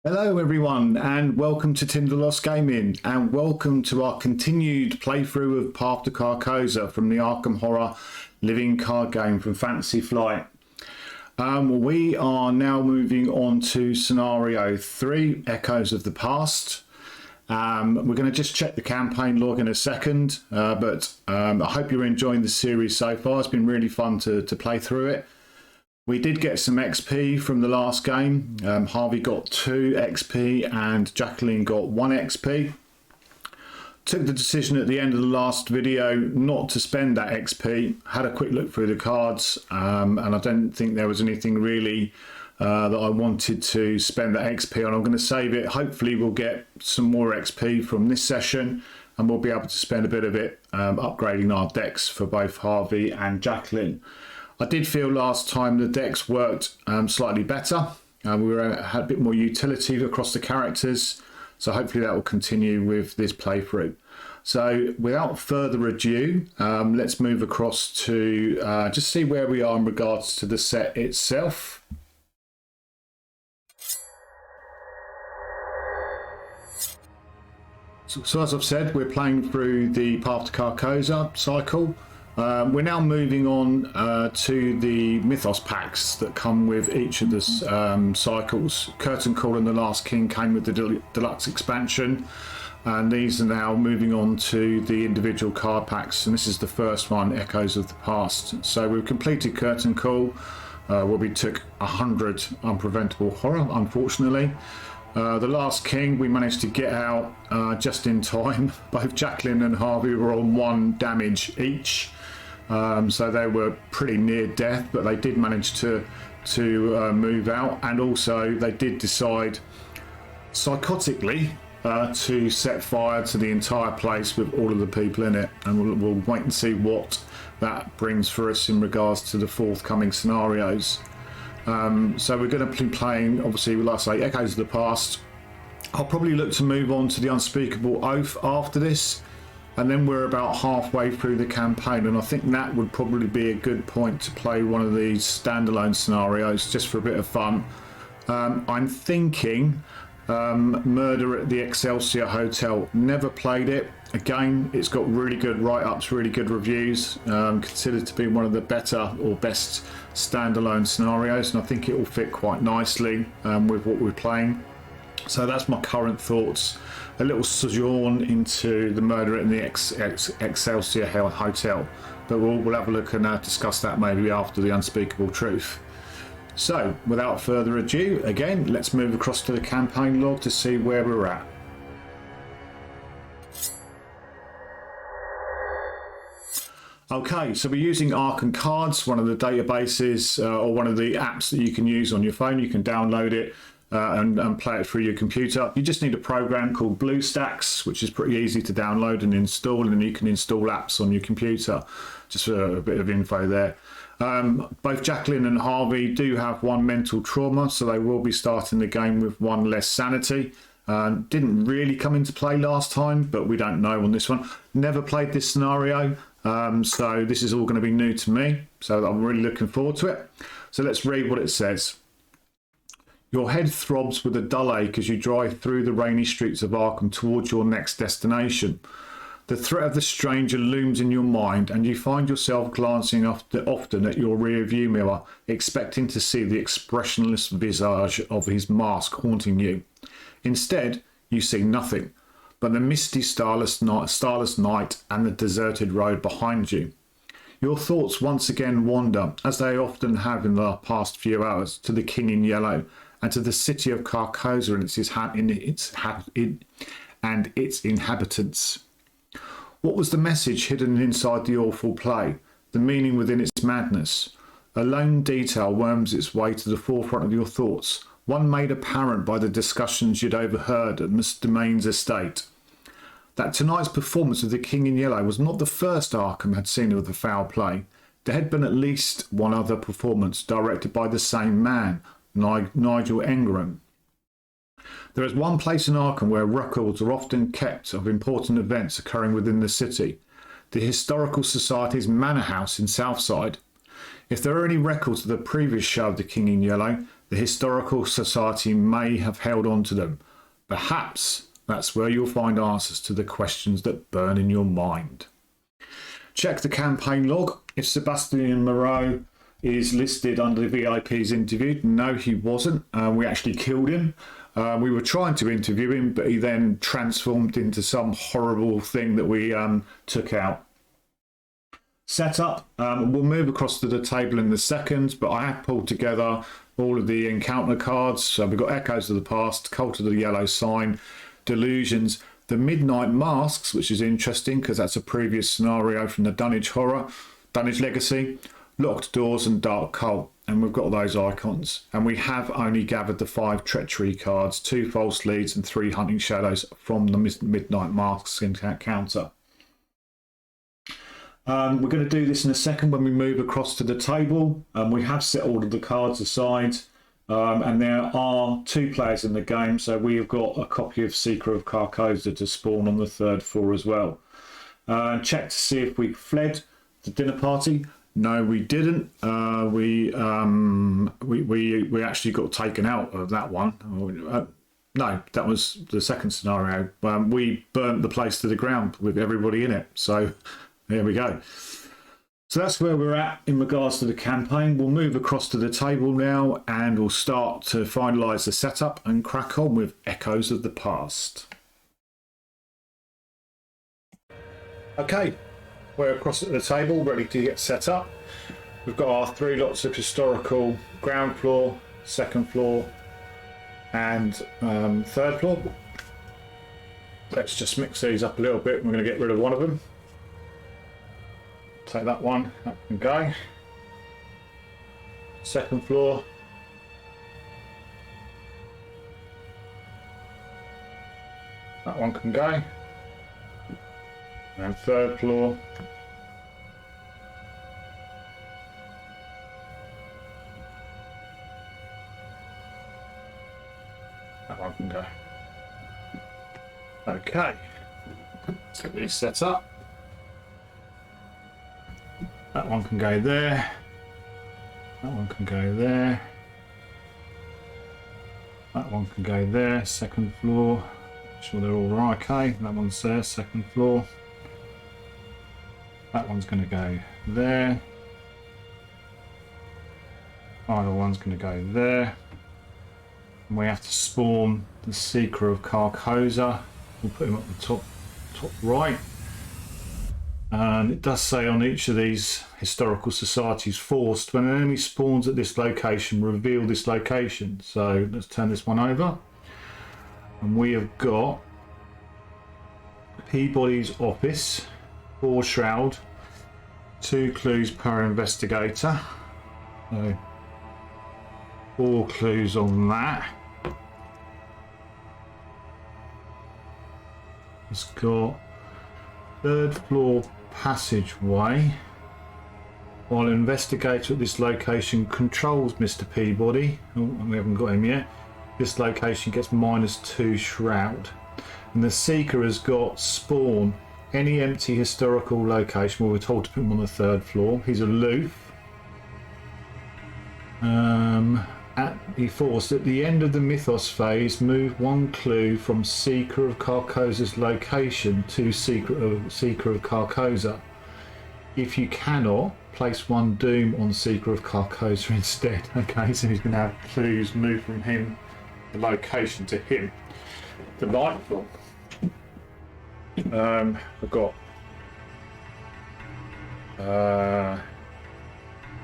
Hello everyone and welcome to Tinder Lost Gaming and welcome to our continued playthrough of Path to Carcosa from the Arkham Horror living card game from Fantasy Flight. We are now moving on to scenario 3, Echoes of the Past. We're going to just check the campaign log in a second, but I hope you're enjoying the series so far. It's been really fun to play through it. We did get some XP from the last game. Harvey got 2 XP and Jacqueline got 1 XP. Took the decision at the end of the last video not to spend that XP. Had a quick look through the cards and I don't think there was anything really that I wanted to spend that XP on. I'm going to save it. Hopefully we'll get some more XP from this session and we'll be able to spend a bit of it upgrading our decks for both Harvey and Jacqueline. I did feel last time the decks worked slightly better. We had a bit more utility across the characters, so hopefully that will continue with this playthrough. So without further ado, let's move across to just see where we are in regards to the set itself. So as I've said, we're playing through the Path to Carcosa cycle. We're now moving on to the Mythos packs that come with each of the cycles. Curtain Call and The Last King came with the deluxe expansion, and these are now moving on to the individual card packs, and this is the first one, Echoes of the Past. So we've completed Curtain Call, where we took 100 unpreventable horror, unfortunately. The Last King we managed to get out just in time. Both Jacqueline and Harvey were on 1 damage each, so they were pretty near death, but they did manage to move out, and also they did decide psychotically to set fire to the entire place with all of the people in it, and we'll wait and see what that brings for us in regards to the forthcoming scenarios. So we're going to be playing, obviously, like I say, Echoes of the Past. I'll probably look to move on to the Unspeakable Oath after this, and then we're about halfway through the campaign, and I think that would probably be a good point to play one of these standalone scenarios just for a bit of fun. I'm thinking Murder at the Excelsior Hotel. Never played it. Again, it's got really good write-ups, really good reviews, considered to be one of the better or best standalone scenarios, and I think it will fit quite nicely with what we're playing. So that's my current thoughts. A little sojourn into the Murder in the Excelsior Hotel, but we'll have a look and discuss that maybe after the Unspeakable Truth. So without further ado, again, let's move across to the campaign log to see where we're at. Okay, so we're using Arkham Cards, one of the databases or one of the apps that you can use on your phone. You can download it and play it through your computer. You just need a program called BlueStacks, which is pretty easy to download and install, and you can install apps on your computer. Just for a bit of info there. Both Jacqueline and Harvey do have 1 mental trauma, so they will be starting the game with 1 less sanity. Didn't really come into play last time, but we don't know on this one. Never played this scenario, so this is all going to be new to me, so I'm really looking forward to it. So let's read what it says. Your head throbs with a dull ache as you drive through the rainy streets of Arkham towards your next destination. The threat of the stranger looms in your mind, and you find yourself glancing often at your rear view mirror, expecting to see the expressionless visage of his mask haunting you. Instead, you see nothing but the misty starless night and the deserted road behind you. Your thoughts once again wander, as they often have in the past few hours, to the King in Yellow and to the city of Carcosa and its inhabitants. What was the message hidden inside the awful play, the meaning within its madness? A lone detail worms its way to the forefront of your thoughts, one made apparent by the discussions you'd overheard at Mr. Main's estate. That tonight's performance of the King in Yellow was not the first Arkham had seen of the foul play. There had been at least one other performance directed by the same man, Nigel Engram. There is one place in Arkham where records are often kept of important events occurring within the city, the Historical Society's Manor House in Southside. If there are any records of the previous show of the King in Yellow, the Historical Society may have held on to them. Perhaps that's where you'll find answers to the questions that burn in your mind. Check the campaign log. If Sebastian Moreau is listed under the VIPs interviewed, no, he wasn't. We actually killed him. We were trying to interview him, but he then transformed into some horrible thing that we took out. Setup. We'll move across to the table in a second, but I have pulled together all of the encounter cards. So we've got Echoes of the Past, Cult of the Yellow Sign, Delusions, the Midnight Masks, which is interesting because that's a previous scenario from the Dunnage Horror, Dunnage Legacy, Locked Doors and Dark Cult, and we've got those icons. And we have only gathered the 5 Treachery cards, 2 False Leads and 3 Hunting Shadows from the Midnight Masks encounter. We're going to do this in a second when we move across to the table. We have set all of the cards aside, and there are 2 players in the game, so we have got a copy of Seeker of Carcosa to spawn on the 3rd floor as well. Check to see if we fled the dinner party. No, we didn't. We actually got taken out of that one. No, that was the second scenario. We burnt the place to the ground with everybody in it. So there we go. So that's where we're at in regards to the campaign. We'll move across to the table now and we'll start to finalise the setup and crack on with Echoes of the Past. Okay, we're across at the table, ready to get set up. We've got our 3 lots of historical ground floor, 2nd floor and 3rd floor. Let's just mix these up a little bit. We're going to get rid of one of them. Take that one, that can go. 2nd floor. That one can go. And 3rd floor. That one can go. Okay. Let's get these set up. That one can go there. That one can go there. That one can go there. 2nd floor. Make sure they're all right. Okay, that one's there. 2nd floor. That one's going to go there. Either one's going to go there. And we have to spawn the Seeker of Carcosa. We'll put him up the top right. And it does say on each of these historical societies forced, when an enemy spawns at this location, reveal this location. So let's turn this one over. And we have got Peabody's office, 4 shroud, 2 clues per investigator. So 4 clues on that. It's got 3rd floor passageway. While an investigator at this location controls Mr. Peabody, oh, we haven't got him yet, this location gets -2 shroud. And the Seeker has got spawn any empty historical location. Well, we're told to put him on the 3rd floor. He's aloof. He forced at the end of the Mythos phase, move 1 clue from Seeker of Carcosa's location to Seeker of Carcosa. If you cannot, place 1 doom on Seeker of Carcosa instead. Okay, so he's going to have clues move from him, the location, to him. Delightful. I've got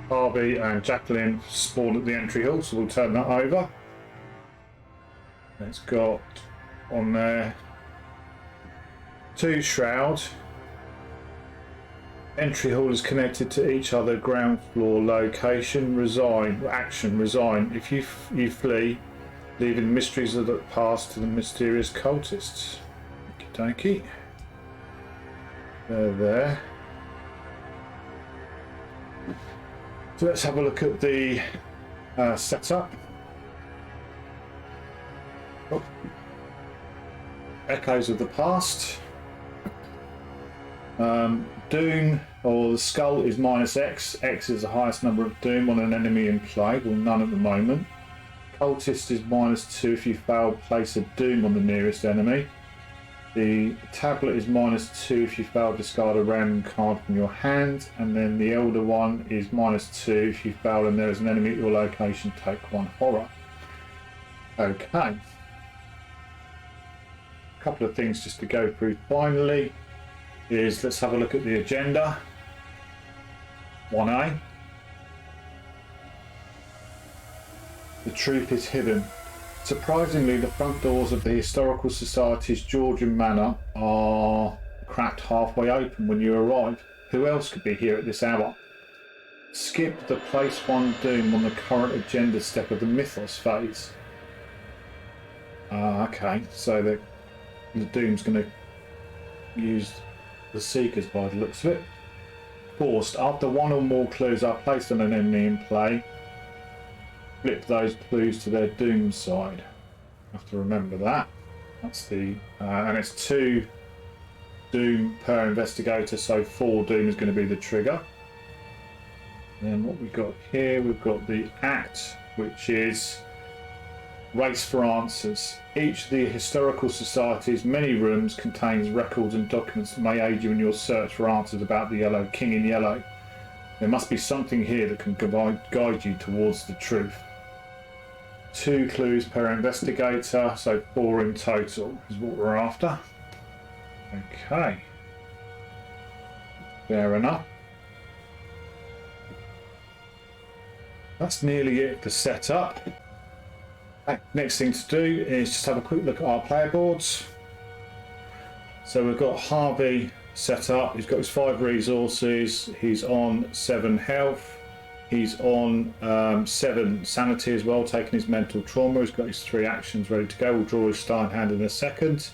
Harvey and Jacqueline spawned at the entry hall, so we'll turn that over. It's got on there 2 shroud. Entry hall is connected to each other ground floor location. Resign. Action. Resign. If you flee, leaving mysteries of the past to the mysterious cultists. Okie dokie. They're there. So let's have a look at the setup. Oh. Echoes of the Past. Doom, or the skull, is -X. X is the highest number of doom on an enemy in play. Well, none at the moment. Cultist is -2 if you fail, place a doom on the nearest enemy. The tablet is -2 if you fail, discard a random card from your hand. And then the elder one is -2 if you fail and there is an enemy at your location, take 1 horror. Okay. A couple of things just to go through finally is let's have a look at the agenda. 1A. The truth is hidden. Surprisingly, the front doors of the Historical Society's Georgian Manor are cracked halfway open when you arrive. Who else could be here at this hour? Skip the place 1 doom on the current agenda step of the Mythos Phase. Okay, so the doom's going to use the Seekers by the looks of it. Forced. After 1 or more clues are placed on an enemy in play, flip those clues to their doom side. Have to remember that. That's the and it's 2 doom per investigator, so 4 doom is going to be the trigger. Then what we've got here, we've got the act, which is race for answers. Each of the Historical Society's many rooms contains records and documents that may aid you in your search for answers about the Yellow King in Yellow. There must be something here that can guide you towards the truth. 2 clues per investigator, so 4 in total is what we're after. Okay. Fair enough. That's nearly it for setup. Next thing to do is just have a quick look at our player boards. So we've got Harvey set up. He's got his 5 resources. He's on 7 health. He's on 7 sanity as well, taking his mental trauma. He's got his 3 actions ready to go. We'll draw his star in hand in a second.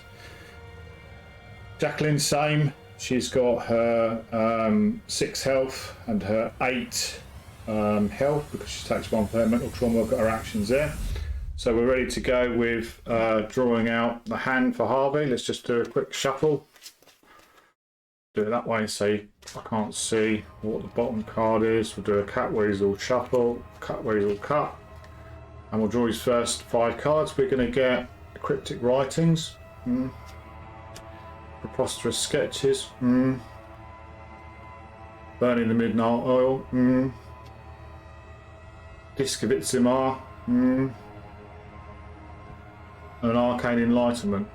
Jacqueline, same. She's got her 6 health and her 8 health because she takes 1 per mental trauma. I've got her actions there. So we're ready to go with drawing out the hand for Harvey. Let's just do a quick shuffle. Do it that way so I can't see what the bottom card is. We'll do a cat weasel shuffle, cat weasel cut, and we'll draw his first 5 cards. We're going to get cryptic writings, preposterous sketches, burning the midnight oil, disc of Itzimar, and an arcane enlightenment.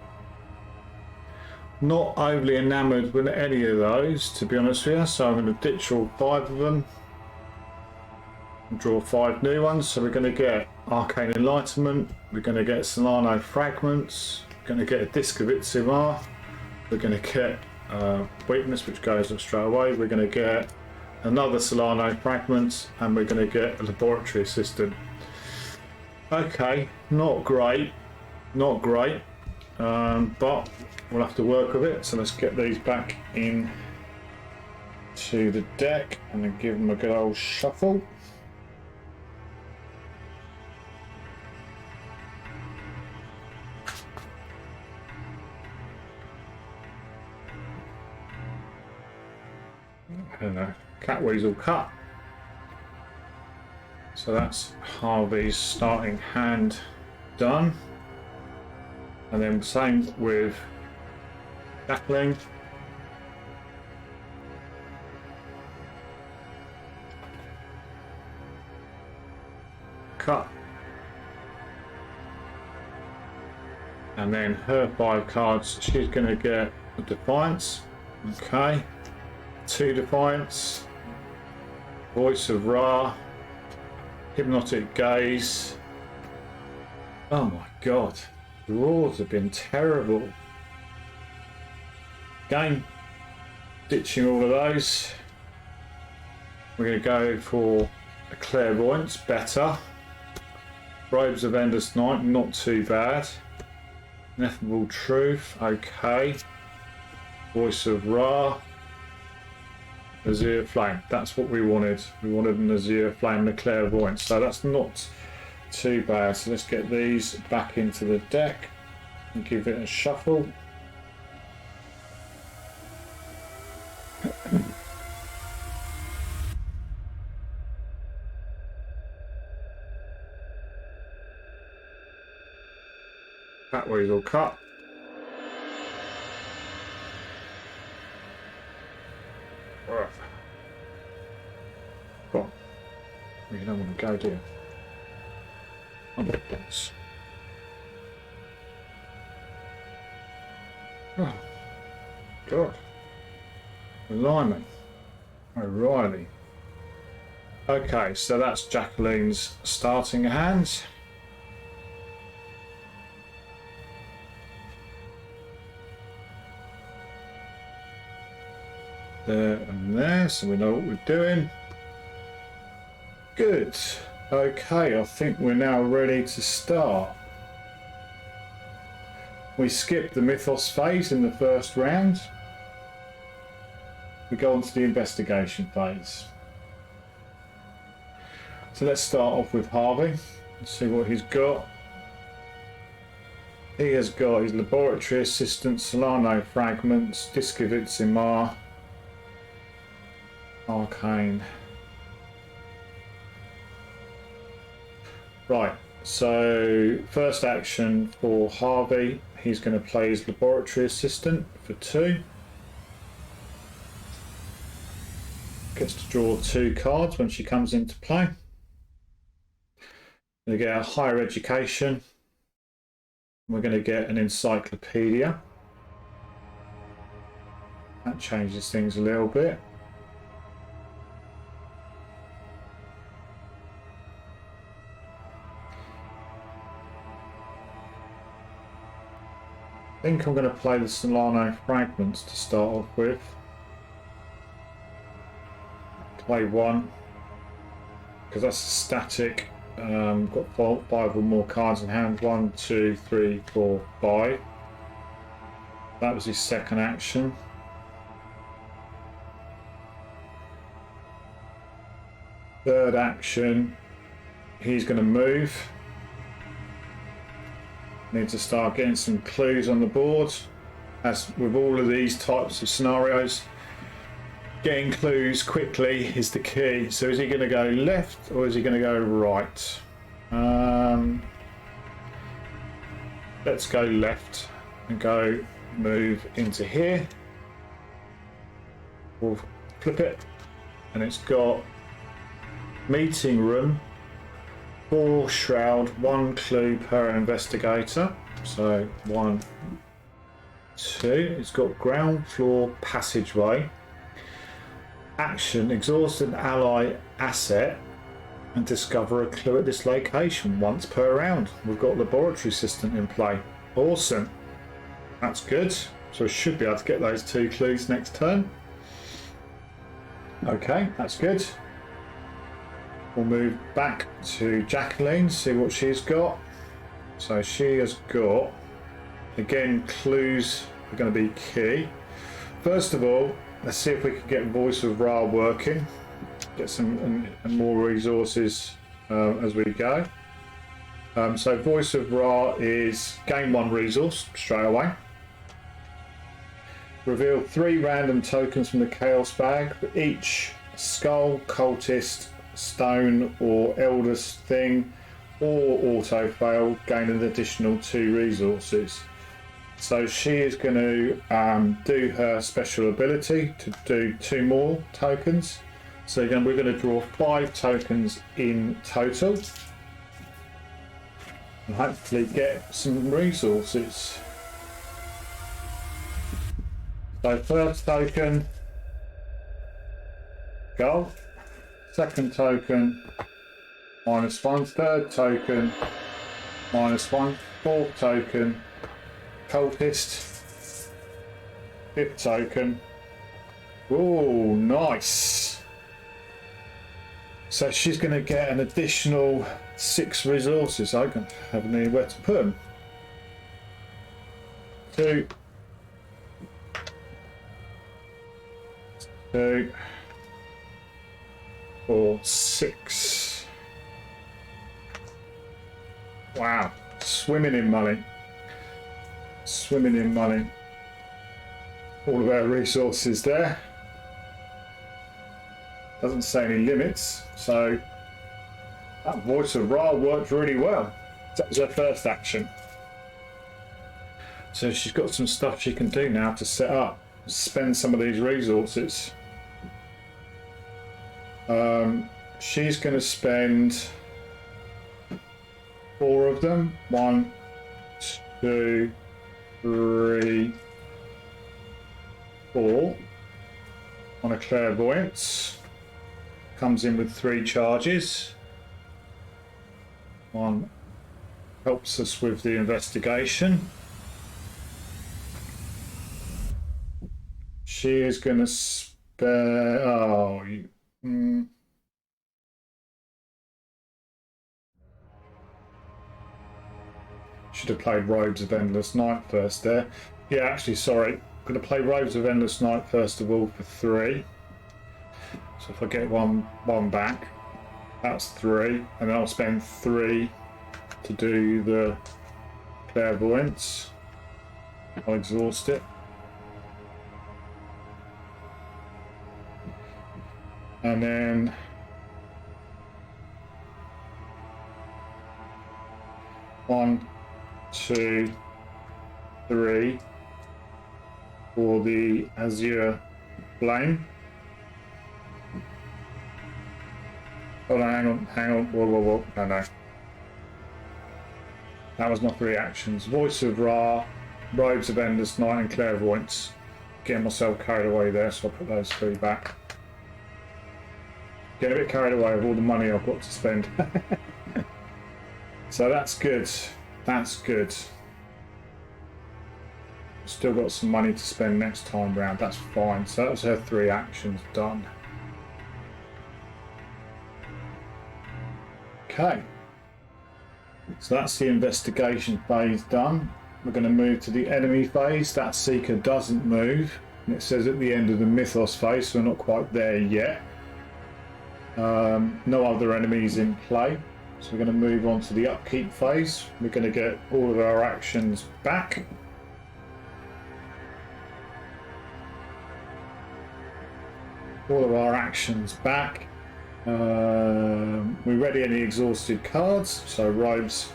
Not overly enamoured with any of those, to be honest with you, so I'm going to ditch all 5 of them and draw 5 new ones. So we're going to get Arcane Enlightenment, we're going to get Solano Fragments, we're going to get a Disc of Itzimar, we're going to get Weakness, which goes up straight away, we're going to get another Solano Fragments, and we're going to get a Laboratory Assistant. Okay, not great, but we'll have to work with it. So let's get these back in to the deck and then give them a good old shuffle. And a cat weasel cut. So that's Harvey's starting hand done. And then same with Jacqueline. Cut. And then her 5 cards, she's going to get a Defiance. Okay. 2 Defiance. Voice of Ra. Hypnotic Gaze. Oh my god. The draws have been terrible. Again, ditching all of those. We're going to go for a Clairvoyance, better. Robes of Endless Night, not too bad. Ineffable Truth, okay. Voice of Ra. Azure Flame, that's what we wanted. We wanted an Azure Flame and a Clairvoyance, so that's not too bad. So let's get these back into the deck and give it a shuffle. That weasel cut. Right. Go on. You don't want to go, do you? I'm a boss. Oh, God. Blimey. O'Reilly. Okay, so that's Jacqueline's starting hand. There and there, so we know what we're doing. Good. Okay, I think we're now ready to start. We skipped the Mythos phase in the first round. We go on to the investigation phase. So let's start off with Harvey and see what he's got. He has got his laboratory assistant, Solano fragments, Discovitsimar, Arcane. Right, so first action for Harvey, he's going to play his laboratory assistant for 2. Gets to draw 2 cards when she comes into play. We're going to get a higher education. We're going to get an encyclopedia. That changes things a little bit. I think I'm going to play the Solano fragments to start off with. Play 1 because that's static. Got 5 or more cards in hand. 1, 2, 3, 4, 5. That was his second action. Third action, he's going to move. Need to start getting some clues on the board. As with all of these types of scenarios, getting clues quickly is the key. So is he going to go left or is he going to go right? Let's go left and go move into here. We'll flip it and it's got meeting room, 4 shroud, 1 clue per investigator. So 1, 2. It's got ground floor passageway. Action, exhaust an ally asset and discover a clue at this location once per round. We've got laboratory assistant in play. Awesome. That's good. So we should be able to get those 2 clues next turn. Okay, that's good. We'll move back to Jacqueline, see what she's got. So she has got, again, clues are going to be key. First of all, let's see if we can get Voice of Ra working. Get some more resources as we go. So Voice of Ra is gain 1 resource straight away. Reveal 3 random tokens from the Chaos bag for each skull, cultist, stone or eldest thing, or auto fail, gain an additional 2 resources. So she is going to do her special ability to do 2 more tokens. So again, we're going to draw 5 tokens in total and hopefully get some resources. So first token, gold. Second token, -1. Third token, -1. Fourth token, cultist. Fifth token. Oh, nice. So she's going to get an additional 6 resources. I don't have anywhere to put them. 2, 2, 4, 6. Wow, swimming in money. Swimming in money. All of our resources there. Doesn't say any limits, so that Voice of Ra worked really well. That was her first action. So she's got some stuff she can do now to set up, spend some of these resources. She's going to spend 4 of them. 1, 2, 3, 4 on a Clairvoyance. Comes in with 3 charges. 1 helps us with the investigation. She is going to spare. Oh, should have played Robes of Endless Night first there. Yeah, actually, sorry. I'm going to play Robes of Endless Night first of all for 3. So if I get one back, that's 3, and then I'll spend 3 to do the Clairvoyance. I'll exhaust it. And then one, 2, 3 for the Azure Flame. Oh no, hang on, whoa, no. That was not 3 actions. Voice of Ra, Robes of Endless Night and Clairvoyance. Getting myself carried away there, so I'll put those 3 back. Get a bit carried away with all the money I've got to spend. So that's good. That's good. Still got some money to spend next time round. That's fine. So that was her 3 actions done. Okay. So that's the investigation phase done. We're going to move to the enemy phase. That Seeker doesn't move. And it says at the end of the Mythos phase, so we're not quite there yet. No other enemies in play. So we're going to move on to the Upkeep phase. We're going to get all of our actions back. All of our actions back. We ready any exhausted cards. So Robes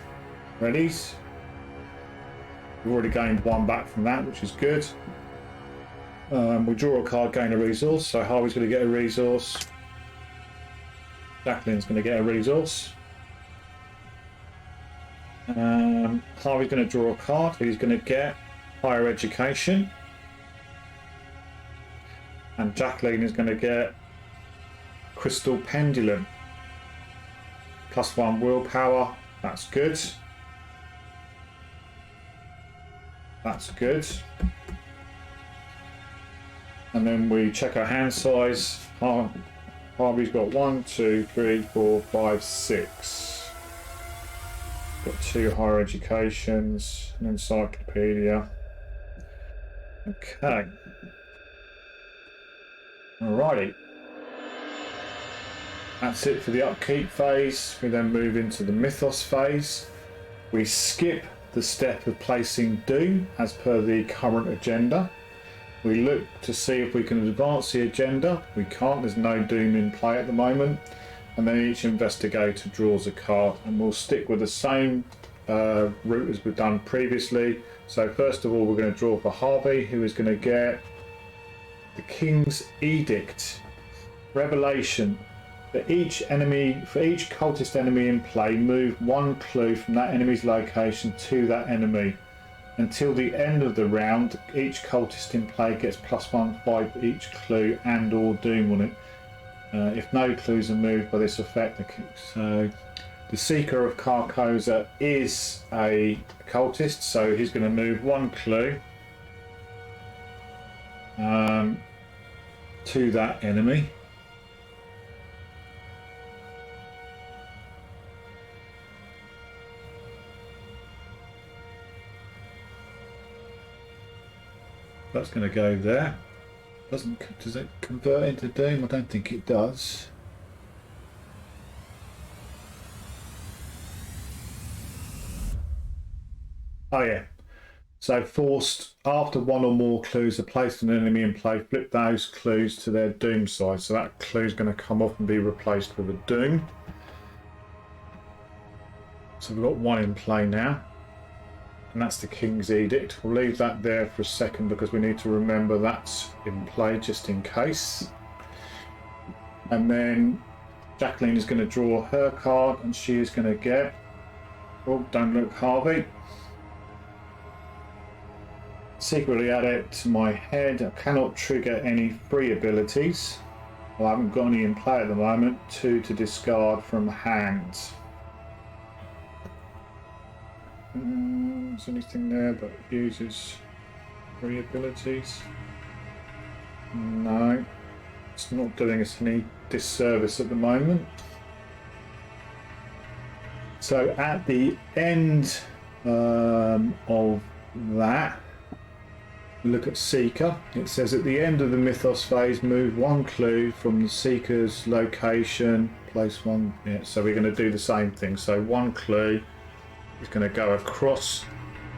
readies. We've already gained 1 back from that, which is good. We draw a card, gain a resource. So Harvey's going to get a resource. Jacqueline's going to get a resource. Harvey's going to draw a card. He's going to get higher education. And Jacqueline is going to get Crystal Pendulum. +1 willpower. That's good. That's good. And then we check our hand size. Harvey's got 1, 2, 3, 4, 5, 6. Got 2 higher educations, an encyclopedia. Okay. Alrighty. That's it for the Upkeep phase. We then move into the Mythos phase. We skip the step of placing Doom as per the current agenda. We look to see if we can advance the agenda. We can't, there's no Doom in play at the moment. And then each investigator draws a card, and we'll stick with the same route as we've done previously. So first of all, we're going to draw for Harvey, who is going to get the King's Edict. Revelation. For each cultist enemy in play, move 1 clue from that enemy's location to that enemy. Until the end of the round, each cultist in play gets +1/5 for each clue and or Doom on it. If no clues are moved by this effect, so the Seeker of Carcosa is a cultist, so he's going to move 1 clue to that enemy. That's going to go there. Does it convert into Doom? I don't think it does. Oh yeah. So forced after 1 or more clues are placed on an enemy in play, flip those clues to their Doom side. So that clue is going to come off and be replaced with a Doom. So we've got 1 in play now. and that's the King's Edict. We'll leave that there for a second because we need to remember that's in play just in case. And then Jacqueline is going to draw her card, and she is going to get, oh, don't look, Harvey. Secretly add it to my head. I cannot trigger any free abilities. Well, I haven't got any in play at the moment. 2 to discard from hand. Is there anything there that uses free abilities? No. It's not doing us any disservice at the moment. So at the end of that, look at Seeker. It says at the end of the Mythos phase, move 1 clue from the Seeker's location, place 1. Yeah, so we're going to do the same thing. So 1 clue is going to go across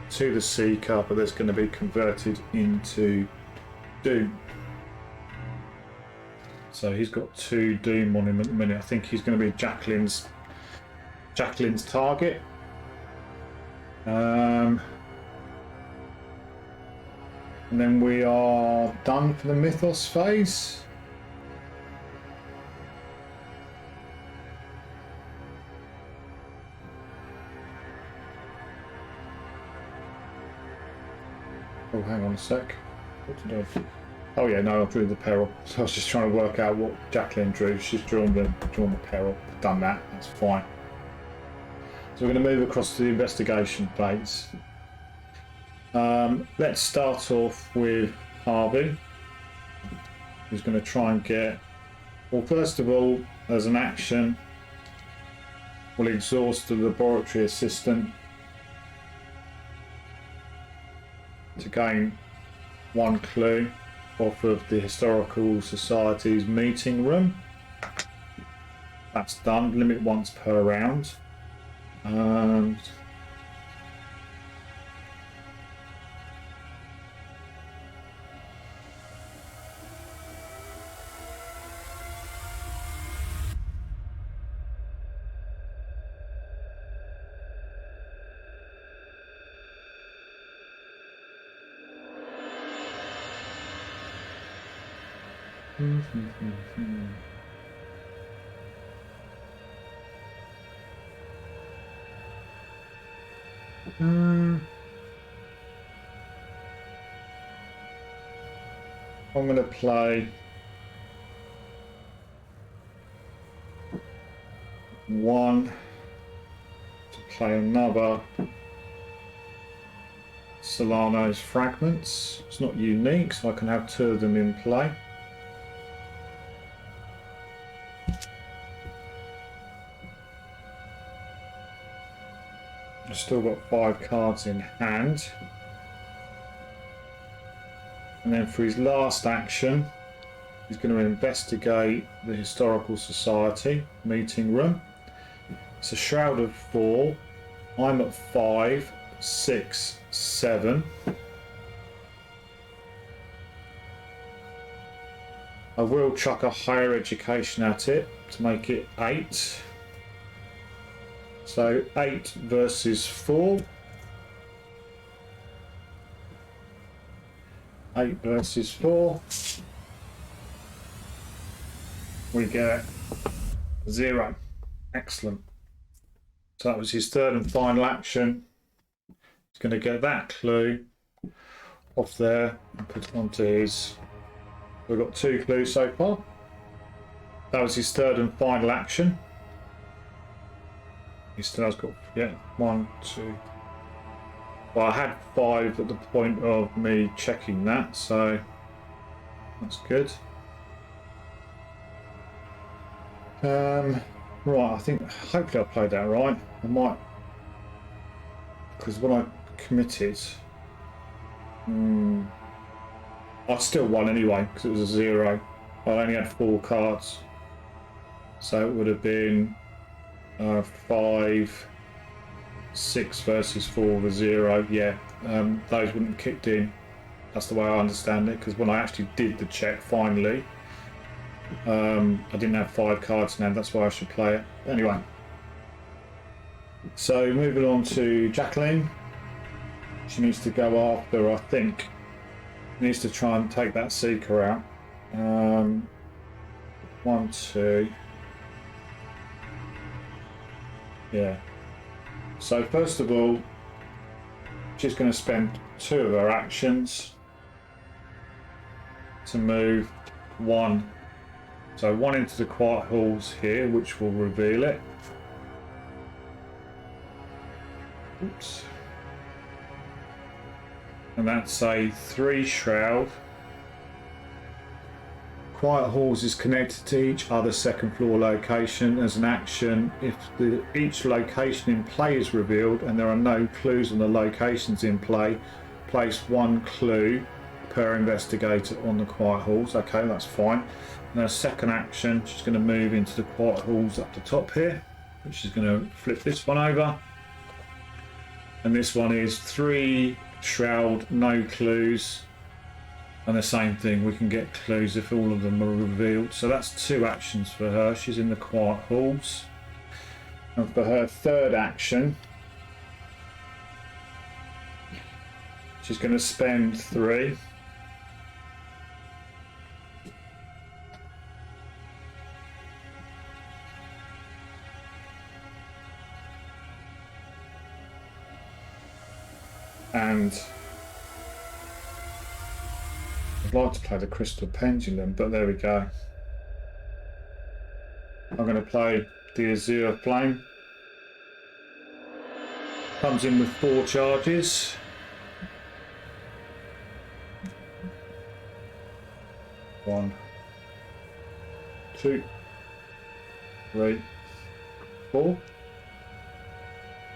to the Seeker, but that's going to be converted into Doom. So he's got 2 Doom on him at the minute. I think he's going to be Jacqueline's target. And then we are done for the Mythos phase. Oh, hang on a sec. What did I do? Oh yeah, no, I drew the peril. So I was just trying to work out what Jacqueline drew. She's drawn the peril. Done that. That's fine. So we're going to move across to the investigation phase. Let's start off with Harvey, who's going to try and get, well, first of all, as an action, we'll exhaust the laboratory assistant to gain 1 clue off of the Historical Society's meeting room. That's done. Limit once per round. I'm going to play 1 to play another Solano's Fragments. It's not unique, so I can have 2 of them in play. I've still got 5 cards in hand. And then for his last action, he's going to investigate the Historical Society meeting room. It's a Shroud of 4. I'm at 5, 6, 7. I will chuck a higher education at it to make it 8. So 8 versus 4. 8 versus 4. We get 0. Excellent. So that was his 3rd and final action. He's going to get that clue off there and put it onto his. We've got 2 clues so far. That was his 3rd and final action. He still has got, yeah, 1, 2. Well, I had 5 at the point of me checking that, so that's good. Right, I think hopefully I played that right. I might, because when I committed, I still won anyway because it was a 0. I only had 4 cards, so it would have been 5, 6 versus 4 with 0. Yeah, those wouldn't have kicked in. That's the way I understand it, because when I actually did the check finally, I didn't have 5 cards now. That's why I should play it anyway. So moving on to Jacqueline. she needs to go after, I think. Needs to try and take that seeker out. 1, 2. Yeah. So first of all, she's going to spend 2 of her actions to move 1. So 1 into the quiet halls here, which will reveal it. Oops. And that's a 3 shroud. Quiet halls is connected to each other second floor location as an action. If each location in play is revealed and there are no clues on the locations in play, place 1 clue per investigator on the quiet halls. Okay, that's fine. Now second action, she's going to move into the quiet halls up the top here, which is going to flip this one over. And this one is 3 shroud, no clues. And the same thing, we can get clues if all of them are revealed. So that's 2 actions for her. She's in the quiet halls. And for her third action, she's going to spend 3. And I'd like to play the Crystal Pendulum, but there we go. I'm going to play the Azure Flame. Comes in with 4 charges. One, 2, 3, 4.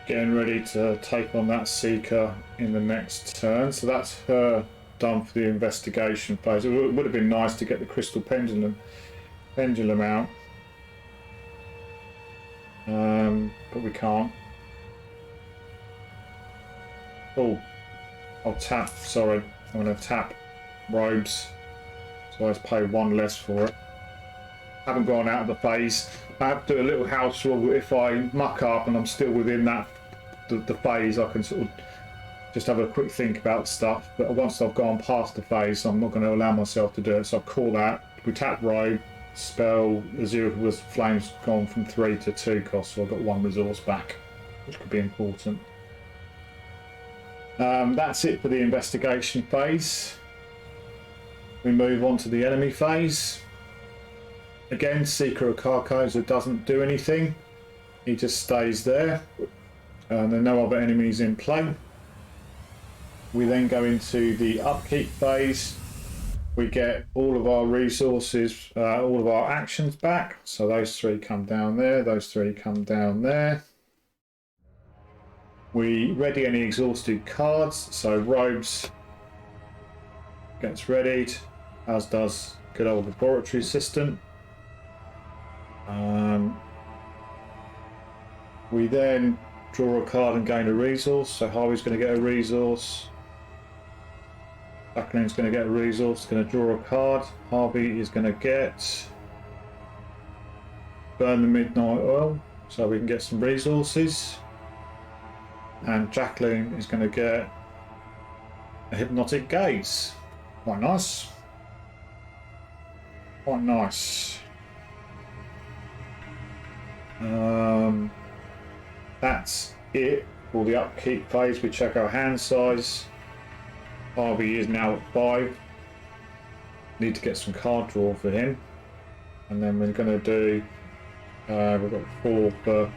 Getting ready to take on that Seeker in the next turn. So that's her done for the investigation phase. It would have been nice to get the Crystal Pendulum out. But we can't. Oh, I'll tap, sorry. I'm going to tap robes. So I pay 1 less for it. Haven't gone out of the phase. I have to do a little house rule. If I muck up and I'm still within that the phase, I can sort of just have a quick think about stuff. But once I've gone past the phase, I'm not going to allow myself to do it. So I'll call that. We tap robe, spell Azure was Flames gone from 3 to 2 cost, so I've got 1 resource back, which could be important. That's it for the investigation phase. We move on to the enemy phase. Again, Seeker of Carcosa doesn't do anything. He just stays there. There are no other enemies in play. We then go into the Upkeep phase. We get all of our resources, all of our actions back. So those 3 come down there, those 3 come down there. We ready any exhausted cards. So Robes gets readied, as does good old Laboratory Assistant. We then draw a card and gain a resource. So Harvey's going to get a resource. Jacqueline's going to get a resource, going to draw a card. Harvey is going to get Burn the Midnight Oil, so we can get some resources. And Jacqueline is going to get a Hypnotic Gaze. Quite nice. Quite nice. That's it for the Upkeep phase. We check our hand size. Harvey is now at 5. Need to get some card draw for him. And then we're going to do, we've got 4 for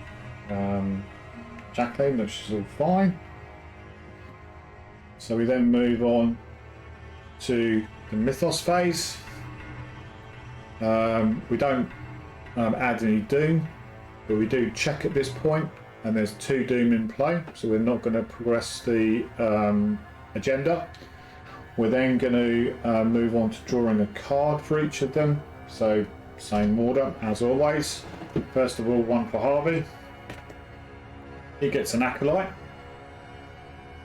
Jacqueline, which is all fine. So we then move on to the Mythos phase. We don't add any Doom, but we do check at this point, and there's 2 Doom in play, so we're not going to progress the agenda. We're then going to move on to drawing a card for each of them. So same order as always. First of all, 1 for Harvey. He gets an Acolyte.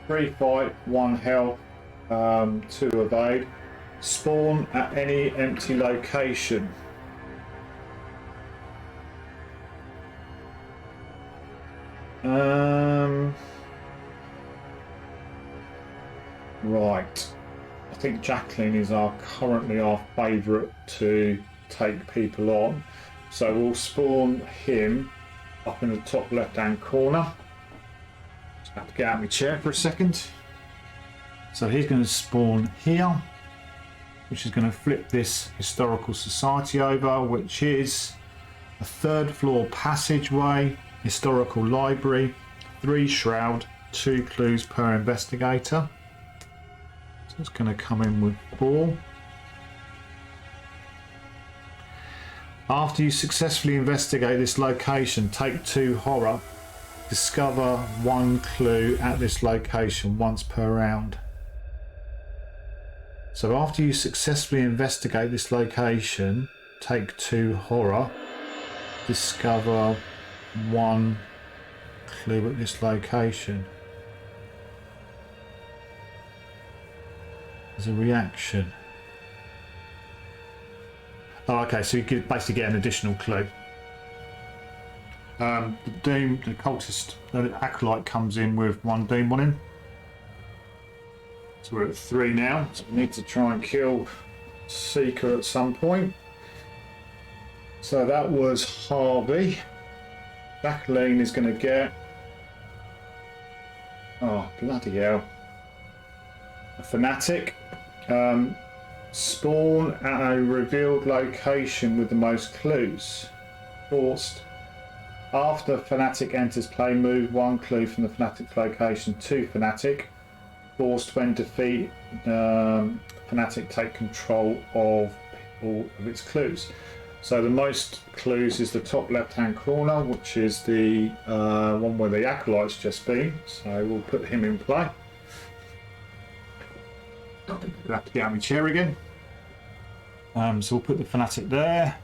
3 fight, 1 health, 2 evade. Spawn at any empty location. Right. I think Jacqueline is currently our favourite to take people on. So we'll spawn him up in the top left hand corner. Just have to get out of my chair for a second. So he's going to spawn here, which is going to flip this historical society over, which is a 3rd floor passageway, historical library, 3 shroud, 2 clues per investigator. So it's going to come in with 4. After you successfully investigate this location, take 2 horror. Discover 1 clue at this location once per round. So after you successfully investigate this location, take 2 horror. Discover 1 clue at this location. As a reaction. Oh, okay, so you could basically get an additional clue. The Doom, the cultist, the Acolyte comes in with 1 Doom on him. So we're at 3 now, so we need to try and kill Seeker at some point. So that was Harvey. Jacqueline is going to get... Oh, bloody hell. A Fanatic. Spawn at a revealed location with the most clues. Forced. After Fanatic enters play, move 1 clue from the Fanatic location to Fanatic. Forced when defeat, Fanatic take control of all of its clues. So the most clues is the top left hand corner, which is the one where the Acolyte's just been. So we'll put him in play. I'll have to get out of my chair again. So we'll put the Fanatic there.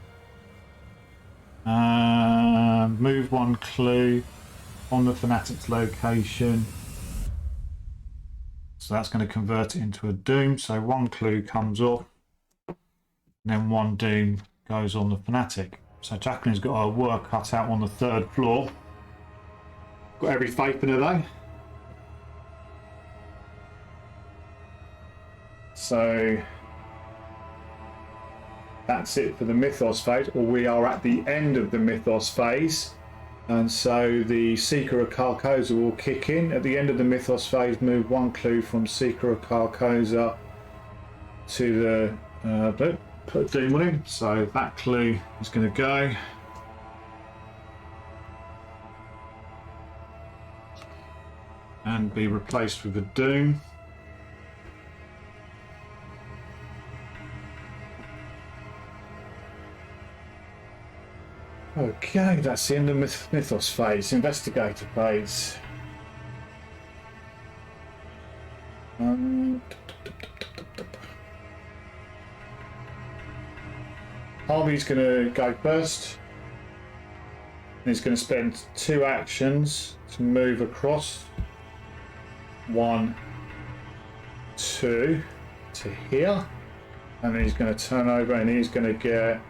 Move 1 clue on the Fanatic's location. So that's going to convert it into a Doom. So 1 clue comes off. And then 1 Doom goes on the Fanatic. So Jacqueline's got her work cut out on the 3rd floor. Got every faith in her though. So that's it for the Mythos phase, or we are at the end of the Mythos phase. And so the Seeker of Carcosa will kick in. At the end of the Mythos phase, move 1 clue from Seeker of Carcosa to the put a Doom on him. So that clue is going to go. And be replaced with a Doom. Okay, that's the end of Mythos phase, Investigator phase. Harvey's going to go first. And he's going to spend 2 actions to move across. 1, 2 to here. And then he's going to turn over and he's going to get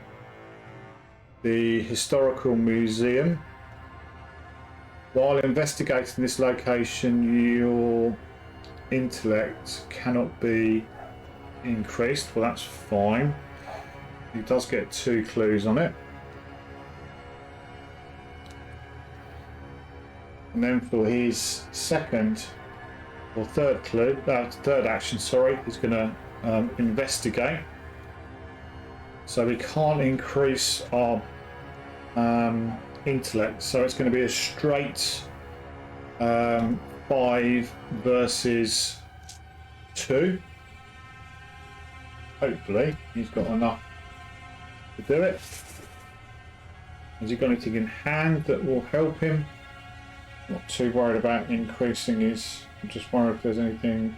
the Historical Museum. While investigating this location, your intellect cannot be increased. Well, that's fine. He does get 2 clues on it. And then for his second or third clue, third action, sorry, he's going to investigate. So we can't increase our intellect, so it's going to be a straight 5 versus 2. Hopefully he's got enough to do it. Has he got anything in hand that will help him? Not too worried about increasing his, I'm just worried if there's anything.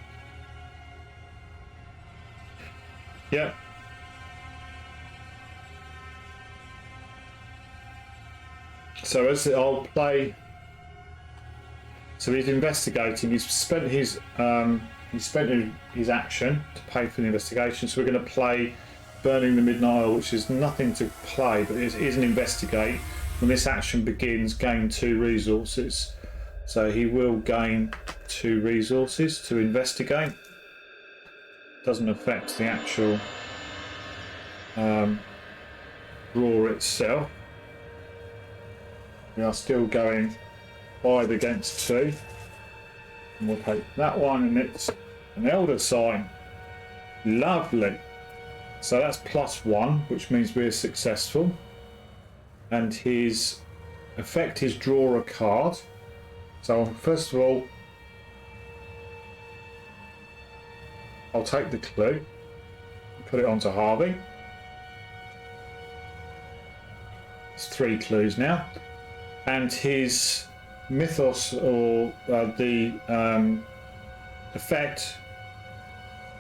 Yep. So as I'll play, so he's investigating. He's spent his action to pay for the investigation. So we're going to play Burning the Midnight Oil, which is nothing to play, but it is an investigate. When this action begins, gain 2 resources. So he will gain 2 resources to investigate. doesn't affect the actual draw itself. We are still going 5 against 2. And we'll take that one, and it's an Elder Sign. Lovely. So that's +1, which means we're successful. And his effect is draw a card. So first of all, I'll take the clue, put it onto Harvey. It's 3 clues now. And his Mythos, or the effect,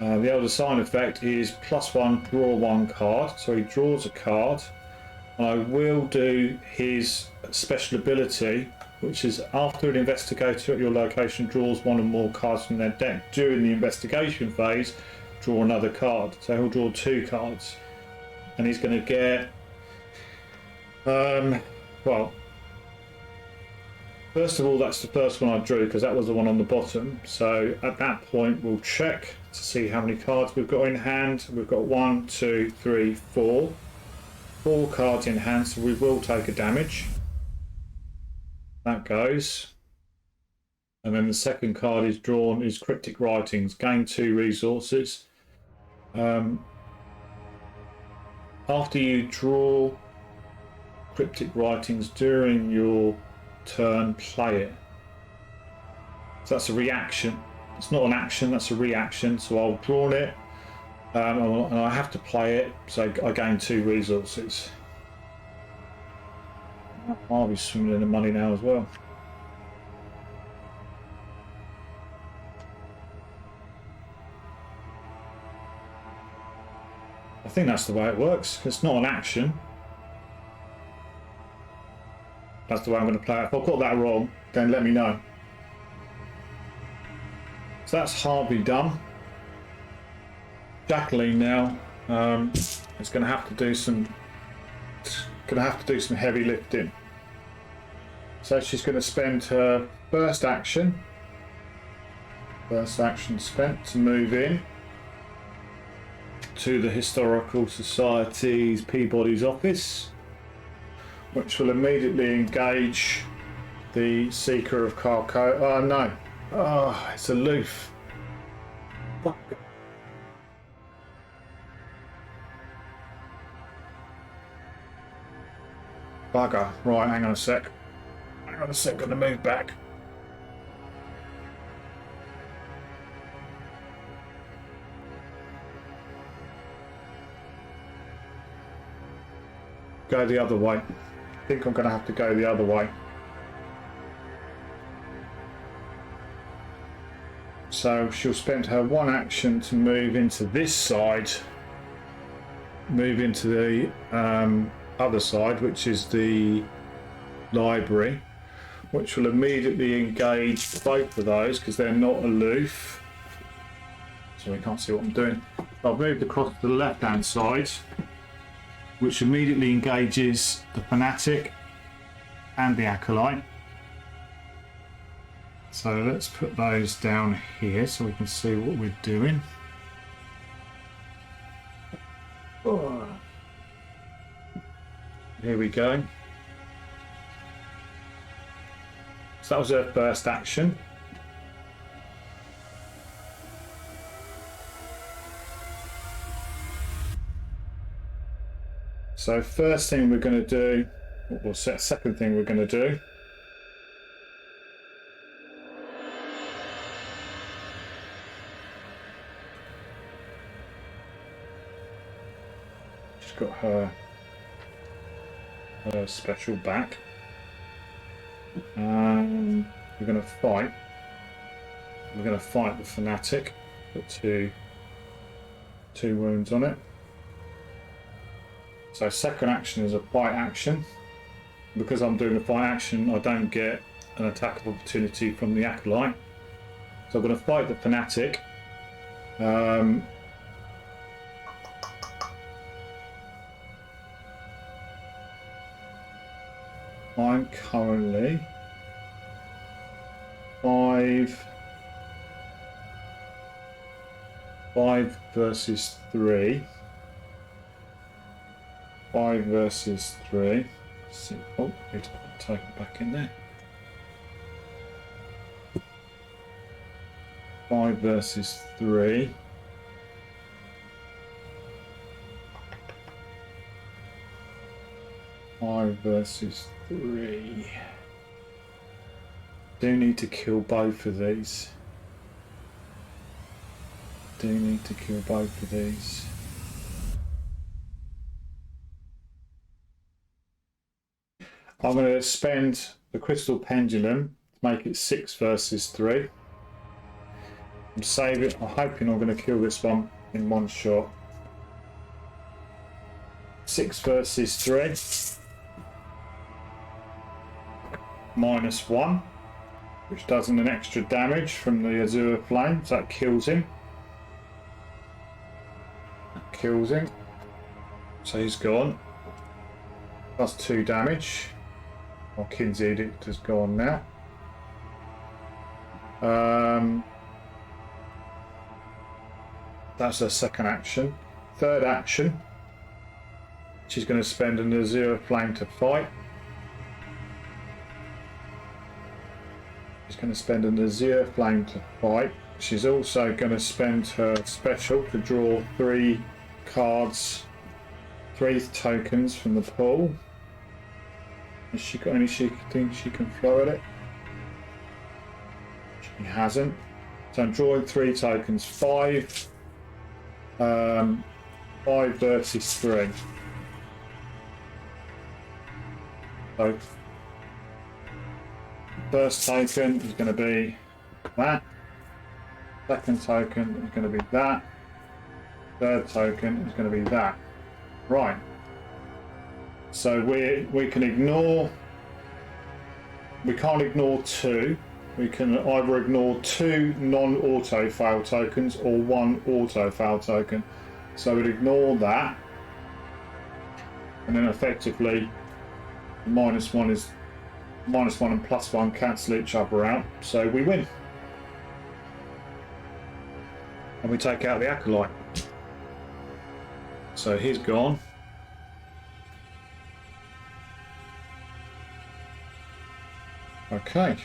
the Elder Sign effect is +1, draw 1 card. So he draws a card. And I will do his special ability, which is after an investigator at your location draws 1 or more cards from their deck during the investigation phase, draw another card. So he'll draw 2 cards. And he's going to get, well, first of all, that's the first one I drew because that was the one on the bottom. So at that point, we'll check to see how many cards we've got in hand. We've got 1, 2, 3, 4. 4 cards in hand, so we will take a damage. That goes. And then the second card is drawn is Cryptic Writings. Gain 2 resources. After you draw Cryptic Writings during your turn, play it. So that's a reaction. It's not an action, that's a reaction. So I'll draw it. And I have to play it, so I gain 2 resources. I'll be swimming in the money now as well. I think that's the way it works. It's not an action. That's the way I'm going to play it. If I've got that wrong, then let me know. So that's Harvey done. Jacqueline now is going to have to do some heavy lifting. So she's going to spend her first action spent to move in to the Historical Society's Peabody's office, which will immediately engage the Seeker of Carcosa. Oh no! Oh, it's aloof. Fuck. Bugger. Right, hang on a sec. Gonna move back. Go the other way. I think I'm gonna have to go the other way. So she'll spend her 1 action to move into this side. Move into the other side, which is the library, which will immediately engage both of those because they're not aloof. So we can't see what I'm doing. I've moved across to the left hand side, which immediately engages the Fanatic and the Acolyte. So let's put those down here so we can see what we're doing. Oh. Here we go. So that was her first action. So first thing we're going to do, or second thing we're going to do, she's got her special back. We're going to fight. We're going to fight the Fanatic. Got two wounds on it. So second action is a fight action. Because I'm doing a fight action, I don't get an attack of opportunity from the Acolyte. So I'm going to fight the Fanatic. I'm currently 5 5 versus 3. 5 versus 3. See, oh, need to put the token back in there. 5 versus 3. Five versus 3. Do need to kill both of these. Do need to kill both of these. I'm going to spend the crystal pendulum to make it 6 versus 3. I'm saving. I'm hoping I'm going to kill this one in one shot. 6 versus 3. -1, which does an extra damage from the Azure Flame, so that kills him. That kills him. So he's gone. Plus 2 damage. Our Kin's Edict has gone now. That's her second action. Third action, she's going to spend an Azure Flame to fight. She's going to spend an Azure Flame to fight. She's also going to spend her special to draw 3 cards, 3 tokens from the pool. Has she got any things she can throw at it? She hasn't. So I'm drawing 3 tokens. 5 versus 3. So first token is going to be that. Second token is going to be that. Third token is going to be that. Right. So we can ignore. We can't ignore 2. We can either ignore 2 non-auto fail tokens or 1 auto fail token. So we'd ignore that, and then effectively -1 is -1 and +1 cancel each other out, so we win. And we take out the Acolyte. So he's gone. Okay.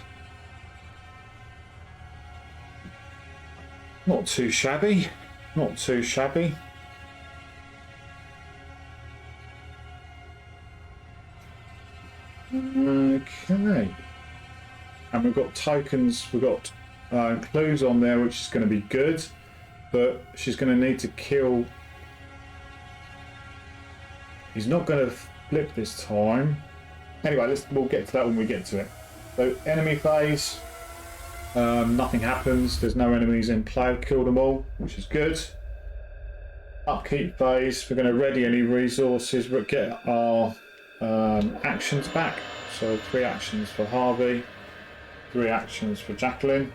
Not too shabby. Not too shabby. Okay. And we've got tokens, we've got clues on there, which is going to be good, but she's going to need to kill. He's not going to flip this time. Anyway, we'll get to that when we get to it. So enemy phase, nothing happens. There's no enemies in play. Kill them all, which is good. Upkeep phase, we're going to ready any resources, but get our actions back. So 3 actions for Harvey, 3 actions for Jacqueline.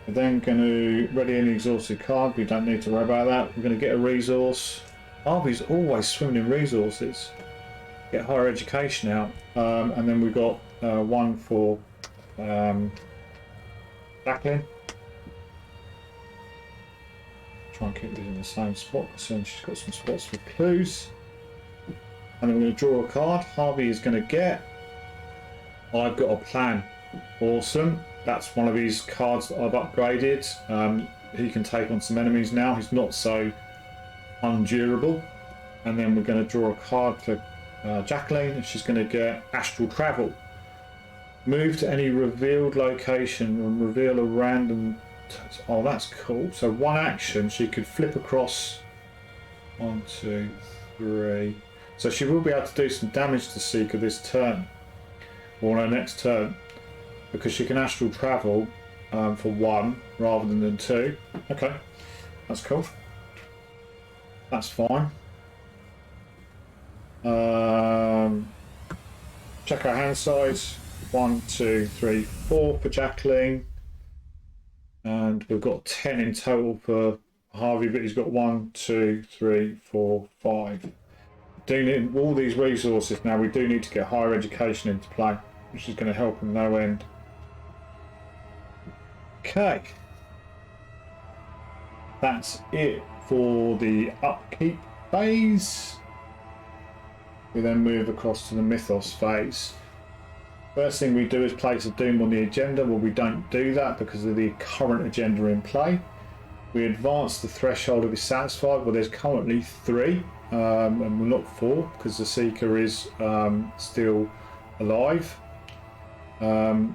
We're then going to ready an exhausted card. We don't need to worry about that. We're going to get a resource. Harvey's always swimming in resources. Get higher education out, and then we've got 1 for Jacqueline. Try and keep these in the same spot, so she's got some spots for clues. And then we're going to draw a card. Harvey is going to get I've Got a Plan. Awesome. That's one of his cards that I've upgraded. He can take on some enemies now. He's not so undurable. And then we're going to draw a card for Jacqueline. She's going to get Astral Travel. Move to any revealed location and reveal a random. Oh, that's cool. So 1 action, she could flip across. 1, 2, 3. So she will be able to do some damage to Seeker this turn, or her next turn, because she can Astral Travel for 1 rather than 2. Okay, that's cool. That's fine. Check our hand size. 1, 2, 3, 4 for Jacqueline. And we've got 10 in total for Harvey, but he's got 1, 2, 3, 4, 5. Do need all these resources now. We do need to get higher education into play, which is going to help him no end. Okay, that's it for the Upkeep Phase. We then move across to the Mythos Phase. First thing we do is place a doom on the agenda. Well, we don't do that because of the current agenda in play. We advance the threshold of is satisfied. Well, there's currently 3, and we're not 4 because the Seeker is still alive. I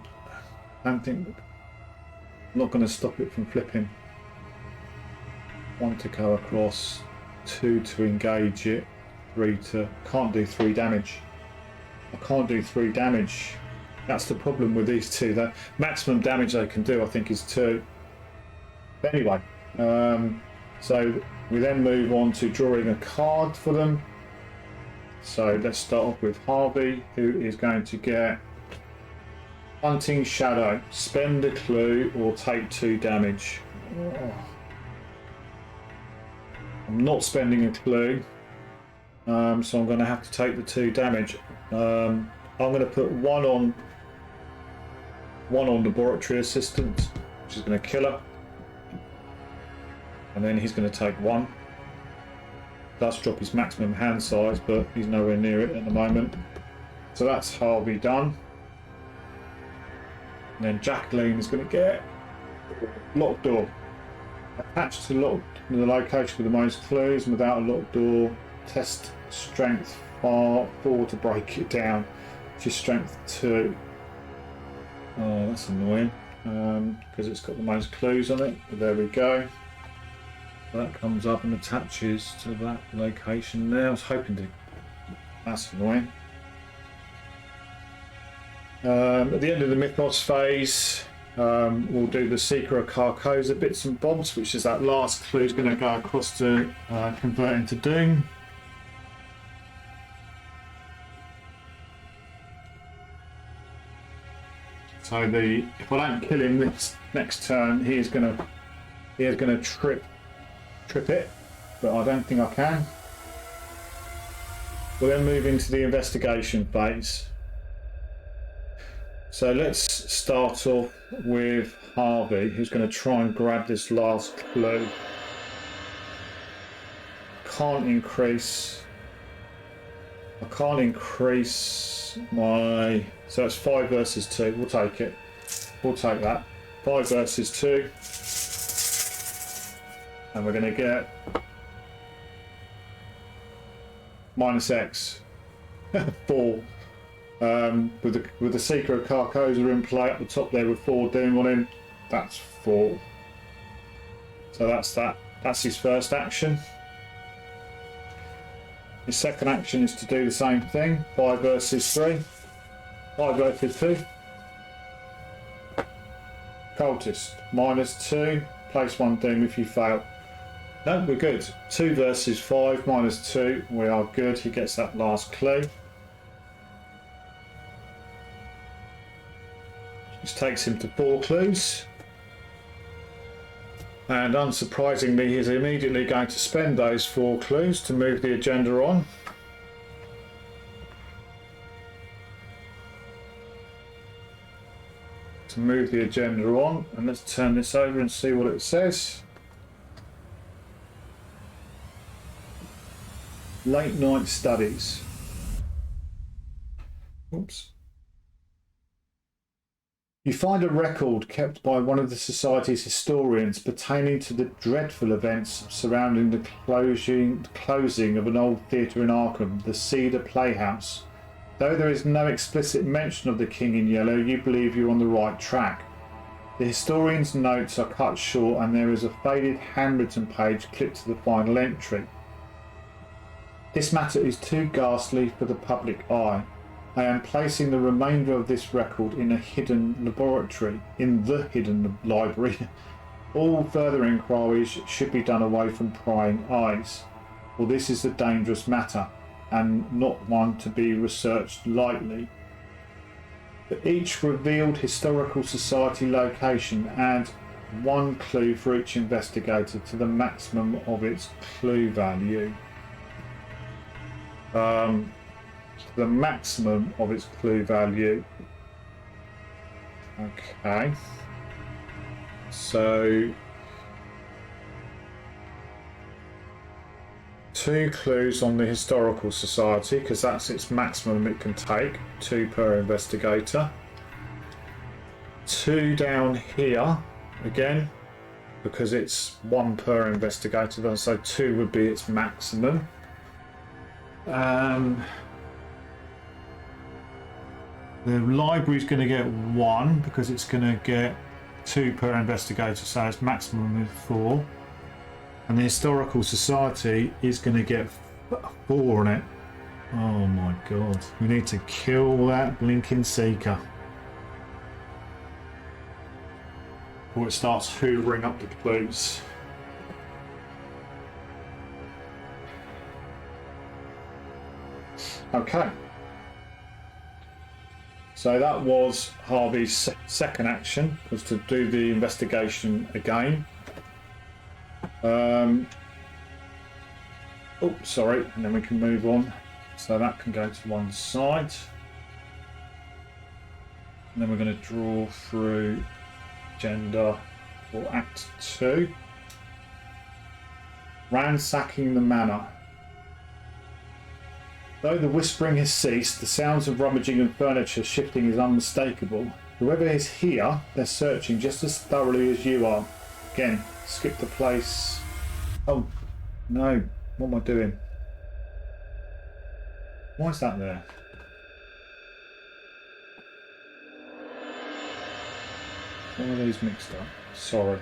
don't think, I'm not going to stop it from flipping. 1 to go across, 2 to engage it, 3 to, can't do 3 damage. I can't do 3 damage. That's the problem with these two. The maximum damage they can do, I think, is 2. But anyway, so we then move on to drawing a card for them. So let's start off with Harvey, who is going to get Hunting Shadow. Spend a clue or take 2 damage. Oh. I'm not spending a clue, so I'm going to have to take the 2 damage. I'm going to put one on laboratory assistant, which is going to kill her, and then he's going to take 1. Does drop his maximum hand size, but he's nowhere near it at the moment. So that's Harvey done. And then Jacqueline is going to get locked door. Attached to the location with the most clues and without a locked door. Test strength 4 to break it down, which is strength 2. Oh, that's annoying because it's got the most clues on it. But there we go. That comes up and attaches to that location there. I was hoping to. That's annoying. At the end of the Mythos Phase, we'll do the Seeker of Carcosa bits and bobs, which is that last clue is going to go across to convert into Doom. So if I don't kill him this next turn, he is going to trip it, but I don't think I can. We'll then move into the investigation phase. So let's start off with Harvey, who's going to try and grab this last clue. I can't increase my... So it's 5 versus 2. We'll take it. We'll take that. 5 versus 2. And we're going to get -X. 4. With the Seeker of Carcosa in play at the top there with 4 doom on him, that's 4. So that's that. That's his first action. His second action is to do the same thing. 5 versus 3. 5 versus 2. Cultist. -2. Place 1 doom if you fail. No, we're good. 2 versus 5. -2. We are good. He gets that last clue. Which takes him to 4 clues. And unsurprisingly, he's immediately going to spend those 4 clues to move the agenda on. And let's turn this over and see what it says. Late night studies. Oops. You find a record kept by one of the Society's historians pertaining to the dreadful events surrounding the closing of an old theatre in Arkham, the Cedar Playhouse. Though there is no explicit mention of the King in Yellow, you believe you're on the right track. The historian's notes are cut short and there is a faded handwritten page clipped to the final entry. This matter is too ghastly for the public eye. I am placing the remainder of this record in a hidden laboratory, in the hidden library. All further inquiries should be done away from prying eyes, for this is a dangerous matter, and not one to be researched lightly. For each revealed historical society location, add 1 clue for each investigator to the maximum of its clue value. The maximum of its clue value. Okay. So 2 clues on the Historical Society because that's its maximum it can take, 2 per investigator. 2 down here again because it's 1 per investigator, so 2 would be its maximum. The library's going to get 1 because it's going to get 2 per investigator, so its maximum is 4. And the Historical Society is going to get 4 on it. Oh my god. We need to kill that blinking seeker before it starts hoovering up the clues. Okay. So that was Harvey's second action, was to do the investigation again. Oh, sorry, and then we can move on. So that can go to one side. And then we're going to draw through agenda for Act 2. Ransacking the Manor. Though the whispering has ceased, the sounds of rummaging and furniture shifting is unmistakable. Whoever is here, they're searching just as thoroughly as you are. Again, skip the place. Oh, no. What am I doing? Why is that there? Why are these mixed up? Sorry.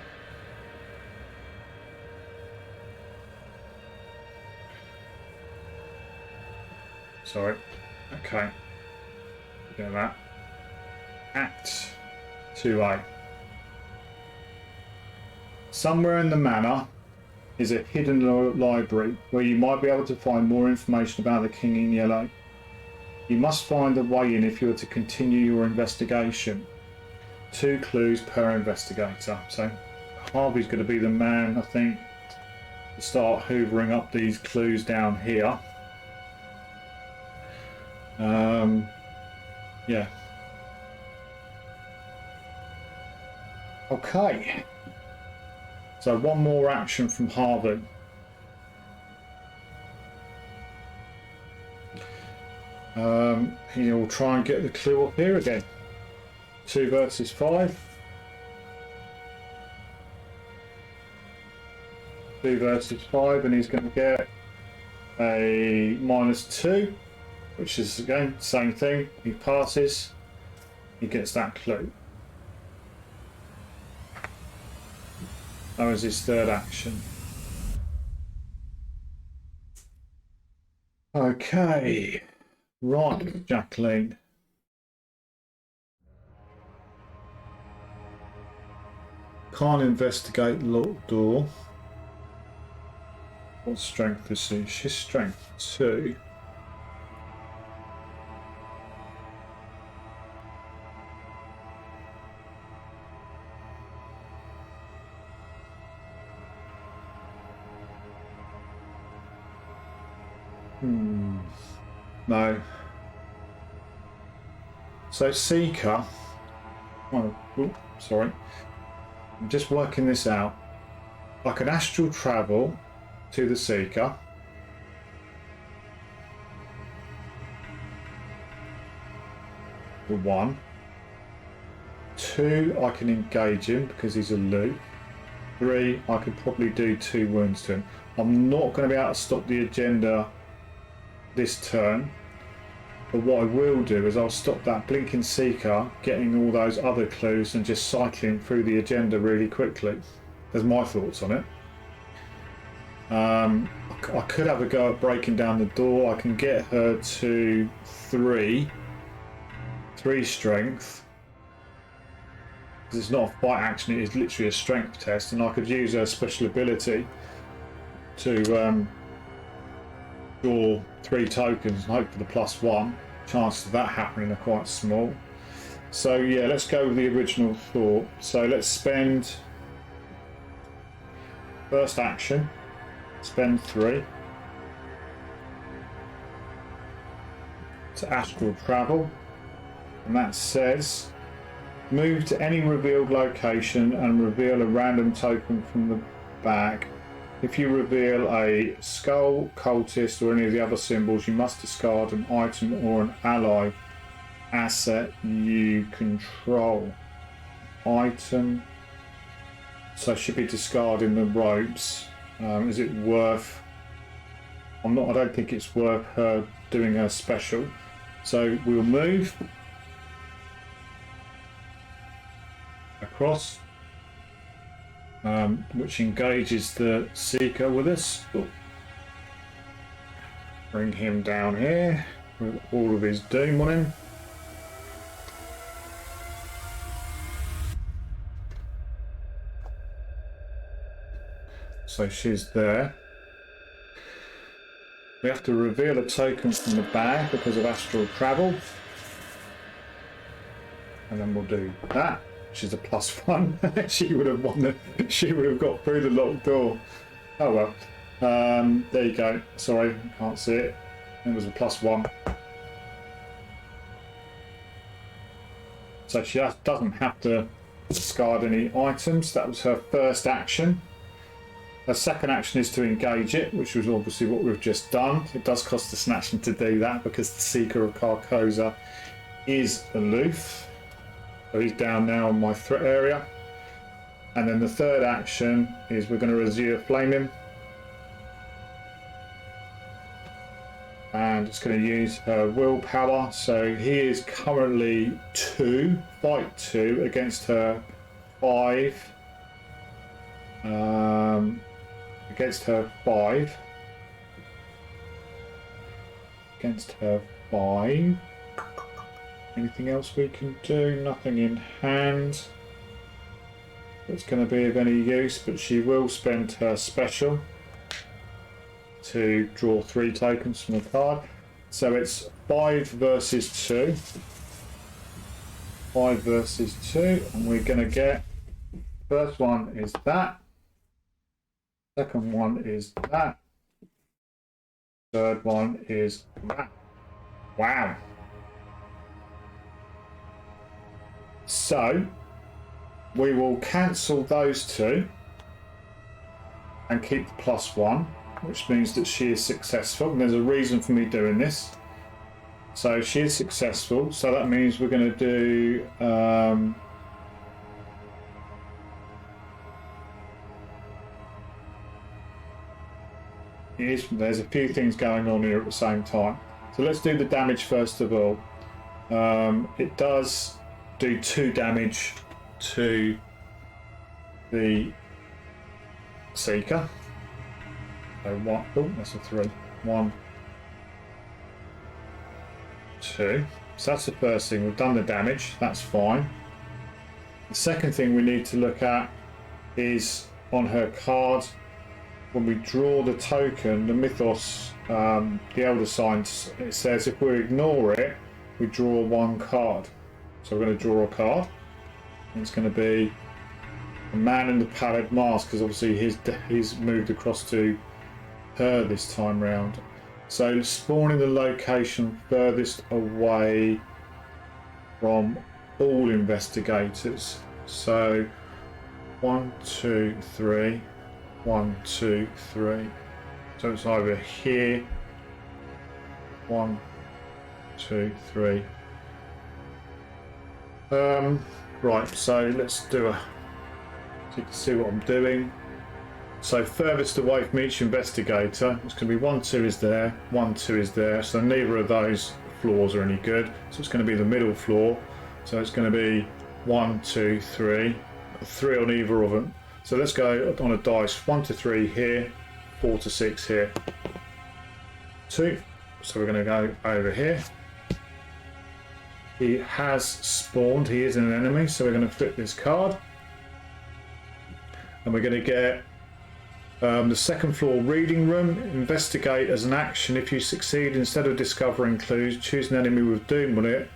Sorry. Okay. Doing that. Act 2A. Somewhere in the manor is a hidden library where you might be able to find more information about the King in Yellow. You must find a way in if you are to continue your investigation. 2 clues per investigator. So Harvey's going to be the man, I think, to start hoovering up these clues down here. Yeah. Okay. So one more action from Harvey. He'll try and get the clue up here again. 2 versus 5. 2 versus 5, and he's going to get a -2. Which is again same thing. He passes, he gets that clue. That was his third action. Okay, right, Jacqueline. Can't investigate locked door. What strength is she? She's strength 2. No. So Seeker. Oh, sorry. I'm just working this out. I can astral travel to the Seeker. For 1. 2, I can engage him because he's a loot. 3, I could probably do 2 wounds to him. I'm not going to be able to stop the agenda this turn, but what I will do is I'll stop that blinking seeker getting all those other clues and just cycling through the agenda really quickly. There's my thoughts on it. I could have a go at breaking down the door. I can get her to 3 strength. It's not a fight action, it is literally a strength test, and I could use her special ability to draw 3 tokens and hope for the +1. Chances of that happening are quite small. So yeah, let's go with the original thought. So let's spend first action, spend 3 to astral travel, and that says move to any revealed location and reveal a random token from the bag. If you reveal a skull, cultist, or any of the other symbols, you must discard an item or an ally asset you control. Item. So should be discarding the robes. Is it worth? I don't think it's worth her doing her special. So we'll move across, which engages the Seeker with us. Bring him down here with all of his doom on him. So she's there. We have to reveal a token from the bag because of Astral Travel. And then we'll do that, which is a +1. She would have won she would have got through the locked door. Oh well. There you go. Sorry, can't see it. It was a +1. So she doesn't have to discard any items. That was her first action. Her second action is to engage it, which was obviously what we've just done. It does cost us an action to do that because the Seeker of Carcosa is aloof. So he's down now in my threat area. And then the third action is we're going to Azure Flame him. And it's going to use her willpower. So he is currently 2, fight 2 against her 5. Against her 5. Against her 5. Anything else we can do? Nothing in hand that's going to be of any use, but she will spend her special to draw 3 tokens from the card. So it's 5 versus 2. 5 versus 2, and we're going to get, first one is that. Second one is that. Third one is that. Wow. So we will cancel those 2 and keep the +1, which means that she is successful. And there's a reason for me doing this. So she is successful. So that means we're going to do there's a few things going on here at the same time. So let's do the damage first of all. It does do 2 damage to the Seeker. So one, oh, that's a 3. 1, 2. So that's the first thing. We've done the damage. That's fine. The second thing we need to look at is on her card. When we draw the token, the Mythos, the Elder Signs, it says if we ignore it, we draw 1 card. So we're going to draw a card. And it's going to be a man in the pallid mask, because obviously he's moved across to her this time round. So spawn in the location furthest away from all investigators. So 1, 2, 3. 1, 2, 3. So it's either here. 1, 2, 3. Right, so let's do so you can see what I'm doing. So furthest away from each investigator, it's going to be 1, 2 is there, 1, 2 is there. So neither of those floors are any good. So it's going to be the middle floor. So it's going to be 1, 2, 3. 3 on either of them. So let's go on a dice. 1 to 3 here, 4 to 6 here. 2. So we're going to go over here. He has spawned. He is an enemy. So we're going to flip this card. And we're going to get the second floor reading room. Investigate as an action. If you succeed, instead of discovering clues, choose an enemy with doom on it.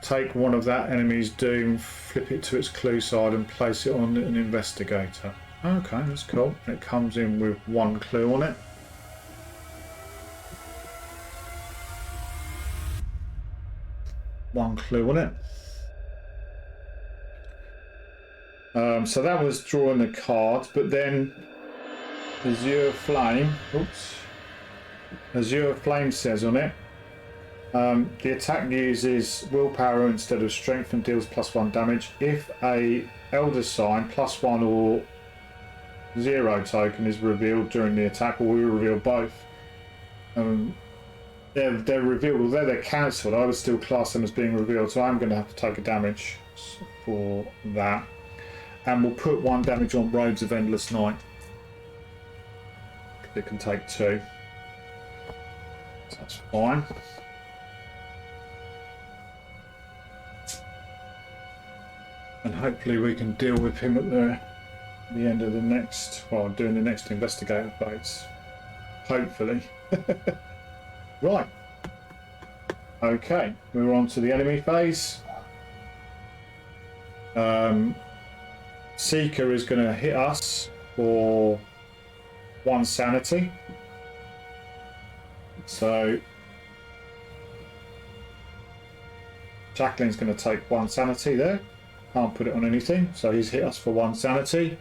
Take one of that enemy's doom, flip it to its clue side and place it on an investigator. Okay, that's cool. It comes in with 1 clue on it. One clue on it. So that was drawing the cards, but then Azure Flame. Oops. Azure Flame says on it, the attack uses willpower instead of strength and deals +1 damage. If a Elder Sign +1 or 0 token is revealed during the attack, or we reveal both, they're revealed, although they're cancelled, I would still class them as being revealed, so I'm going to have to take a damage for that. And we'll put 1 damage on Robes of Endless Night. It can take 2. So that's fine. And hopefully we can deal with him at the end of the next, well, doing the next investigator phase. Hopefully. Right. Okay, we're on to the enemy phase. Seeker is going to hit us for 1 sanity. So Jacqueline's going to take 1 sanity there. Can't put it on anything, so he's hit us for 1 sanity.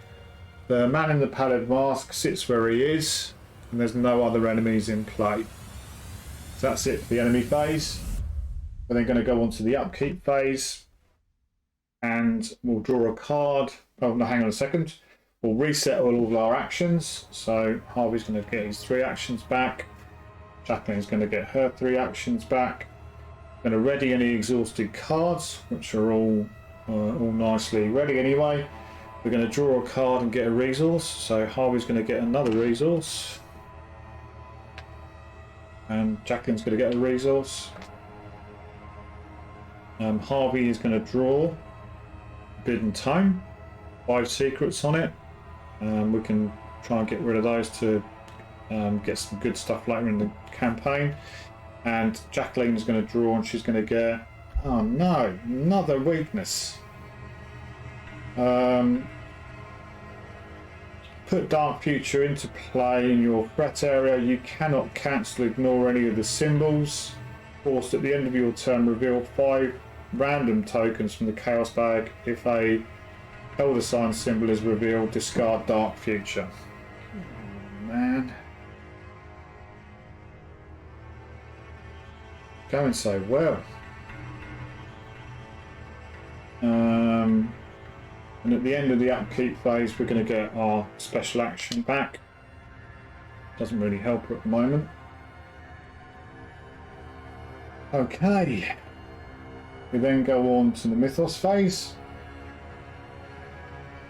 The man in the pallid mask sits where he is, and there's no other enemies in play. So that's it for the enemy phase. We're then going to go on to the upkeep phase, and we'll draw a card. Oh no, hang on a second. We'll reset all of our actions. So Harvey's going to get his 3 actions back. Jacqueline's going to get her 3 actions back. Going to ready any exhausted cards, which are all nicely ready anyway. We're going to draw a card and get a resource. So Harvey's going to get another resource, and Jacqueline's going to get a resource. Harvey is going to draw Bidden Tome, 5 secrets on it. We can try and get rid of those to get some good stuff later in the campaign. And Jacqueline is going to draw, and she's going to get, oh no, another weakness. Put Dark Future into play in your threat area. You cannot cancel, ignore any of the symbols. Forced at the end of your turn, reveal 5 random tokens from the Chaos bag. If a Elder Sign symbol is revealed, discard Dark Future. Oh, man. Going so well. And at the end of the upkeep phase, we're going to get our special action back. Doesn't really help her at the moment. Okay. We then go on to the Mythos phase.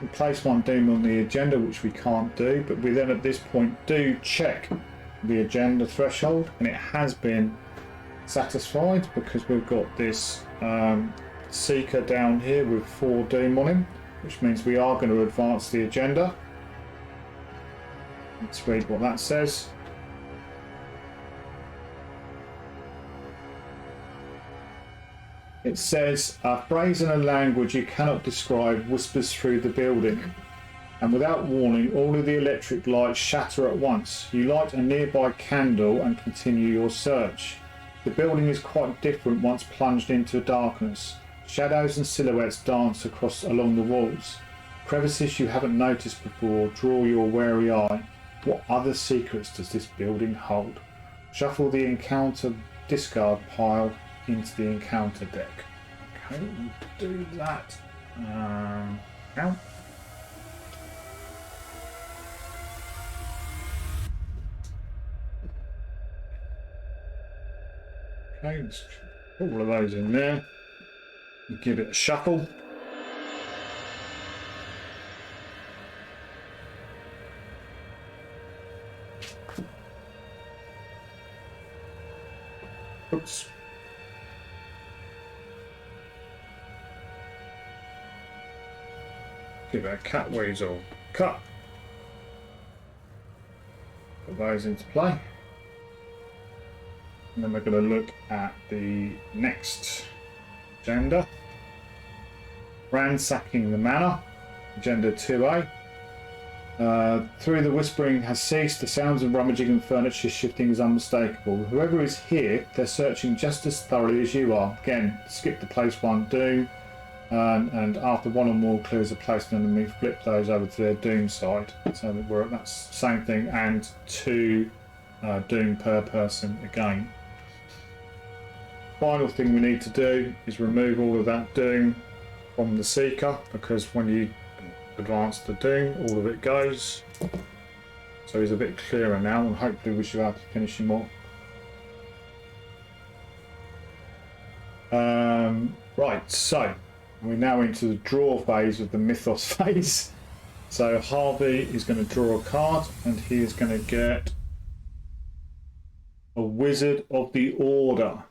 We place 1 doom on the agenda, which we can't do, but we then at this point do check the agenda threshold, and it has been satisfied because we've got this Seeker down here with 4 doom on him, which means we are going to advance the agenda. Let's read what that says. It says, a phrase in a language you cannot describe whispers through the building, and without warning all of the electric lights shatter at once. You light a nearby candle and continue your search. The building is quite different once plunged into darkness. Shadows and silhouettes dance along the walls. Crevices you haven't noticed before draw your wary eye. What other secrets does this building hold? Shuffle the encounter discard pile into the encounter deck. Okay, we'll do that now. Okay, let's put all of those in there. Give it a shuffle. Oops. Give it a cat weasel cut. Put those into play. And then we're going to look at the next agenda. Ransacking the Manor, agenda 2A. Through the whispering has ceased, the sounds of rummaging and furniture shifting is unmistakable. Whoever is here, they're searching just as thoroughly as you are. Again, skip the place 1 doom. and after one or more clears a place an enemy, flip those over to their doom side. So that that's the same thing, and 2 doom per person again. Final thing we need to do is remove all of that doom from the seeker, because when you advance the doom, all of it goes. So he's a bit clearer now, and hopefully we should be able to finish him off. Right, so we're now into the draw phase of the Mythos phase. So Harvey is going to draw a card, and he is going to get a Wizard of the Order.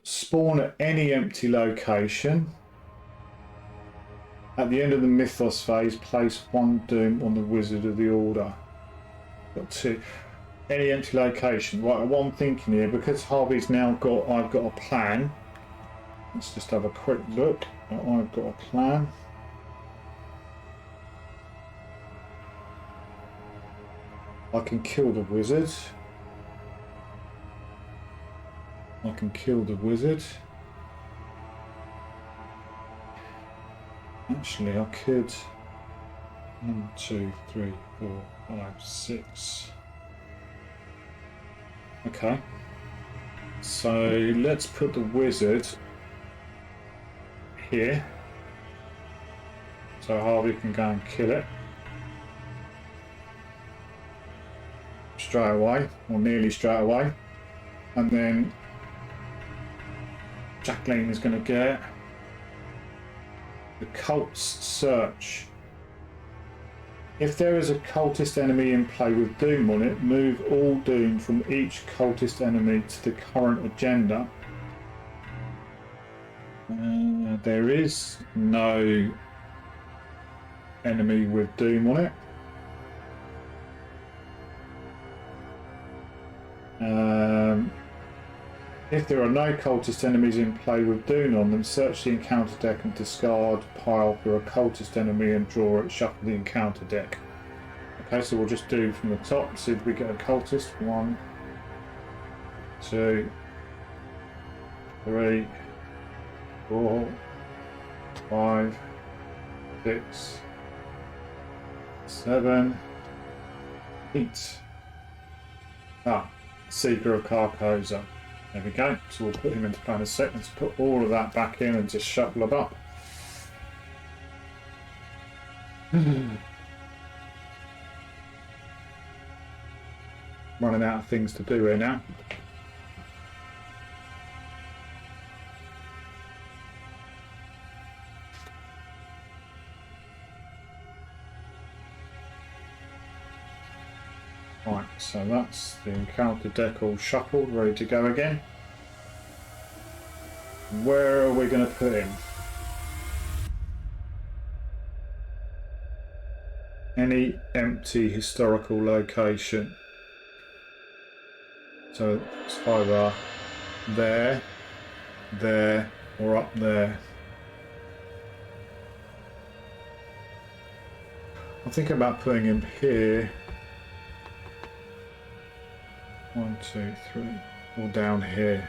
Spawn at any empty location. At the end of the Mythos phase, place 1 doom on the Wizard of the Order. Got 2. Any empty location. Right, what I'm thinking here, because Harvey's now got, I've got a plan. Let's just have a quick look. I've got a plan. I can kill the wizard. I can kill the wizard. Actually, I could. 1, 2, 3, 4, 5, 6. Okay. So let's put the wizard here. So Harvey can go and kill it. Straight away, or nearly straight away. And then Jacqueline is going to get the cult's search. If there is a cultist enemy in play with doom on it, move all doom from each cultist enemy to the current agenda. There is no enemy with doom on it. If there are no cultist enemies in play with doom on them, search the encounter deck and discard pile for a cultist enemy and draw it, shuffle the encounter deck. Okay, so we'll just do from the top, see if we get a cultist. 1, 2, 3, 4, 5, 6, 7, 8. Seeker of Carcosa. There we go. So we'll put him into play in a sec. Let's put all of that back in and just shuffle them up. Running out of things to do here now. Right, so that's the encounter deck all shuffled, ready to go again. Where are we going to put him? Any empty historical location. So it's either there, there, or up there. I'm thinking about putting him here. 1, 2, 3, or down here.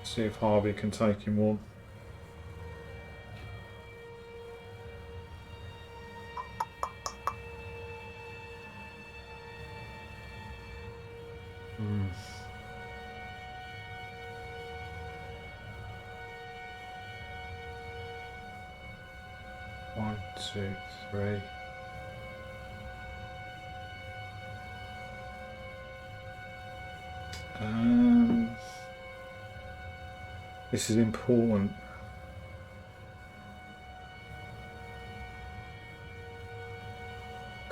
See if Harvey can take him on. One, 2, 3. This is important.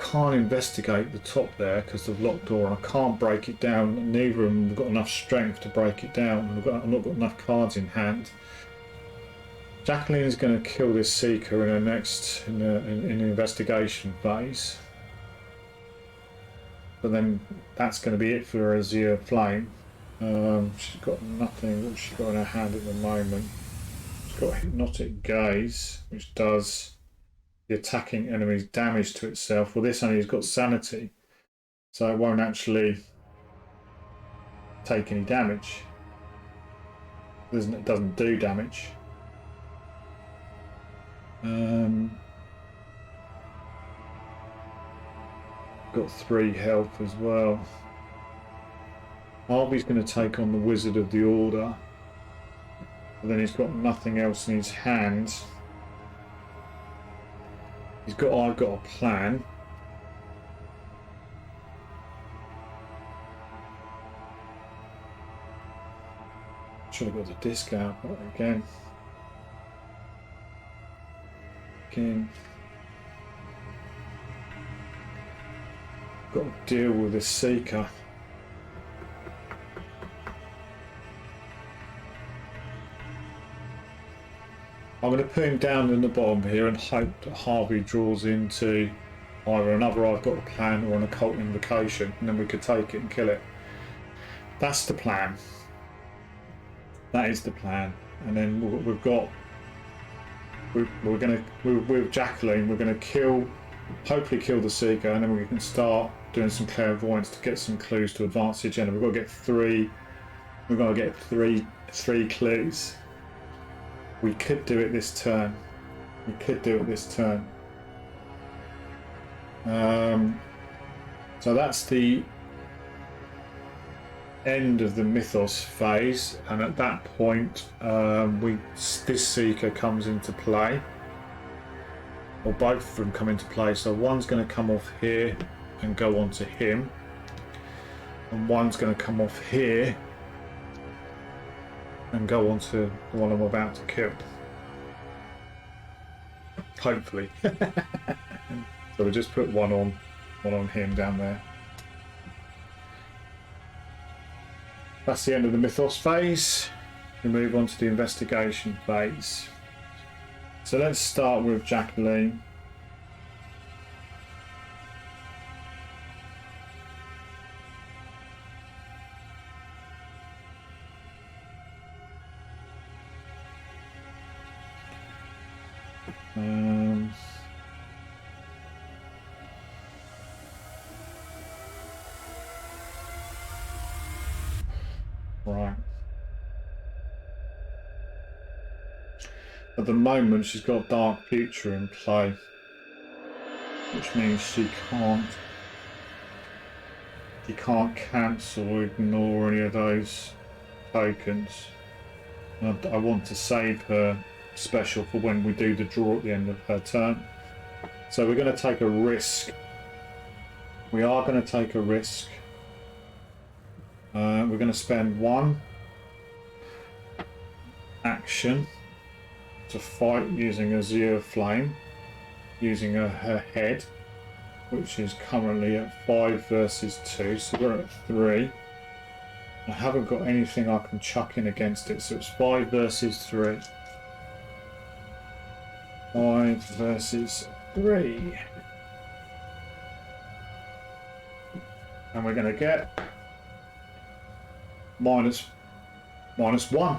Can't investigate the top there because of locked door, and I can't break it down. Neither of them have got enough strength to break it down. I've not got enough cards in hand. Jacqueline is going to kill this seeker in her next in the investigation phase, but then that's going to be it for her Azure Flame. She's got nothing. What's she got in her hand at the moment? She's got Hypnotic Gaze, which does the attacking enemy's damage to itself. Well, this only has got Sanity, so it won't actually take any damage. It doesn't do damage. Got 3 health as well. Harvey's going to take on the Wizard of the Order. And then he's got nothing else in his hands. I've got a plan. Should have got the disc out, but again. Got to deal with this Seeker. I'm going to put him down in the bottom here and hope that Harvey draws into either another I've got a plan or an occult invocation, and then we could take it and kill it. That's the plan. That is the plan. And then we've got with Jacqueline we're going to hopefully kill the Seeker, and then we can start doing some clairvoyance to get some clues to advance the agenda. We've got to get three clues. We could do it this turn. So that's the end of the Mythos phase, and at that point this Seeker comes into play, or both of them come into play. So one's going to come off here and go on to him, and one's going to come off here and go on to the one I'm about to kill. Hopefully. So we'll just put one on him down there. That's the end of the Mythos phase. We move on to the investigation phase. So let's start with Jacqueline. Right. At the moment, she's got Dark Future in play, which means she can't cancel or ignore any of those tokens. And I want to save her special for when we do the draw at the end of her turn. So we're going to take a risk. We are going to take a risk. We're going to spend 1 action to fight using Azure Flame, using her head, which is currently at 5 versus 2, so we're at 3. I haven't got anything I can chuck in against it, so it's 5 versus 3. 5 versus 3. And we're going to get minus 1,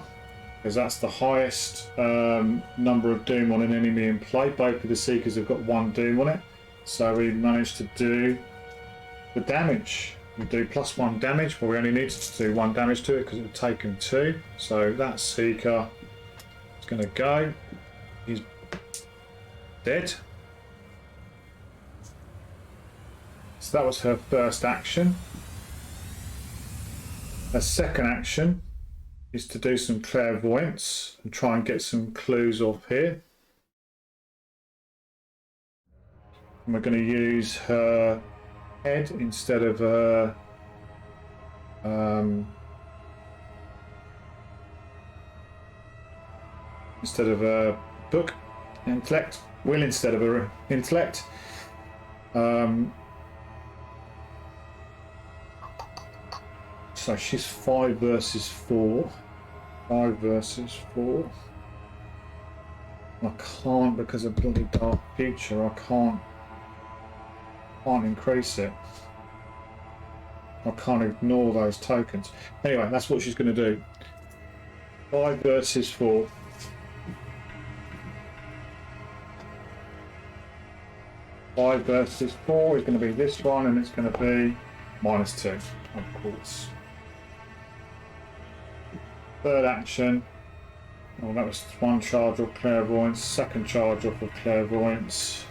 because that's the highest number of doom on an enemy in play. Both of the Seekers have got 1 doom on it, so we managed to do the damage. We do +1 damage, but we only needed to do 1 damage to it because it had taken 2. So that Seeker is going to go. He's dead. So that was her first action. Her second action is to do some clairvoyance and try and get some clues off here. And we're going to use her head instead of her book, intellect, will instead of her intellect. So she's 5 versus 4. 5 versus 4. I can't, because of bloody Dark Future, I can't increase it. I can't ignore those tokens. Anyway, that's what she's going to do. 5 versus 4. 5 versus 4 is going to be this one, and it's going to be -2, of course. Third action Oh, that was one charge of Clairvoyance, second charge off of Clairvoyance.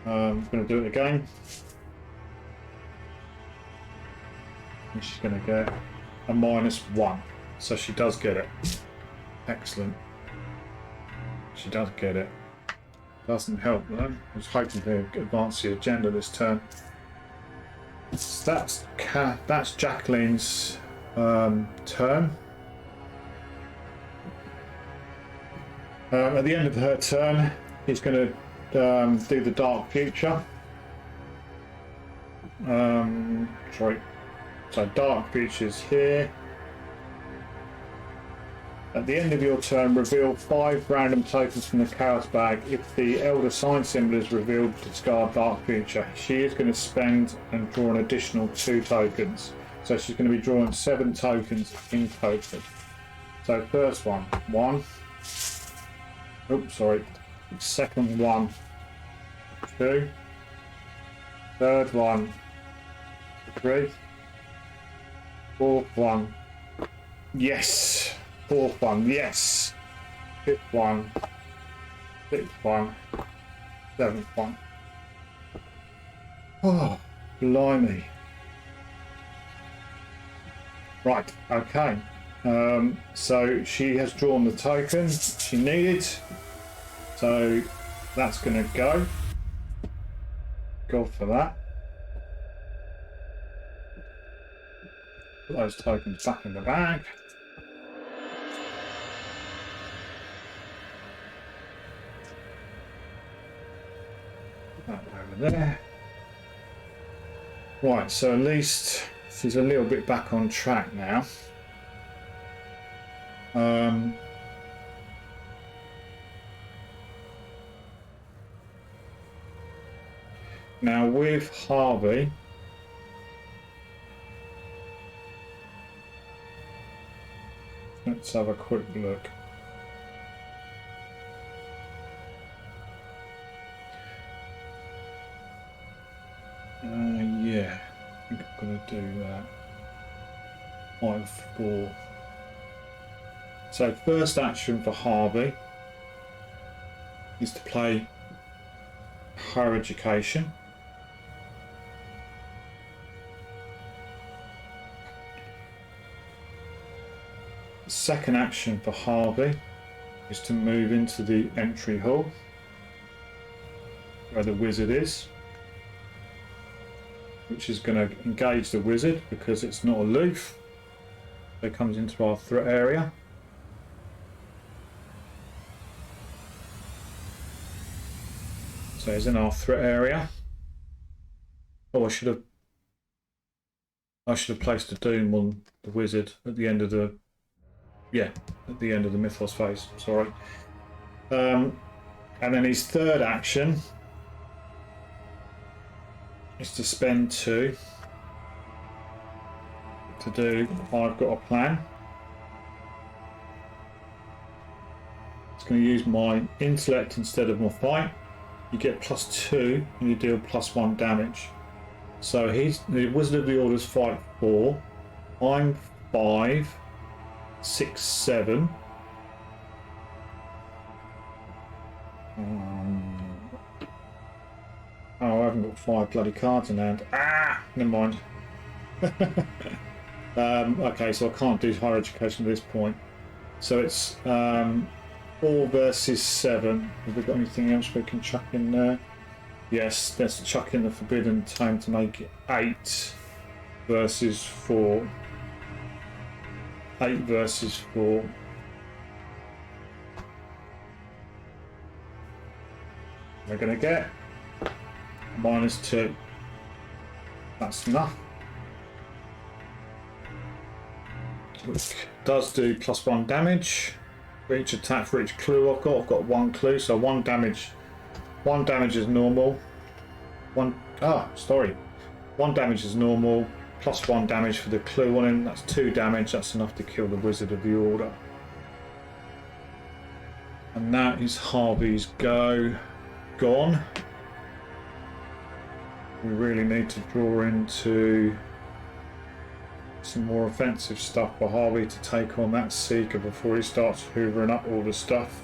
I'm going to do it again. And she's going to get a -1. So she does get it. Excellent. She does get it. Doesn't help though. I was hoping to advance the agenda this turn. So that's Jacqueline's turn. At the end of her turn, he's going to do the Dark Future. Sorry. So Dark Future's here. At the end of your turn, reveal 5 random tokens from the Chaos bag. If the Elder Sign symbol is revealed, discard Dark Future. She is going to spend and draw an additional 2 tokens. So she's going to be drawing 7 tokens in total. So first one, 1. Oops, sorry. Second one, 2. Third one, 3. Fourth one, yes. Fourth one, yes. Fifth one, sixth one, seventh one. Oh, blimey. Right, okay. So she has drawn the token she needed. So that's going to go. Go for that. Put those tokens back in the bag. That over there. Right, so at least she's a little bit back on track now. Now with Harvey, let's have a quick look. Yeah, I think I'm going to do that. 5-4. So first action for Harvey is to play Higher Education. The second action for Harvey is to move into the entry hall where the wizard is, which is going to engage the wizard because it's not aloof. So it comes into our threat area. So it's in our threat area. Oh, I should have placed a doom on the wizard at the end of the Mythos phase. Sorry. And then his third action is to spend 2 to do I've got a plan. It's going to use my intellect instead of my fight. You get +2 and you deal +1 damage. So the Wizard of the Order's fight 4. I'm 5, 6, 7. Oh, I haven't got 5 bloody cards in hand. Ah, never mind. Okay, so I can't do Higher Education at this point. So it's 4 versus 7. Have we got anything else we can chuck in there? Yes, let's chuck in the Forbidden Tome to make it 8 versus 4. 8 versus 4. We're going to get -2. That's enough. Which does do +1 damage for each attack for each clue I've got. I've got 1 clue, so 1 damage. 1 damage is normal. 1 damage is normal. +1 damage for the clue on him. That's 2 damage. That's enough to kill the Wizard of the Order. And that is Harvey's go. Gone. We really need to draw into some more offensive stuff for Harvey to take on that Seeker before he starts hoovering up all the stuff.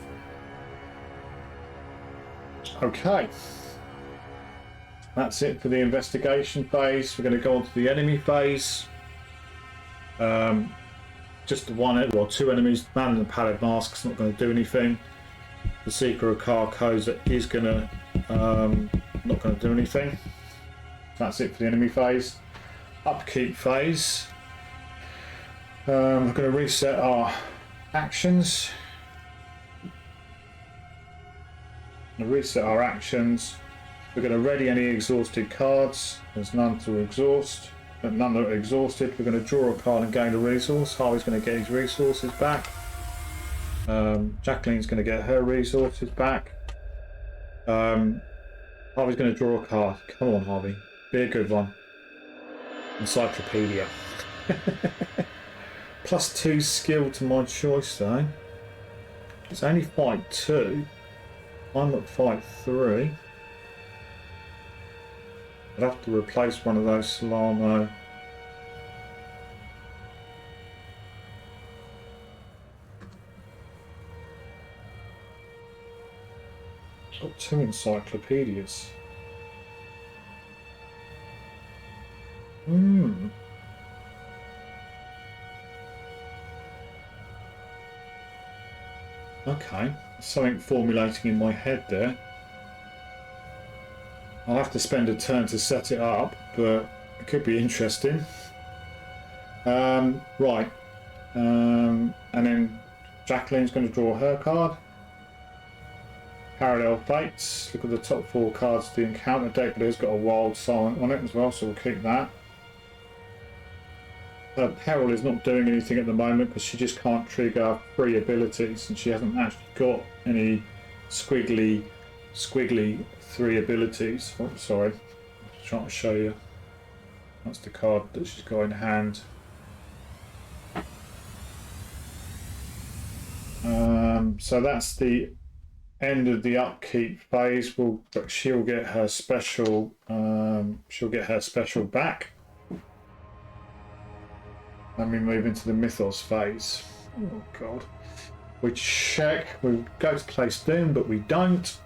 Okay. That's it for the investigation phase. We're going to go on to the enemy phase. Just the one, well, two enemies. Man in the Pallid Mask's not going to do anything. The Seeker of Carcosa is going to not going to do anything. That's it for the enemy phase. Upkeep phase. We're going to reset our actions. We're going to ready any exhausted cards. There's none to exhaust, but none that are exhausted. We're going to draw a card and gain a resource. Harvey's going to get his resources back. Jacqueline's going to get her resources back. Harvey's going to draw a card. Come on, Harvey. Be a good one. Encyclopedia. +2 skill to my choice, though. It's only fight 2. I'm at fight 3. I'd have to replace one of those Solano. Got 2 encyclopedias. Okay, something formulating in my head there. I'll have to spend a turn to set it up, but it could be interesting. Right. And then Jacqueline's going to draw her card. Parallel Fates. Look at the top 4 cards of the encounter deck, but it's got a wild silent on it as well, so we'll keep that. Peril is not doing anything at the moment because she just can't trigger 3 abilities, and she hasn't actually got any squiggly 3 abilities. Oh, sorry, I'm just trying to show you. That's the card that she's got in hand. So that's the end of the upkeep phase. But she'll get her special. Back. Then we move into the Mythos phase. Oh god. We check. We go to place Doom, but we don't.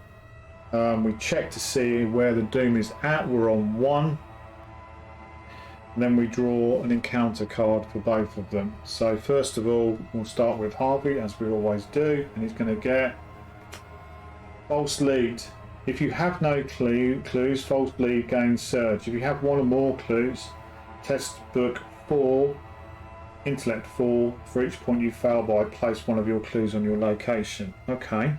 We check to see where the Doom is at. We're on 1. And then we draw an encounter card for both of them. So first of all, we'll start with Harvey, as we always do, and he's going to get False Lead. If you have no clues, False Lead gains Surge. If you have 1 or more clues, test book 4, intellect 4. For each point you fail by, place 1 of your clues on your location. Okay.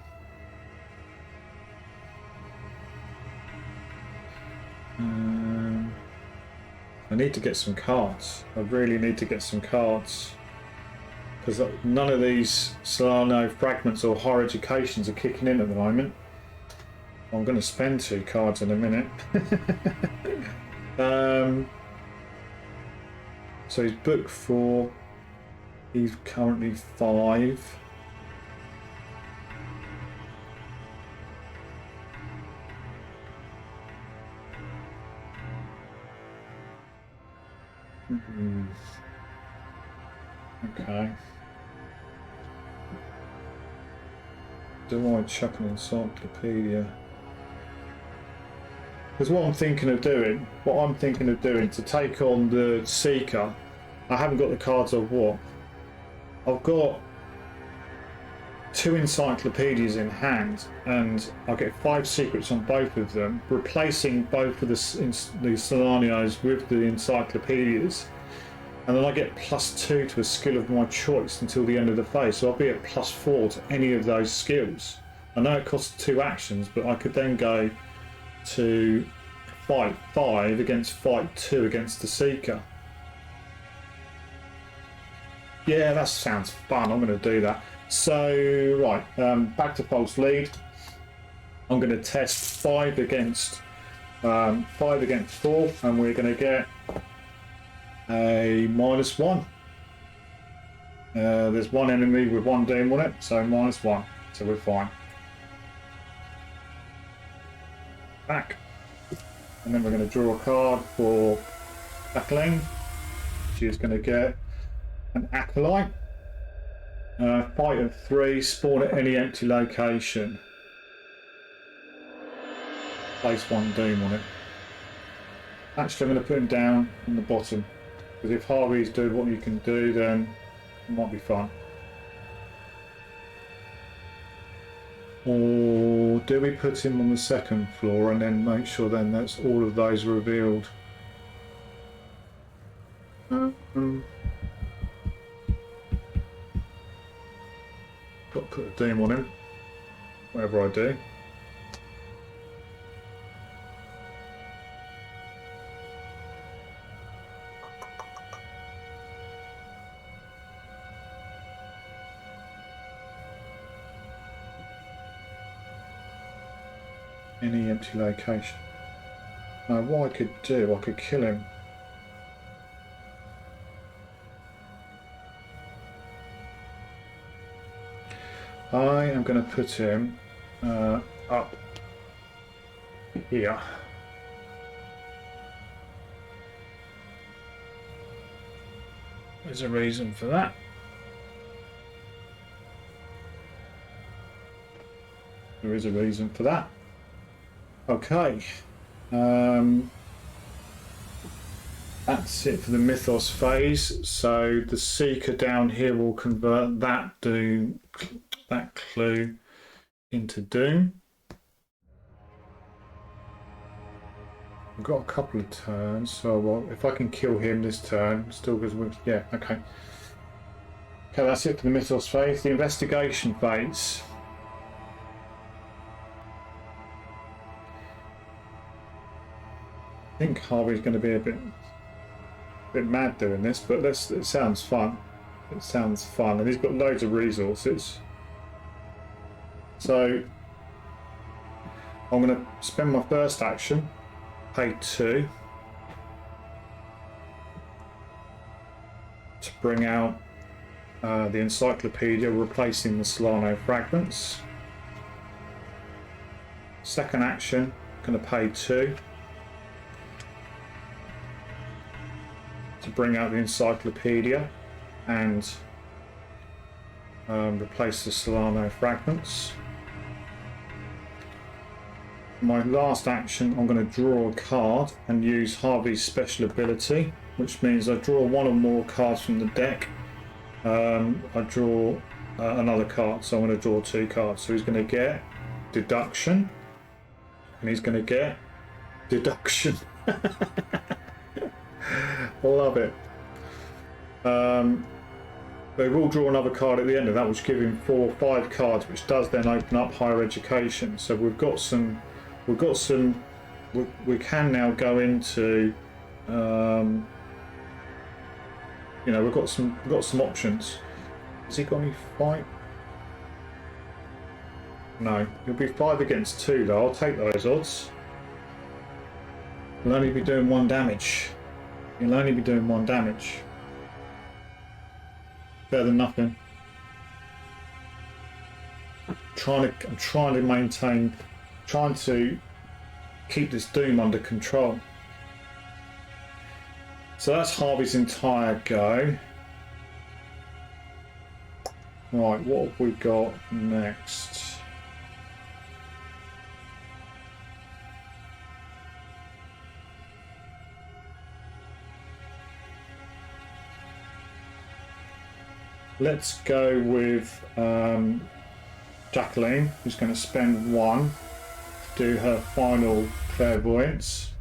I need to get some cards. I really need to get some cards. Because none of these Solano fragments or horror educations are kicking in at the moment. I'm going to spend 2 cards in a minute. So he's book 4. He's currently 5. Okay. Do I chuck an encyclopedia? Because what I'm thinking of doing to take on the Seeker, I haven't got the cards of what. I've got 2 encyclopedias in hand, and I'll get 5 secrets on both of them, replacing both of the Solanios with the encyclopedias, and then I get +2 to a skill of my choice until the end of the phase, so I'll be at +4 to any of those skills. I know it costs 2 actions, but I could then go to fight 5 against fight 2 against the Seeker. Yeah, that sounds fun. I'm going to do that. So, right, back to False Lead. I'm going to test 5 against 4, and we're going to get a -1. There's 1 enemy with 1 Doom on it, so -1. So we're fine. Back. And then we're going to draw a card for Jacqueline. She is going to get an acolyte. Fight of 3, spawn at any empty location. Place 1 doom on it. Actually, I'm going to put him down on the bottom, because if Harvey's doing what you can do, then it might be fun. Or do we put him on the 2nd floor and then make sure then that's all of those revealed? Got to put a doom on him, whatever I do. Any empty location. Now what I could do, I could kill him. I am going to put him up here. There's a reason for that. There is a reason for that. Okay, that's it for the Mythos phase. So the Seeker down here will convert that clue into Doom. I've got a couple of turns, so well, if I can kill him this turn, still gives me, yeah, okay. Okay, that's it for the Mythos phase. The Investigation phase. I think Harvey's going to be a bit mad doing this, but it sounds fun. It sounds fun, and he's got loads of resources. So I'm going to spend my first action, pay 2, to bring out the encyclopedia, replacing the Solano fragments. Second action, going to pay 2. To bring out the encyclopedia and replace the Solano fragments. My last action, I'm going to draw a card and use Harvey's special ability, which means I draw one or more cards from the deck. I draw another card, so I'm going to draw 2 cards. So he's going to get deduction, and he's going to get deduction. Love it. They will draw another card at the end of that, which give him 4 or 5 cards, which does then open up higher education. So we can now go into, you know, we've got some options. Has he got any fight? No, he'll be 5 against 2 though. I'll take those odds. He'll only be doing 1 damage. He'll only be doing 1 damage. Better than nothing. I'm trying to keep this Doom under control. So that's Harvey's entire go. Right, what have we got next? Let's go with Jacqueline, who's going to spend 1 to do her final Clairvoyance.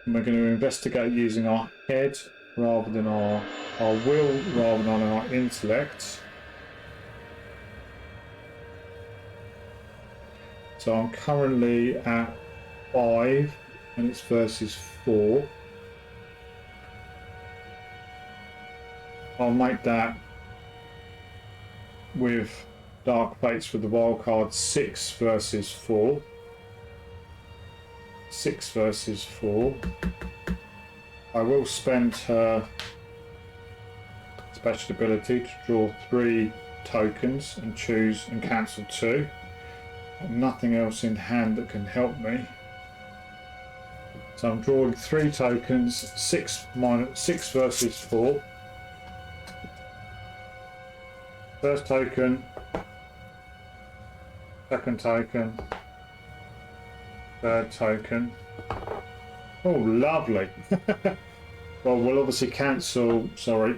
And we're going to investigate using our head rather than our will, rather than our intellect. So I'm currently at 5 and it's versus 4. I'll make that with Dark Fates for the wild card 6 versus 4. 6 versus 4. I will spend her special ability to draw 3 tokens and choose and cancel 2. Nothing else in hand that can help me. So I'm drawing 3 tokens, 6 versus 4. First token, second token, third token. Oh, lovely. Well, we'll obviously cancel, sorry,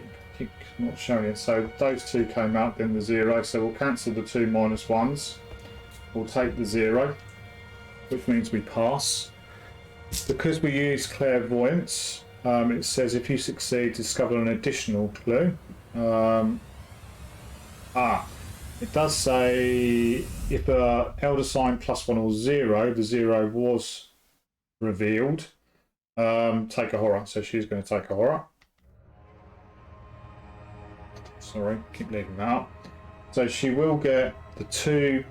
not showing it. So those 2 came out, then the 0. So we'll cancel the 2 -1s. We'll take the 0, which means we pass. Because we use Clairvoyance, it says if you succeed, discover an additional clue. It does say if a elder sign +1 or 0, the 0 was revealed, take a horror. So she's going to take a horror. Sorry, keep leaving that up. So she will get the 2.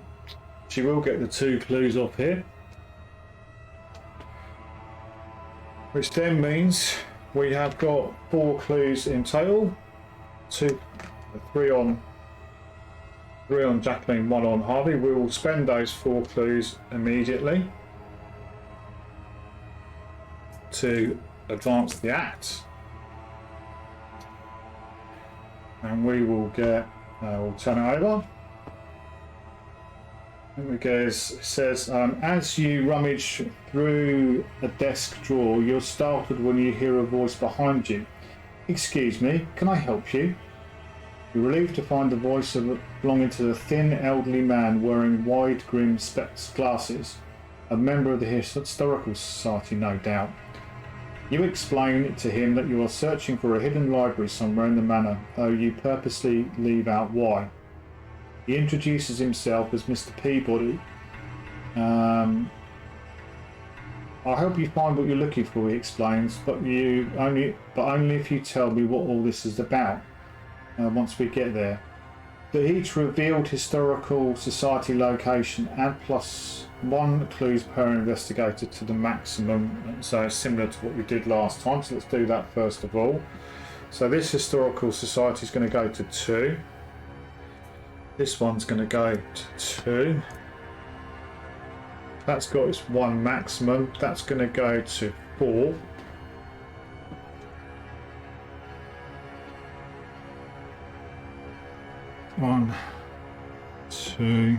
She will get the 2 clues off here, which then means we have got 4 clues in total. 3 on Jacqueline, 1 on Harvey. We will spend those 4 clues immediately to advance the act, and we will get. We'll turn it over. It says, as you rummage through a desk drawer, you're startled when you hear a voice behind you. Excuse me, can I help you? You're relieved to find the voice belonging to a thin, elderly man wearing wide, grim glasses. A member of the Historical Society, no doubt. You explain to him that you are searching for a hidden library somewhere in the manor, though you purposely leave out why. He introduces himself as Mr. Peabody. I'll help you find what you're looking for, he explains, but only if you tell me what all this is about. Once we get there. For each revealed Historical Society location, add +1 clues per investigator to the maximum. So it's similar to what we did last time. So let's do that first of all. So this Historical Society is going to go to 2. This one's going to go to 2. That's got its 1 maximum. That's going to go to 4. One, 2,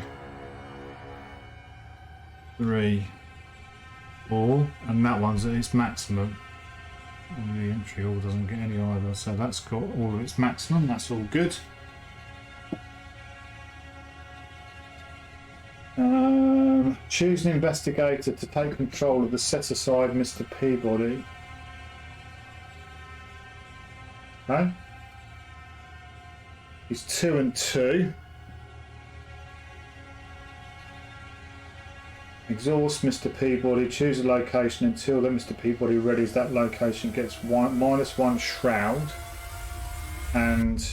3, 4, and that one's at its maximum. And the entry all doesn't get any either, so that's got all of its maximum. That's all good. Choose an investigator to take control of the set-aside Mr. Peabody. Okay. He's 2 and 2. Exhaust Mr. Peabody. Choose a location until then Mr. Peabody readies that location. Gets -1 shroud. And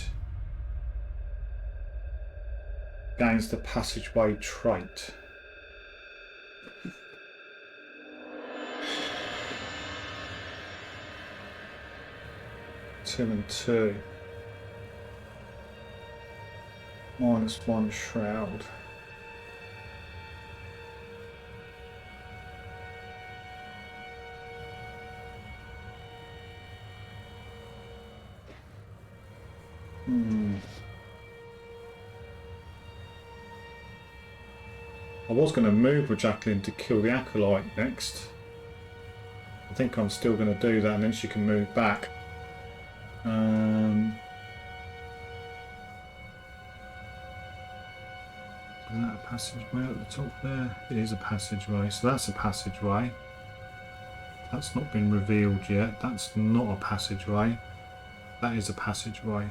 gains the passageway trait. Two and 2. -1 shroud. I was going to move with Jacqueline to kill the acolyte next. I think I'm still going to do that, and then she can move back. Is that a passageway at the top there? It is a passageway, so that's a passageway. That's not been revealed yet. That's not a passageway. That is a passageway.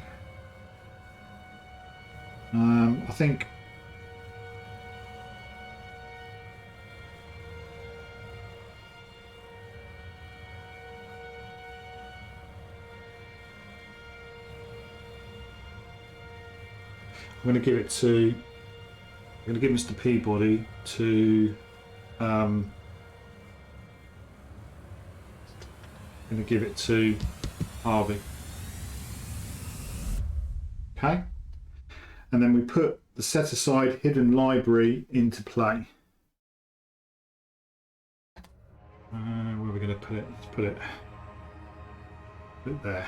I think I'm going to give it to. I'm going to give Mr. Peabody to. I'm going to give it to Harvey. Okay, and then we put the set-aside hidden library into play. Where are we going going to put it? Let's put it there.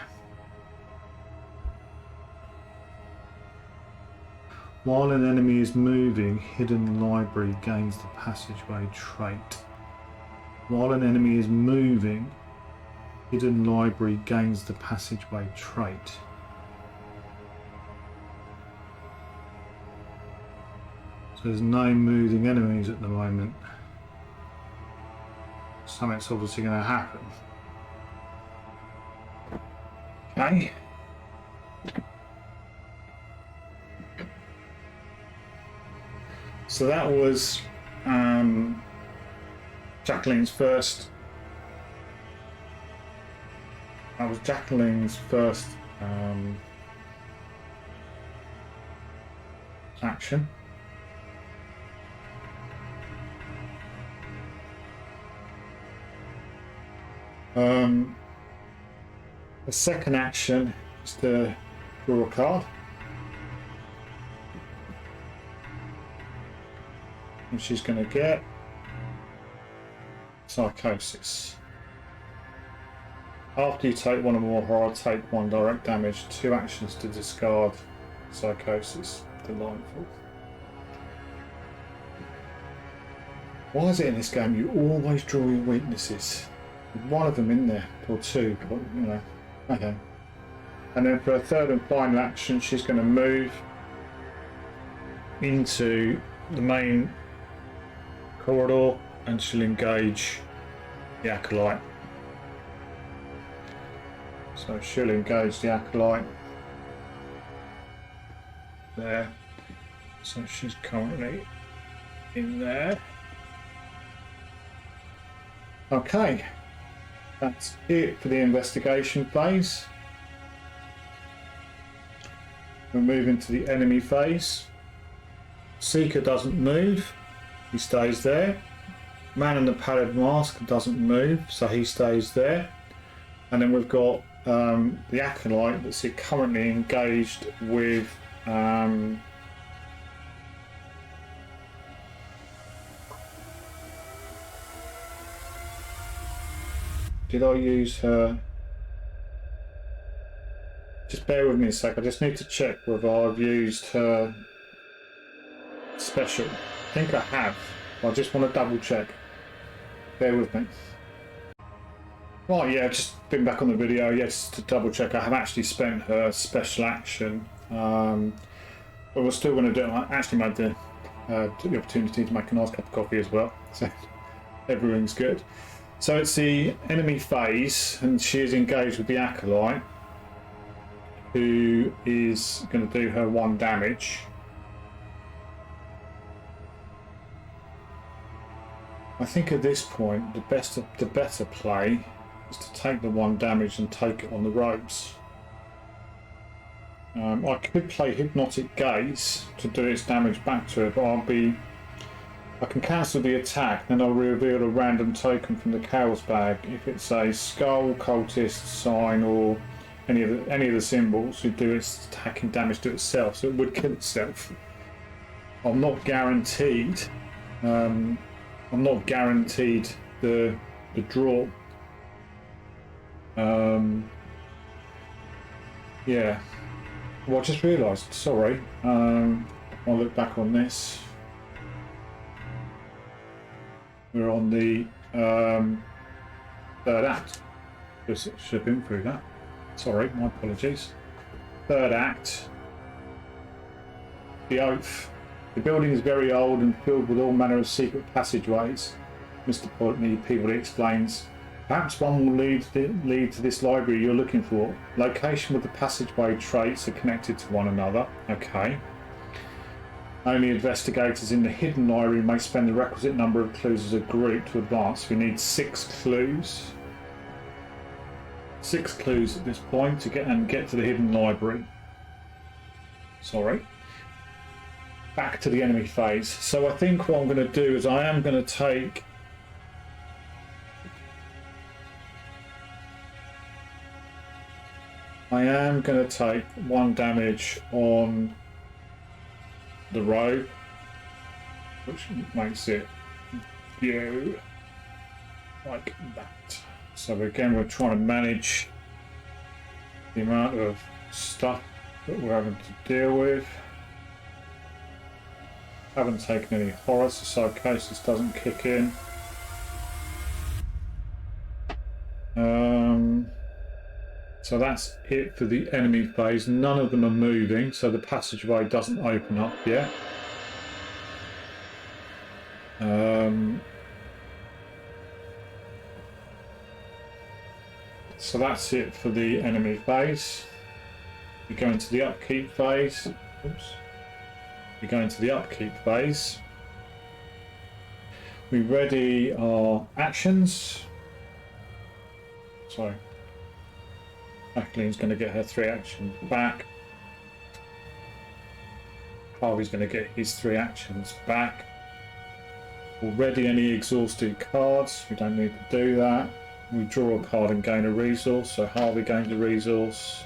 While an enemy is moving, hidden library gains the passageway trait. While an enemy is moving, hidden library gains the passageway trait. So there's no moving enemies at the moment. Something's obviously going to happen. Okay. So that was Jacqueline's first. That was Jacqueline's first action. The second action is to draw a card. And she's going to get Psychosis. After you take one or more horror, take one direct damage. 2 actions to discard Psychosis. Delightful. Why is it in this game you always draw your weaknesses? One of them in there, or 2, but you know, okay. And then for a third and final action, she's going to move into the main corridor and she'll engage the Acolyte. So she'll engage the Acolyte there. So she's currently in there. Okay, that's it for the investigation phase. We'll move into the enemy phase. Seeker doesn't move. He stays there. Man in the Pallid Mask doesn't move, so he stays there. And then we've got the Acolyte that's currently engaged with did I use her? Just bear with me a sec, I just need to check whether I've used her special. I think I have. I just want to double check. Bear with me. Right, yeah, I've just been back on the video. Yes, to double check, I have actually spent her special action. But we're still going to do it. I actually made the opportunity to make a nice cup of coffee as well. So everything's good. So it's the enemy phase, and she is engaged with the Acolyte, who is going to do her 1 damage. I think at this point the better play is to take the 1 damage and take it on the ropes. I could play Hypnotic Gaze to do its damage back to her, but I can cancel the attack, then I'll reveal a random token from the Chaos bag if it's a skull, cultist, sign, or any of the symbols who do its attacking damage to itself, so it would kill itself. I'm not guaranteed. I'm not guaranteed the draw. Yeah. Well, I just realised. Sorry. I'll look back on this. We're on the 3rd act. Should have been through that. Sorry, my apologies. 3rd act. The Oath. The building is very old and filled with all manner of secret passageways. Mr. Peabody explains. Perhaps one will lead to this library you're looking for. Location with the passageway traits are connected to one another. Okay. Only investigators in the hidden library may spend the requisite number of clues as a group to advance. We need 6 clues. 6 clues at this point to get to the hidden library. Sorry. Back to the enemy phase. So I think what I'm going to do is I am going to take I am going to take 1 damage on the row, which makes it view like that. So again, we're trying to manage the amount of stuff that we're having to deal with. Haven't taken any horror, so psychosis doesn't kick in. So that's it for the enemy phase. None of them are moving, so the passageway doesn't open up yet. So that's it for the enemy phase. We go into the upkeep phase. Oops. We go into the upkeep phase. We ready our actions. Sorry. Jacqueline's going to get her 3 actions back. Harvey's going to get his 3 actions back. We'll ready any exhausted cards. We don't need to do that. We draw a card and gain a resource. So Harvey gains a resource.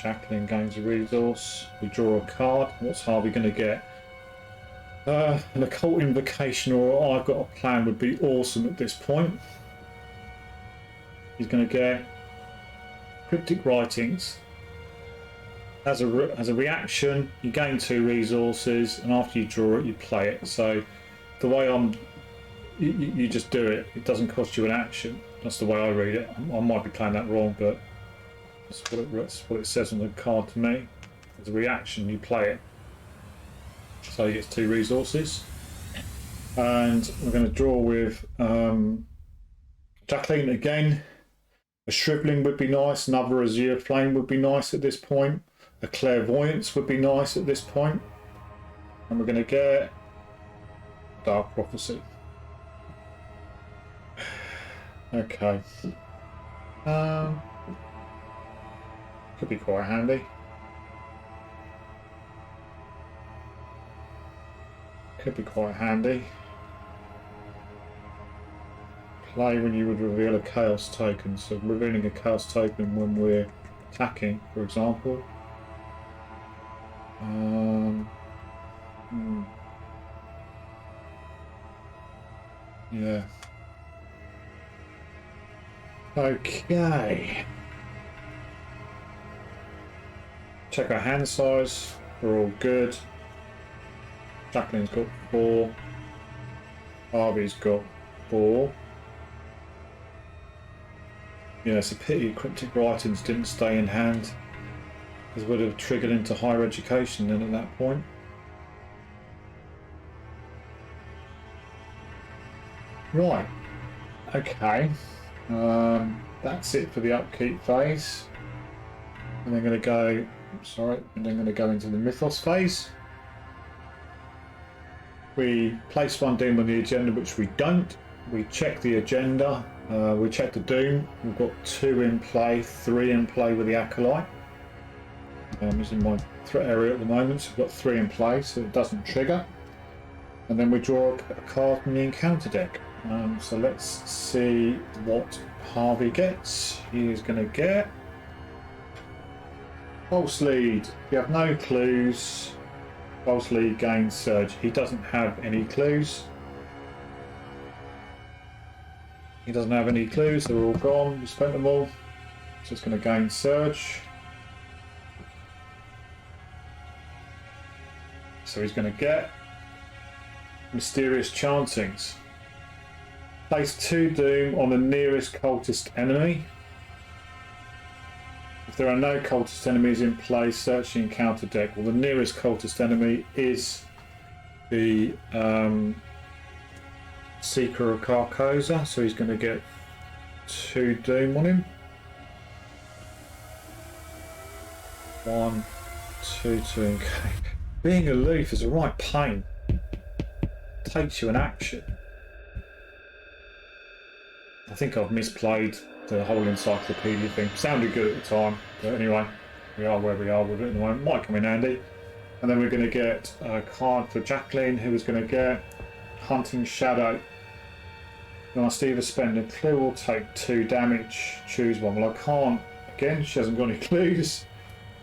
Jacqueline gains a resource. We draw a card. What's Harvey going to get? An occult invocation or I've got a plan would be awesome at this point. He's going to get cryptic writings. As a reaction, you gain 2 resources, and after you draw it, you play it. So the way you just do it. It doesn't cost you an action. That's the way I read it. I might be playing that wrong, but that's what it says on the card to me. As a reaction, you play it. So he gets 2 resources, and we're going to draw with Jacqueline again. A shriveling would be nice. Another azure flame would be nice at this point. A clairvoyance would be nice at this point. And we're going to get dark prophecy. Okay. Could be quite handy. Could be quite handy. Play when you would reveal a chaos token. So revealing a chaos token when we're attacking, for example. Yeah. Okay. Check our hand size. We're all good. Jacqueline's got 4. Harvey's got 4. Yeah, it's a pity cryptic writings didn't stay in hand, because it would have triggered into higher education then at that point. Right, okay, that's it for the upkeep phase. And they're going to go, and then going to go into the Mythos phase. We place 1 doom on the agenda, which we don't. We check the agenda. We check the doom. We've got 2 in play, 3 in play with the acolyte. It's in my threat area at the moment, so we've got 3 in play, so it doesn't trigger. And then we draw a card from the encounter deck. So let's see what Harvey gets. He is going to get false lead. If you have no clues, false lead gains surge. He doesn't have any clues. He doesn't have any clues, they're all gone, we spent them all. So it's going to gain surge. So he's going to get mysterious chantings. Place 2 doom on the nearest cultist enemy. If there are no cultist enemies in play, search the encounter deck. Well, the nearest cultist enemy is the Seeker of Carcosa, so he's going to get 2 doom on him. 1, 2 to engage. Being aloof is a right pain. Takes you an action. I think I've misplayed the whole encyclopedia thing. Sounded good at the time, but anyway, we are where we are with it at the moment. Might come in handy. And then we're going to get a card for Jacqueline, who is going to get Hunting Shadow. You must either spend a clue or take 2 damage. Choose one. Well, I can't. Again, she hasn't got any clues.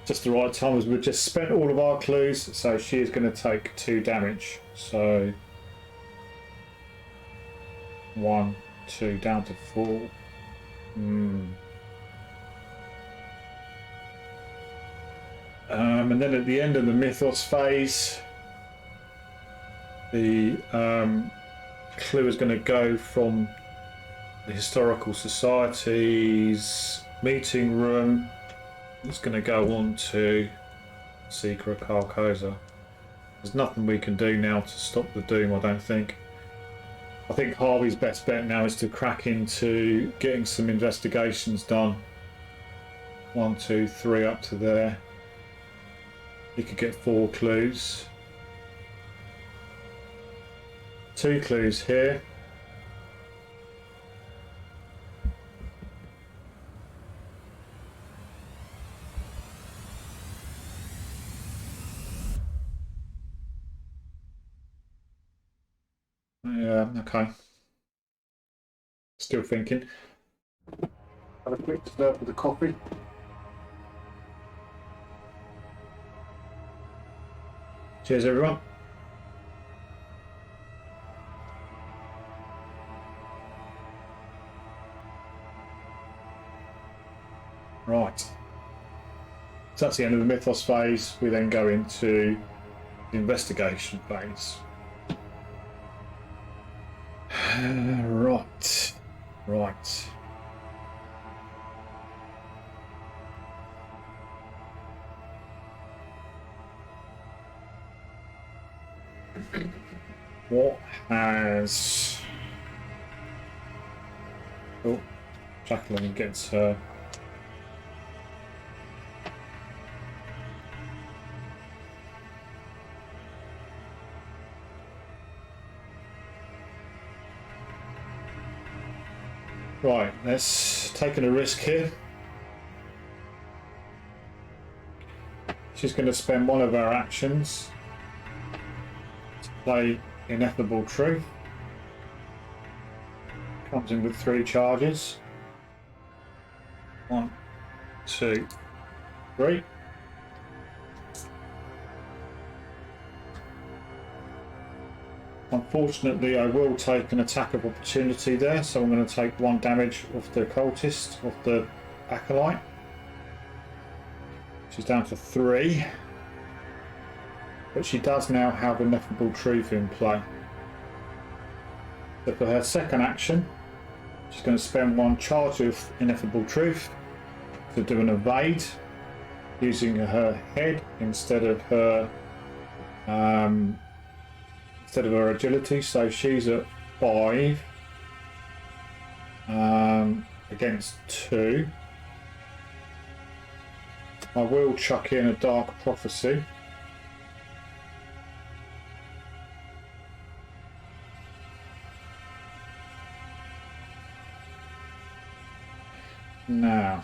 Just the right time, as we've just spent all of our clues, so she is going to take 2 damage. So 1, 2 down to 4. And then at the end of the Mythos phase, the clue is going to go from the Historical Society's meeting room. It's going to go on to Secret Carcosa. There's nothing we can do now to stop the doom, I don't think. I think Harvey's best bet now is to crack into getting some investigations done. 1, 2, 3 up to there. He could get 4 clues. 2 clues here. Yeah, okay. Still thinking. Have a quick slurp of the coffee. Cheers, everyone. Right. So that's the end of the Mythos phase. We then go into the investigation phase. Right. What has... Oh, Jacqueline gets her... Right, let's take a risk here. She's going to spend one of her actions to play Ineffable Truth. Comes in with 3 charges. 1, 2, 3. Unfortunately, I will take an attack of opportunity there, so I'm going to take 1 damage off the cultist, off the acolyte. She's down to 3. But she does now have Ineffable Truth in play. So for her second action, she's going to spend 1 charge of Ineffable Truth to do an evade, using her head instead of her agility. So she's at 5 against 2. I will chuck in a Dark Prophecy. Now,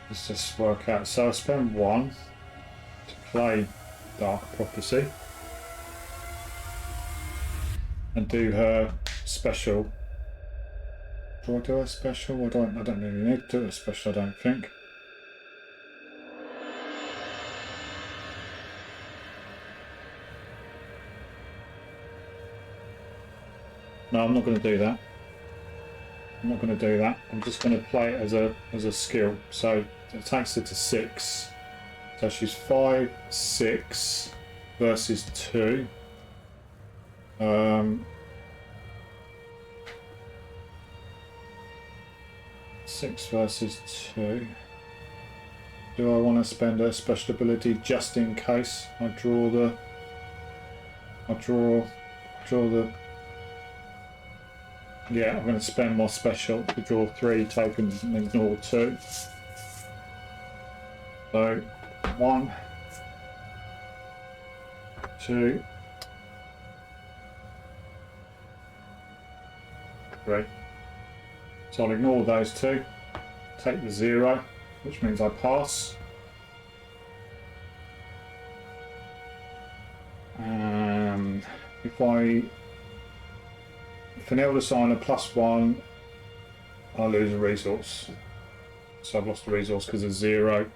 let's just work out. So I spend 1 to play Dark Prophecy and do her special. Do I do a special? I don't really need to do a special, I don't think. No, I'm not going to do that. I'm not going to do that. I'm just going to play it as a skill. So it takes her to 6. So she's 5, 6 versus 2. 6 versus 2. Do I want to spend a special ability just in case I draw the yeah, I'm going to spend my special to draw 3 tokens and ignore 2. So 1, 2, 3. So I'll ignore those 2, take the 0, which means I pass. If an Elder Sign of +1, I lose a resource. So I've lost a resource because of 0.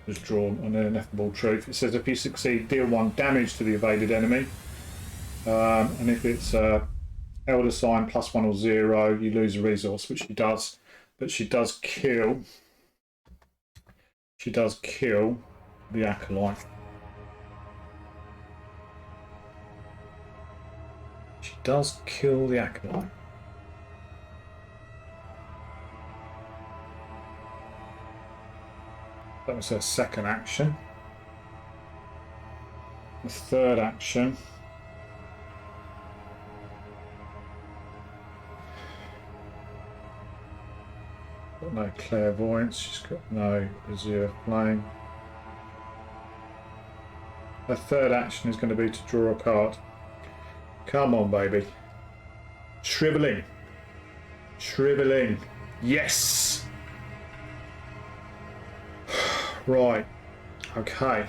was drawn on an ineffable truth. It says if you succeed, deal 1 damage to the evaded enemy. And if it's Elder Sign +1 or 0, you lose a resource, which she does. But she does kill. She does kill the Acolyte. She does kill the Acolyte. That was her second action. The third action. Got no Clairvoyance, she's got no Azure Flame. Her third action is going to be to draw a card. Come on, baby. Shriveling. Shriveling. Yes! Right. Okay.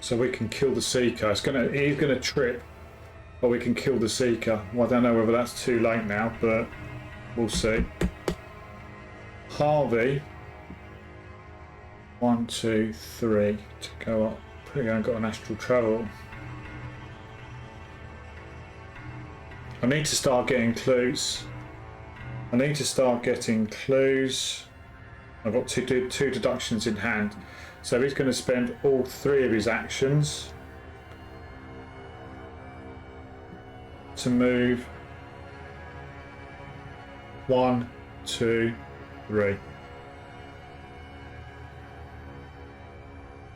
So we can kill the Seeker. He's gonna trip, but we can kill the Seeker. Well, I don't know whether that's too late now, but we'll see. Harvey. 1, 2, 3 to go up. Pretty good, got an Astral Travel. I need to start getting clues. I need to start getting clues. I've got two deductions in hand. So he's going to spend all 3 of his actions to move 1, 2, 3.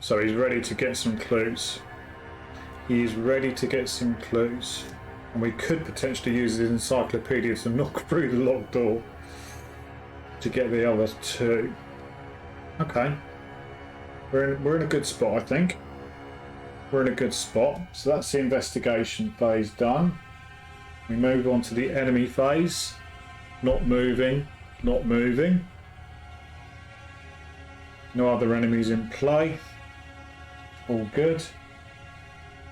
So he's ready to get some clues. He is ready to get some clues. And we could potentially use his encyclopedia to knock through the locked door to get the other 2. Okay. We're in a good spot, I think. We're in a good spot. So that's the investigation phase done. We move on to the enemy phase. Not moving, not moving. No other enemies in play. All good.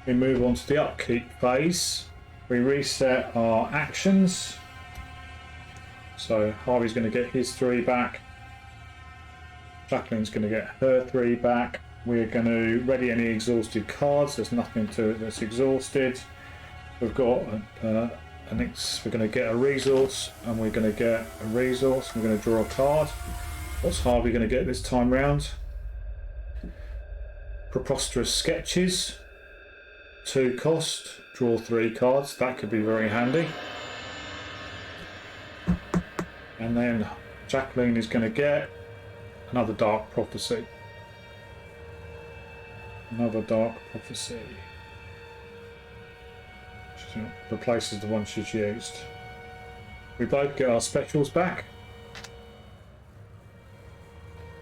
We move on to the upkeep phase. We reset our actions. So Harvey's going to get his 3 back. Jacqueline's going to get her 3 back. We're going to ready any exhausted cards. There's nothing to it that's exhausted. We've got we're going to get a resource, and we're going to get a resource. We're going to draw a card. What's Harvey going to get this time round? Preposterous Sketches. 2 cost. Draw 3 cards. That could be very handy. And then Jacqueline is going to get another Dark Prophecy. Another Dark Prophecy. She replaces the one she's used. We both get our specials back.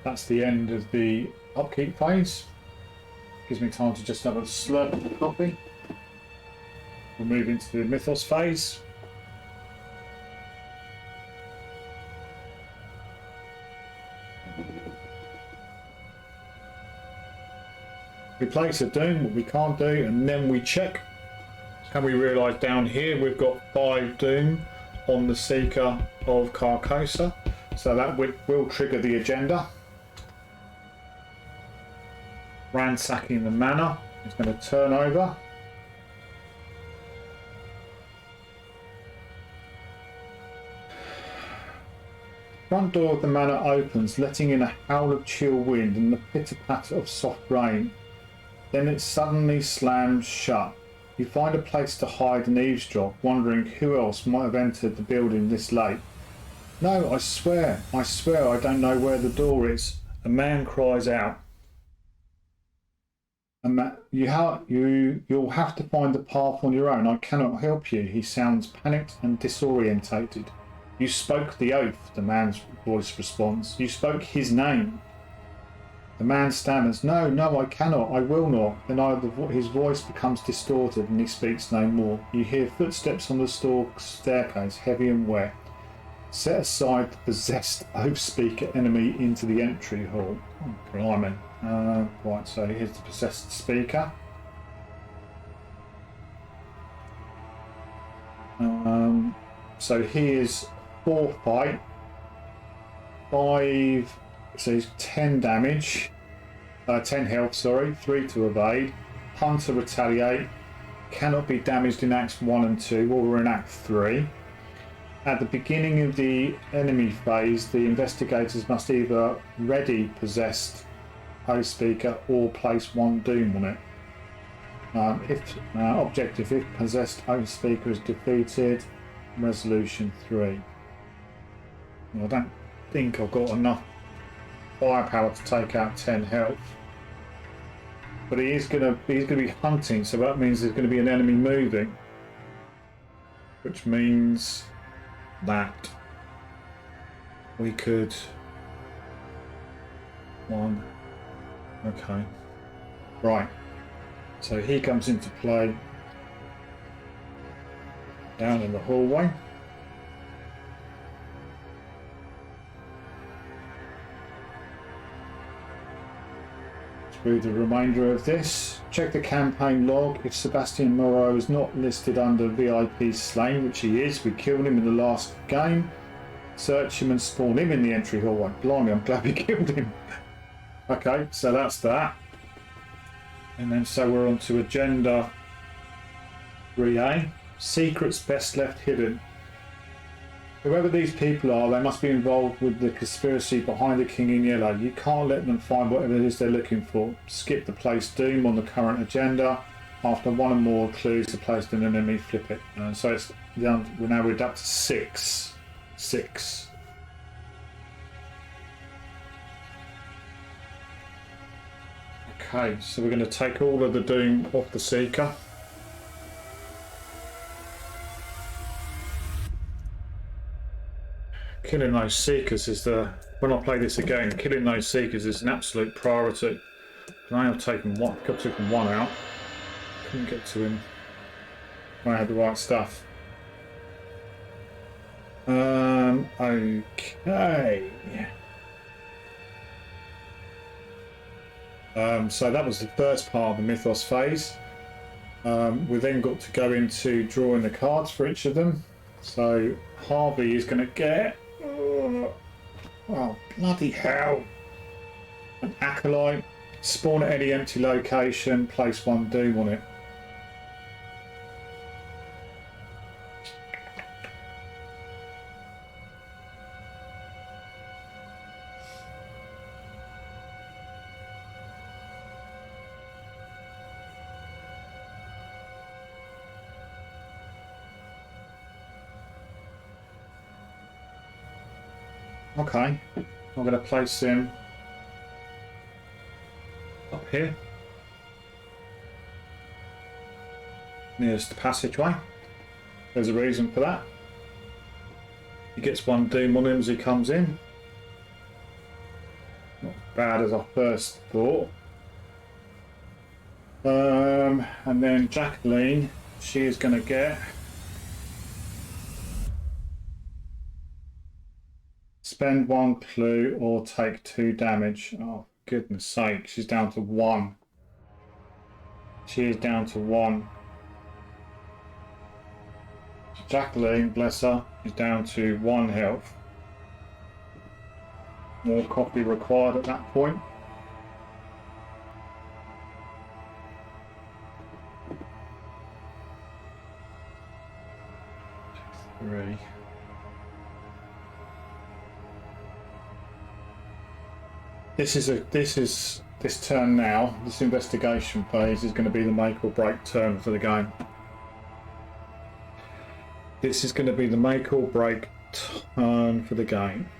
That's the end of the upkeep phase. Gives me time to just have a slurp of the coffee. We'll move into the Mythos phase. We place a doom, what we can't do, and then we check. And we realise down here we've got 5 doom on the Seeker of Carcosa, so that will trigger the agenda. Ransacking the Manor is going to turn over. Front door of the manor opens, letting in a howl of chill wind and the pitter-patter of soft rain. Then it suddenly slams shut. You find a place to hide and eavesdrop, wondering who else might have entered the building this late. No, I swear I don't know where the door is. A man cries out. You'll have to find the path on your own. I cannot help you. He sounds panicked and disorientated. You spoke the oath, the man's voice responds. You spoke his name. The man stammers, no, I cannot, I will not. Then his voice becomes distorted and he speaks no more. You hear footsteps on the staircase, heavy and wet. Set aside the possessed oath speaker enemy into the entry hall. Oh, blimey. Right, so here's the possessed speaker. So he is forthright 5, so he's 10 damage, 10 health, sorry, 3 to evade, Hunter retaliate, cannot be damaged in Acts 1 and 2, or we're in Act 3. At the beginning of the enemy phase, the investigators must either ready possessed host speaker or place 1 doom on it. Objective, if possessed host speaker is defeated, resolution 3. Well, I don't think I've got enough firepower to take out 10 health. But he's gonna be hunting, so that means there's gonna be an enemy moving. Which means that we could okay. Right. So he comes into play down in the hallway. Through the remainder of this, check the campaign log. If Sebastian Moreau is not listed under VIP slain, which he is, we killed him in the last game. Search him and spawn him in the entry hallway. Blimey, I'm glad we killed him. Okay, so that's that. And then so we're on to agenda 3A. Secrets best left hidden. Whoever these people are, they must be involved with the conspiracy behind the King in Yellow. You can't let them find whatever it is they're looking for. Skip the place doom on the current agenda. After 1 or more clues are placed in an enemy, flip it. So it's down. We're now up to 6. 6. Okay, so we're going to take all of the doom off the Seeker. Killing those Seekers is when I play this again, killing those Seekers is an absolute priority. I have taken one out. Couldn't get to him when I had the right stuff. Okay. So that was the first part of the Mythos phase. We then got to go into drawing the cards for each of them. So Harvey is going to get, oh bloody hell, an acolyte, spawn at any empty location, place 1 doom on it. Okay, I'm going to place him up here, nearest the passageway. There's a reason for that. He gets 1 doom on him as he comes in. Not as bad as I first thought. And then Jacqueline, she is going to get spend 1 clue or take 2 damage. Oh, goodness sake, she's down to 1. She is down to 1. Jacqueline, bless her, is down to 1 health. More coffee required at that point. Three. This turn now, this investigation phase is going to be the make or break turn for the game. This is going to be the make or break turn for the game.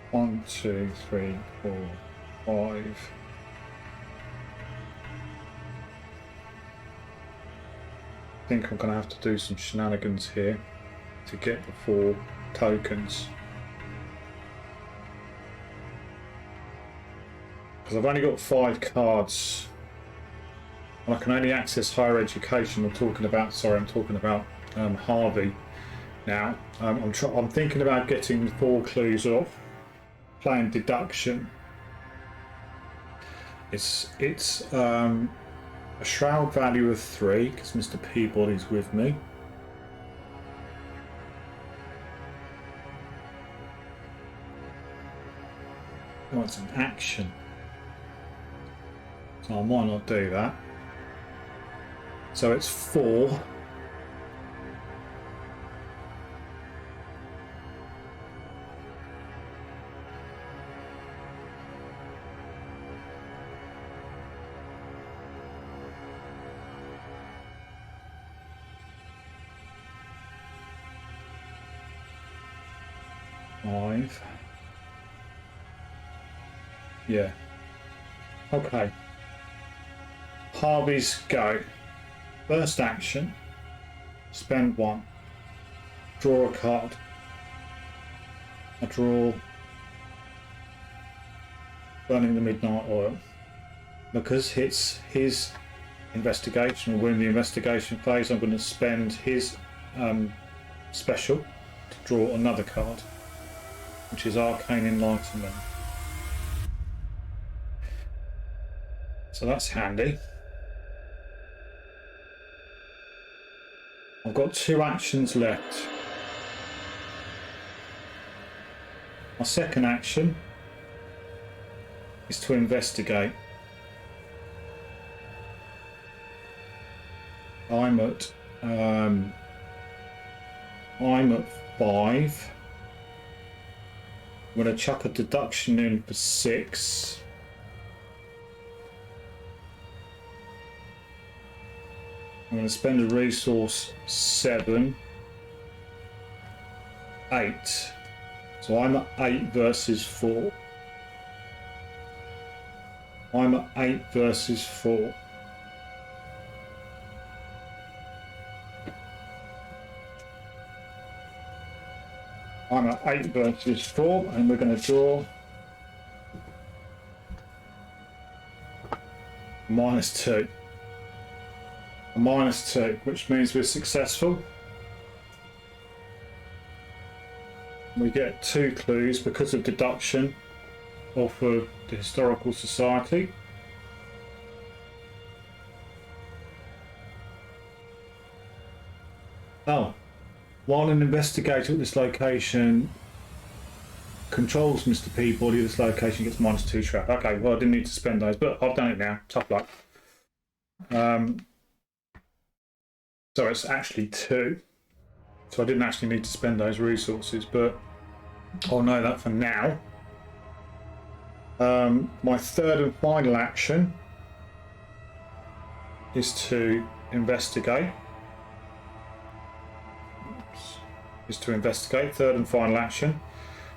One, two, three, 4, 5. I think I'm going to have to do some shenanigans here to get the 4 tokens, because I've only got 5 cards and I can only access higher education. I'm talking about Harvey now. I'm thinking about getting 4 clues off, playing deduction. It's a shroud value of 3 because Mr. Peabody's with me. Oh, it's an action. So I might not do that. So it's 4. Yeah. Okay. Harvey's go. First action. Spend 1. Draw a card. I draw Burning the Midnight Oil. Because it's his investigation, or we're in the investigation phase, I'm going to spend his special to draw another card, which is Arcane Enlightenment. So that's handy. I've got 2 actions left. My second action is to investigate. I'm at 5. I'm going to chuck a deduction in for 6. I'm going to spend a resource 7, 8. So I'm at 8 versus 4. I'm at 8 versus 4. I'm at 8 versus 4, and we're going to draw -2. A -2, which means we're successful. We get 2 clues because of deduction off of the Historical Society. Oh, while an investigator at this location controls Mr. Peabody, this location gets -2 trap. Okay, well I didn't need to spend those, but I've done it now. Tough luck. So it's actually 2. So I didn't actually need to spend those resources, but I'll know that for now. My third and final action is to investigate. Third and final action.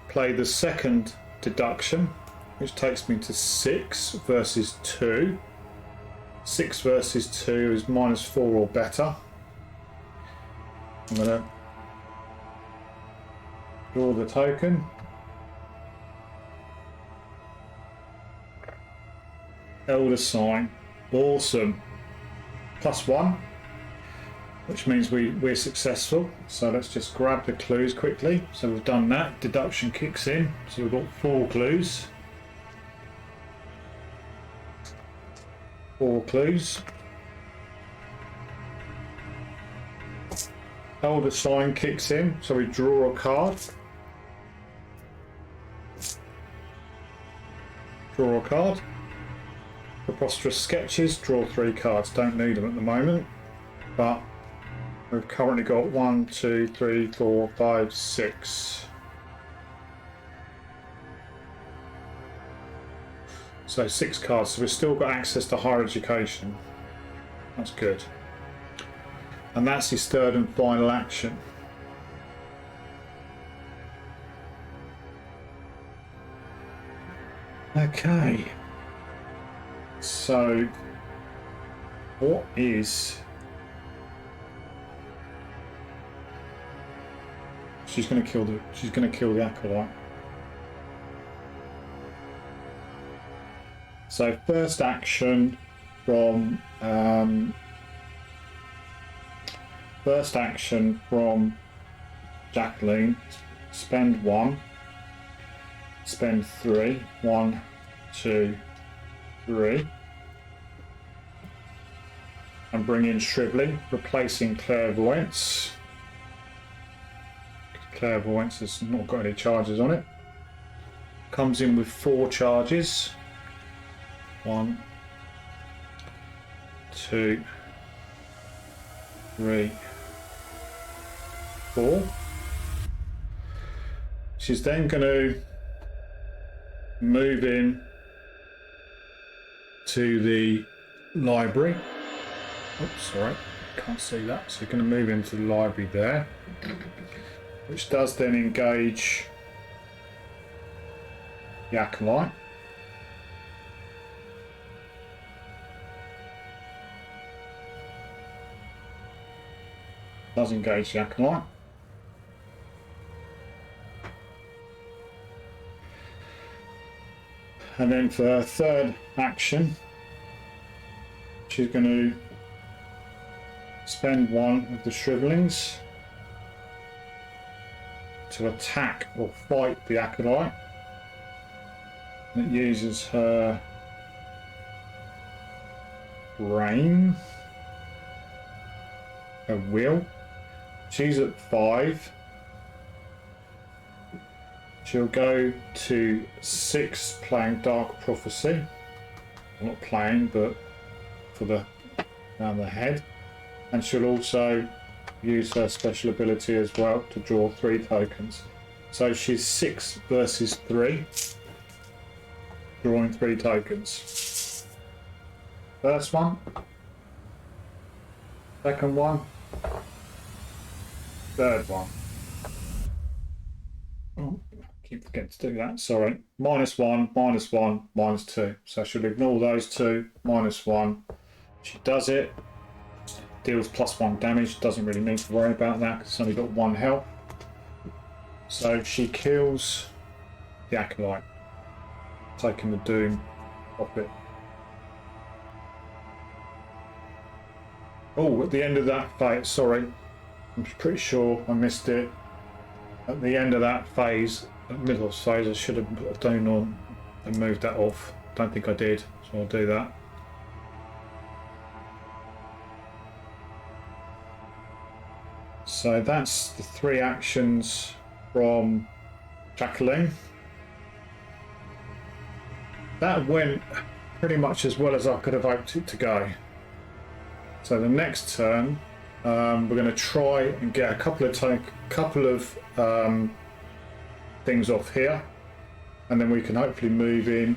Play the second deduction, which takes me to 6 versus 2. 6 versus 2 is -4 or better. I'm going to draw the token. Elder sign. Awesome. +1, which means we're successful. So let's just grab the clues quickly. So we've done that. Deduction kicks in. So we've got 4 clues. 4 clues. Elder sign kicks in, so we draw a card. Draw a card. Preposterous sketches, draw 3 cards. Don't need them at the moment, but we've currently got 1, 2, 3, 4, 5, 6. So 6 cards, so we've still got access to higher education. That's good. And that's his third and final action. Okay. So, what is... She's going to kill the acolyte. So first action from Jacqueline, spend 1, spend 3, 1, 2, 3, and bring in Shriveling, replacing Clairvoyance. Clairvoyance has not got any charges on it. comes in with 4 charges. 1, 2, 3, 4. She's then going to move in to the library. Oops, sorry, can't see that. So you're going to move into the library there, which does then engage Jacqueline. Does engage Jacqueline. And then for her third action, she's going to spend 1 of the shrivelings to attack or fight the acolyte. It uses her brain, her will. She's at 5. She'll go to 6 playing Dark Prophecy. Well, not playing, but for the around the head. And she'll also use her special ability as well to draw 3 tokens. So she's 6 versus 3, drawing 3 tokens. First one, second one, third one. Oh, I keep forgetting to do that, sorry. -1, -1, -2. So she'll ignore those 2, -1. She does it. Deals +1 damage, doesn't really need to worry about that because it's only got 1 health. So she kills the acolyte, taking the doom off it. Oh, at the end of that phase, sorry, I'm pretty sure I missed it. At the end of that phase, Mythos Phase, I should have put a doom on and moved that off. Don't think I did, so I'll do that. So that's the 3 actions from Jaqueline. That went pretty much as well as I could have hoped it to go. So the next turn, we're going to try and get a couple of things off here, and then we can hopefully move in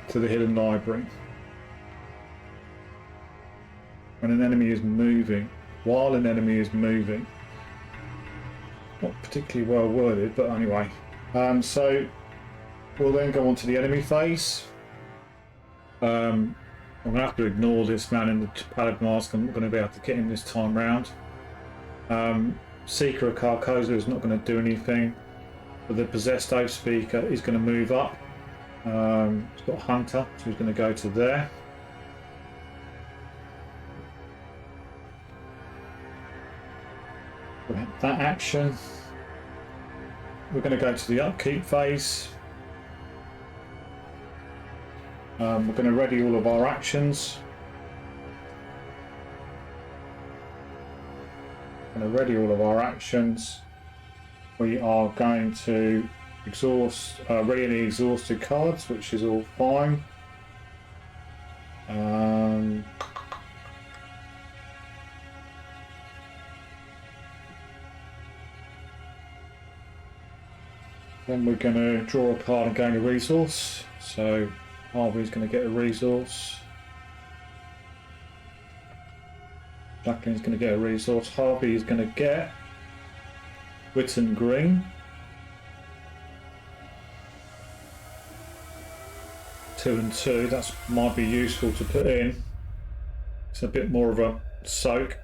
to the hidden library. When an enemy is moving, while an enemy is moving. Not particularly well worded, but anyway. So we'll then go on to the enemy phase. I'm going to have to ignore this man in the pallid mask. I'm not going to be able to get him this time round. Seeker of Carcosa is not going to do anything, but the possessed oath speaker is going to move up. He's got Hunter, so he's going to go to there. That action, we're going to go to the upkeep phase. We're going to ready all of our actions. We are going to exhaust, ready any exhausted cards, which is all fine. Then we're going to draw a card and gain a resource. So Harvey's going to get a resource. Jacqueline's going to get a resource. Harvey is going to get Witten Green. 2 and 2. That might be useful to put in. It's a bit more of a soak,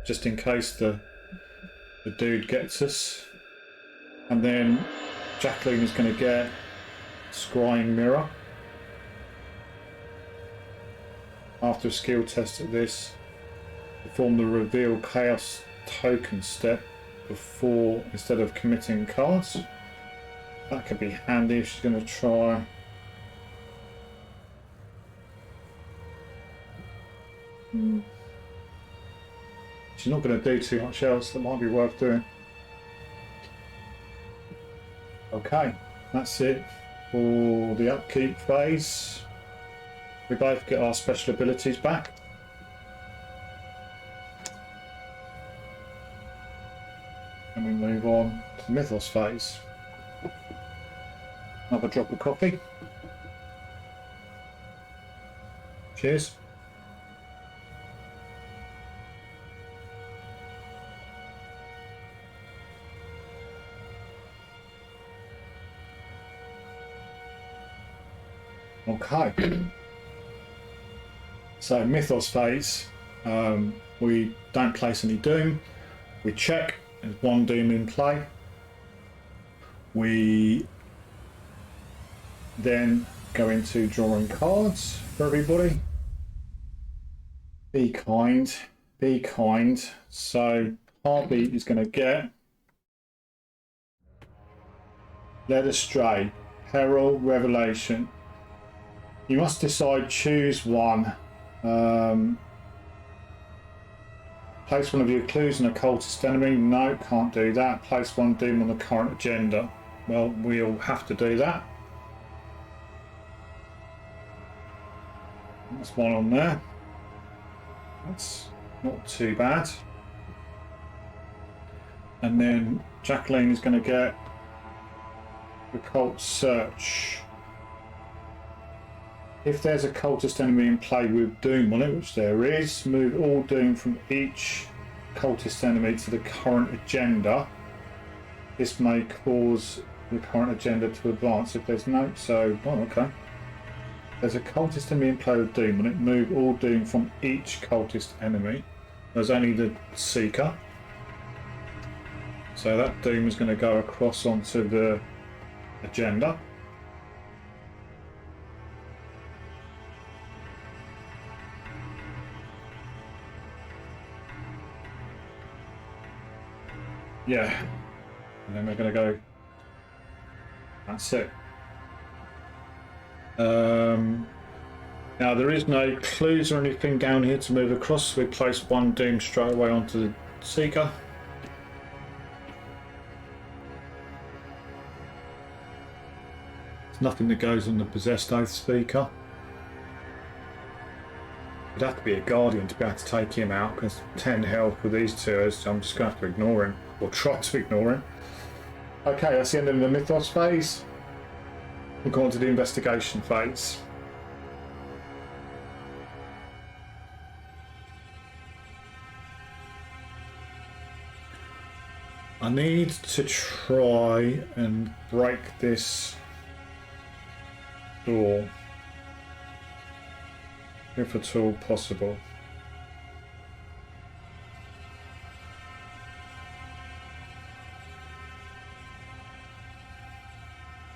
just in case the dude gets us. And then Jacqueline is going to get Scrying Mirror. After a skill test at this, perform the reveal chaos token step before, instead of committing cards. That could be handy if she's going to try. She's not going to do too much else that might be worth doing. Okay, that's it for the upkeep phase. We both get our special abilities back. And we move on to the Mythos phase. Another drop of coffee. Cheers. Okay. So Mythos phase, we don't place any doom. We check, there's one doom in play. We then go into drawing cards for everybody. Be kind, be kind. So Harvey is going to get Led Astray, Peril, Revelation. You must decide, choose one. Place one of your clues on a cultist enemy. No, can't do that. Place one doom on the current agenda. Well, we'll have to do that. That's one on there. That's not too bad. And then Jacqueline is going to get the cult search. If there's a cultist enemy in play with doom on it, which there is, move all doom from each cultist enemy to the current agenda. This may cause the current agenda to advance if there's no. So, oh, okay. There's a cultist enemy in play with doom on it, move all doom from each cultist enemy. There's only the seeker. So that doom is going to go across onto the agenda. Yeah, and then we're going to go, that's it. Now there is no clues or anything down here to move across, so we place one doom straight away onto the seeker. There's nothing that goes on the possessed oath speaker. It'd have to be a guardian to be able to take him out, because 10 health with these two, so I'm just going to have to ignore him, or try to ignore him. Okay, that's the end of the Mythos phase. We'll go on to the investigation phase. I need to try and break this door, if at all possible.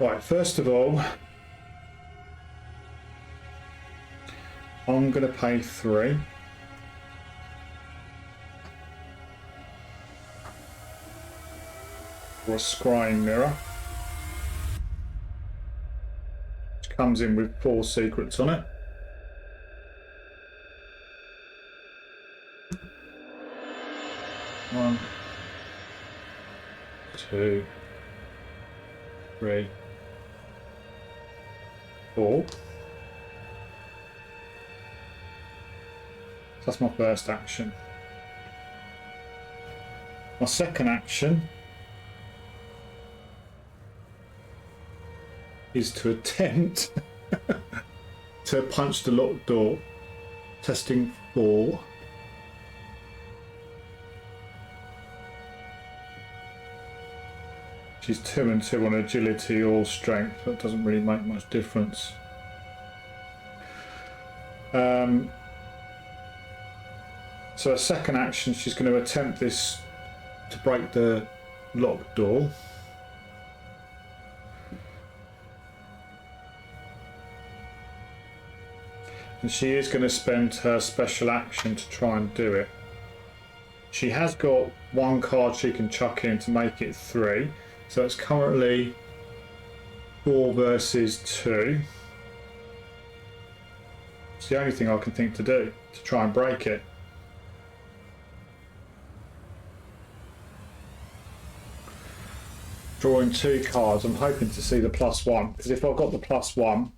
Right, first of all, I'm going to pay 3. For a scrying mirror, which comes in with 4 secrets on it. One, 2, 3, 4. That's my first action. My second action is to attempt to punch the locked door. Testing 4. She's 2 and 2 on agility or strength. That doesn't really make much difference. So a second action, she's going to attempt this to break the locked door. And she is going to spend her special action to try and do it. She has got 1 card she can chuck in to make it 3. So it's currently 4 versus 2. It's the only thing I can think to do to try and break it. drawing 2 cards. I'm hoping to see the +1, because if I've got the +1,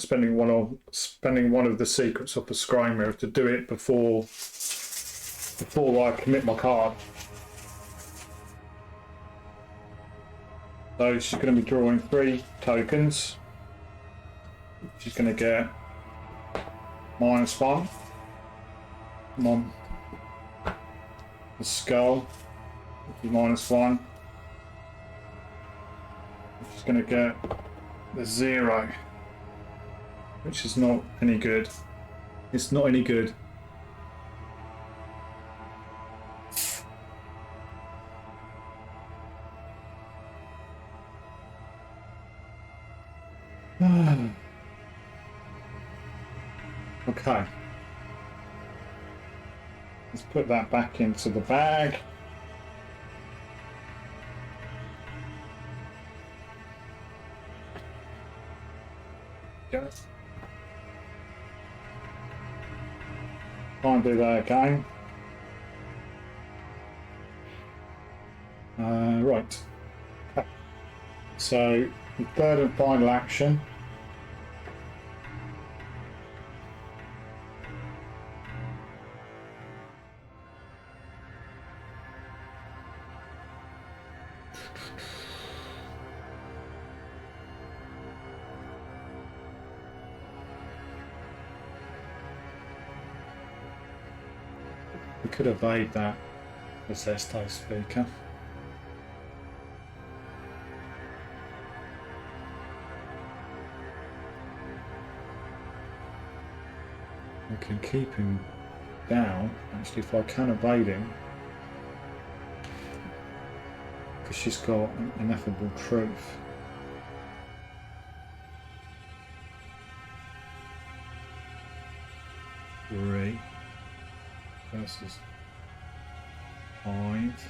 spending one of the secrets of the scrying mirror to do it before I commit my card. So she's going to be drawing 3 tokens. She's going to get -1. Come on. The skull. -1. She's going to get the 0, which is not any good. It's not any good. Okay. Let's put that back into the bag. Yes. Try and do that again. Right. Okay. So the third and final action. We could evade that as Esto speaker. We can keep him down. Actually, if I can evade him, because she's got an ineffable truth. Three versus 5.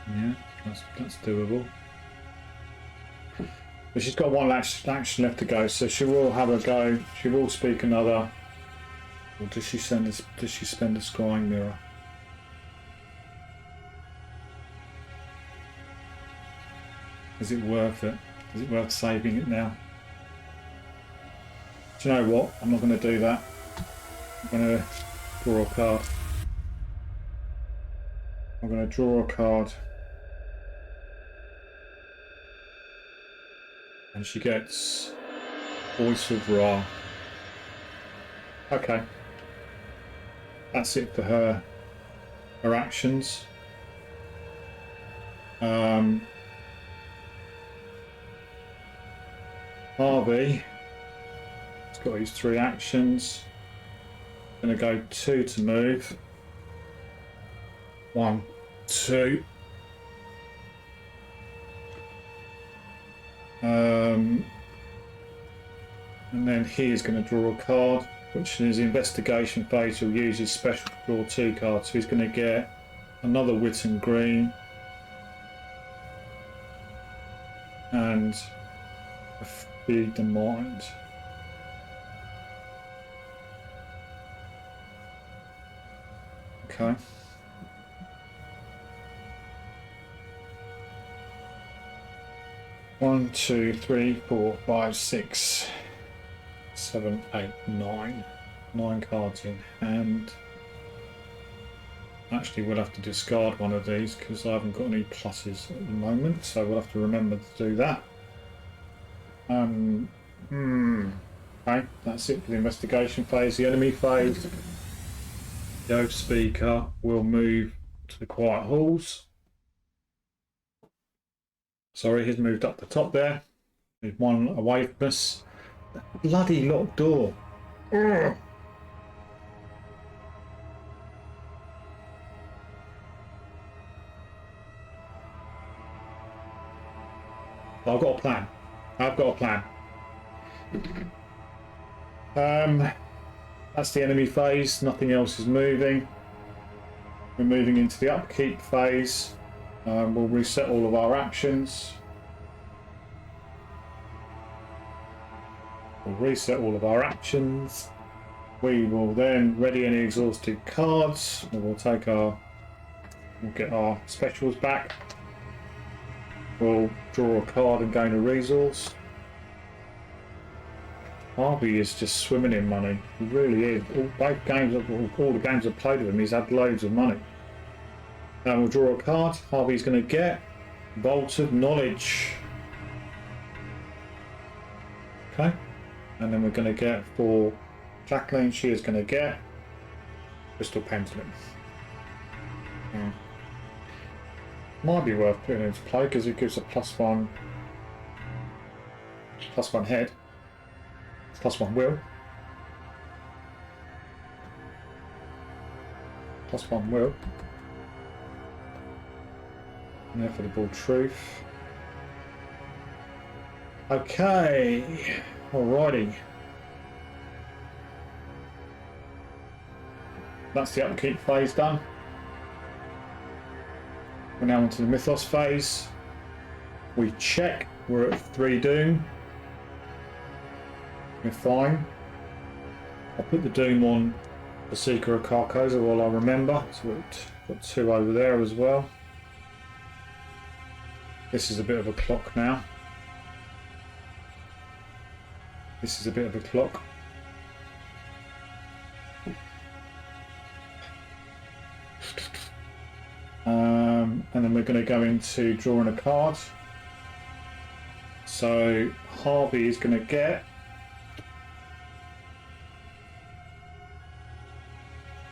Yeah, that's doable. But she's got one action left to go, so she will have a go. She will speak another. Or does she spend a scrying mirror? Is it worth it? Is it worth saving it now? Do you know what? I'm not going to do that. I'm going to draw a card. I'm going to draw a card. And she gets Voice of Ra. Okay. That's it for her actions. Harvey has got his 3 actions. Gonna go 2 to move. 1, 2. And then he is going to draw a card, which in his investigation phase he'll use his special to draw 2 cards. So he's going to get another wit and green and a feed the mind. Okay. One, 2, 3, 4, 5, 6, 7, 8, 9. 9 cards in hand. Actually, we'll have to discard one of these because I haven't got any pluses at the moment, so we'll have to remember to do that. Okay, that's it for the investigation phase. The enemy phase, the oath speaker will move to the quiet halls. Sorry, he's moved up the top there. There's one away from us. That bloody locked door. Ugh. I've got a plan. I've got a plan. That's the enemy phase. Nothing else is moving. We're moving into the upkeep phase. We'll reset all of our actions. We'll reset all of our actions. We will then ready any exhausted cards. We'll take our We'll get our specials back. We'll draw a card and gain a resource. Harvey is just swimming in money. He really is. All the games I've played with him, he's had loads of money. Now we'll draw a card. Harvey's going to get Vault of Knowledge. Okay. And then we're going to get for Jacqueline, she is going to get Crystal Pendulum. Might be worth putting into play because it gives a +1 head, +1 will, +1 will, Ineffable Truth. Okay, alrighty. That's the Upkeep Phase done. We're now onto the Mythos Phase. We check, we're at 3 Doom. We're fine. I'll put the Doom on the Seeker of Carcosa while I remember. So we've got 2 over there as well. This is a bit of a clock now. This is a bit of a clock. And then we're going to go into drawing a card. So Harvey is going to get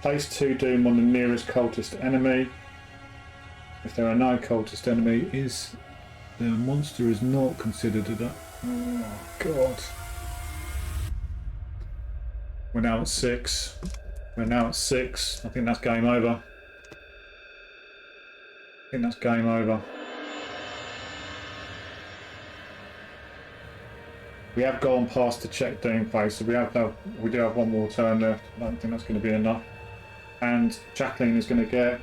place 2 Doom on the nearest cultist enemy. If there are no cultist enemy, the monster is not considered a... Oh god. We're now at 6. We're now at 6. I think that's game over. I think that's game over. We have gone past the check Doom phase, so we do have 1 more turn left. I don't think that's going to be enough. And Jacqueline is going to get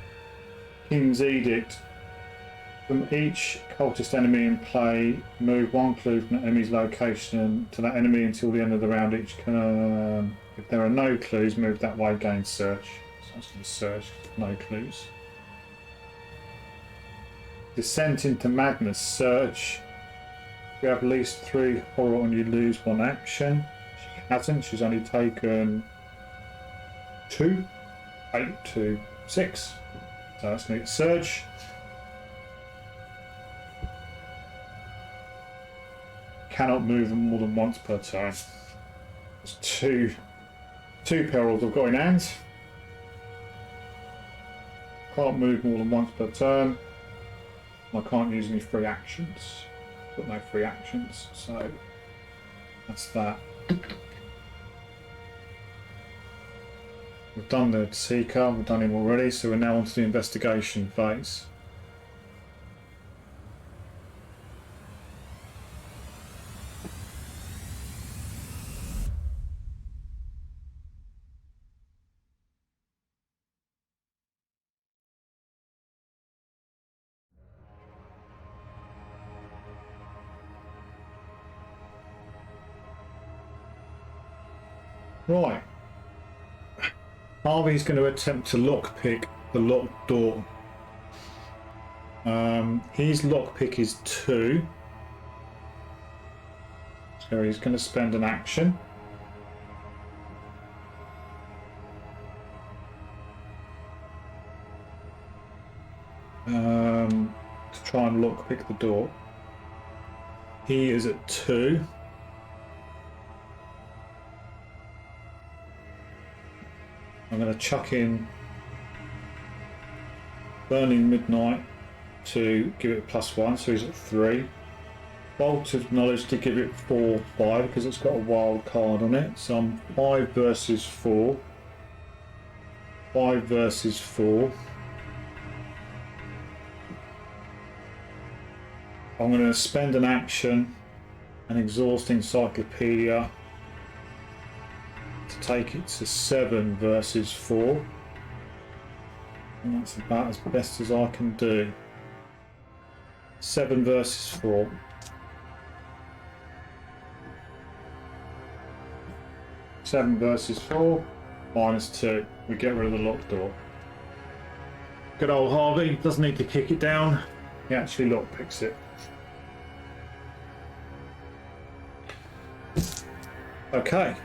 King's Edict. From each cultist enemy in play, move 1 clue from the enemy's location to that enemy until the end of the round. Each can, if there are no clues, move that way, gain search. So I'm just going to search, no clues. Descent into Madness, search. If you have at least 3 horror on, you lose 1 action. She hasn't, she's only taken 2, 8 to 6. So that's going to get Surge. Cannot move them more than once per turn. There's two perils I've got in hand. Can't move more than once per turn. I can't use any free actions. Got no free actions, so that's that. We've done the Seeker, we've done him already, so we're now on to the investigation phase. Right. Harvey's going to attempt to lockpick the locked door. His lockpick is 2. So he's going to spend an action. To try and lockpick the door. He is at 2. I'm going to chuck in Burning Midnight to give it +1, so he's at 3. Vault of Knowledge to give it 4, 5 because it's got a wild card on it. So I'm 5 versus 4. 5 versus 4. I'm going to spend an action and exhaust Encyclopedia to take it to 7 versus 4. And that's about as best as I can do. 7 versus 4. 7 versus 4, -2. We get rid of the locked door. Good old Harvey doesn't need to kick it down. He actually lockpicks it. Okay.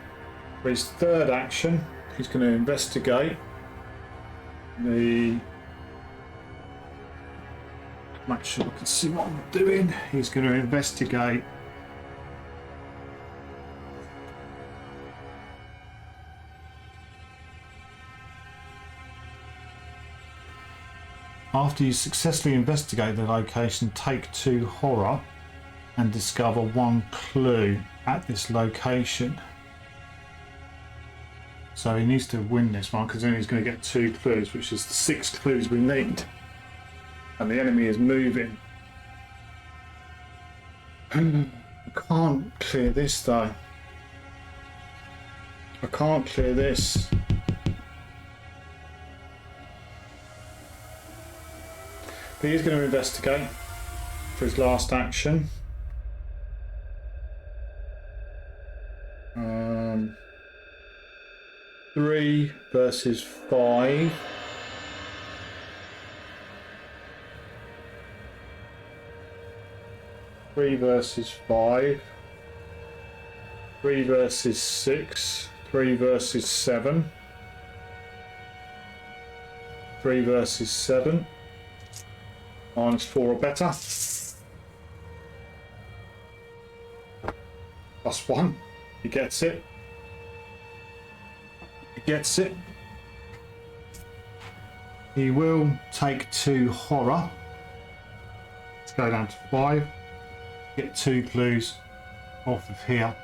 For his third action, he's going to investigate the... Make sure I can see what I'm doing. He's going to investigate after you successfully investigate the location, take 2 horror and discover 1 clue at this location. So he needs to win this one because then he's going to get 2 clues, which is the 6 clues we need. And the enemy is moving. I can't clear this though. I can't clear this. But he's going to investigate for his last action. 3 versus 5. 3 versus 5. 3 versus 6. 3 versus 7. 3 versus 7. -4 or better. +1. He gets it. He gets it. He will take 2 horror. Let's go down to 5. Get 2 clues off of here.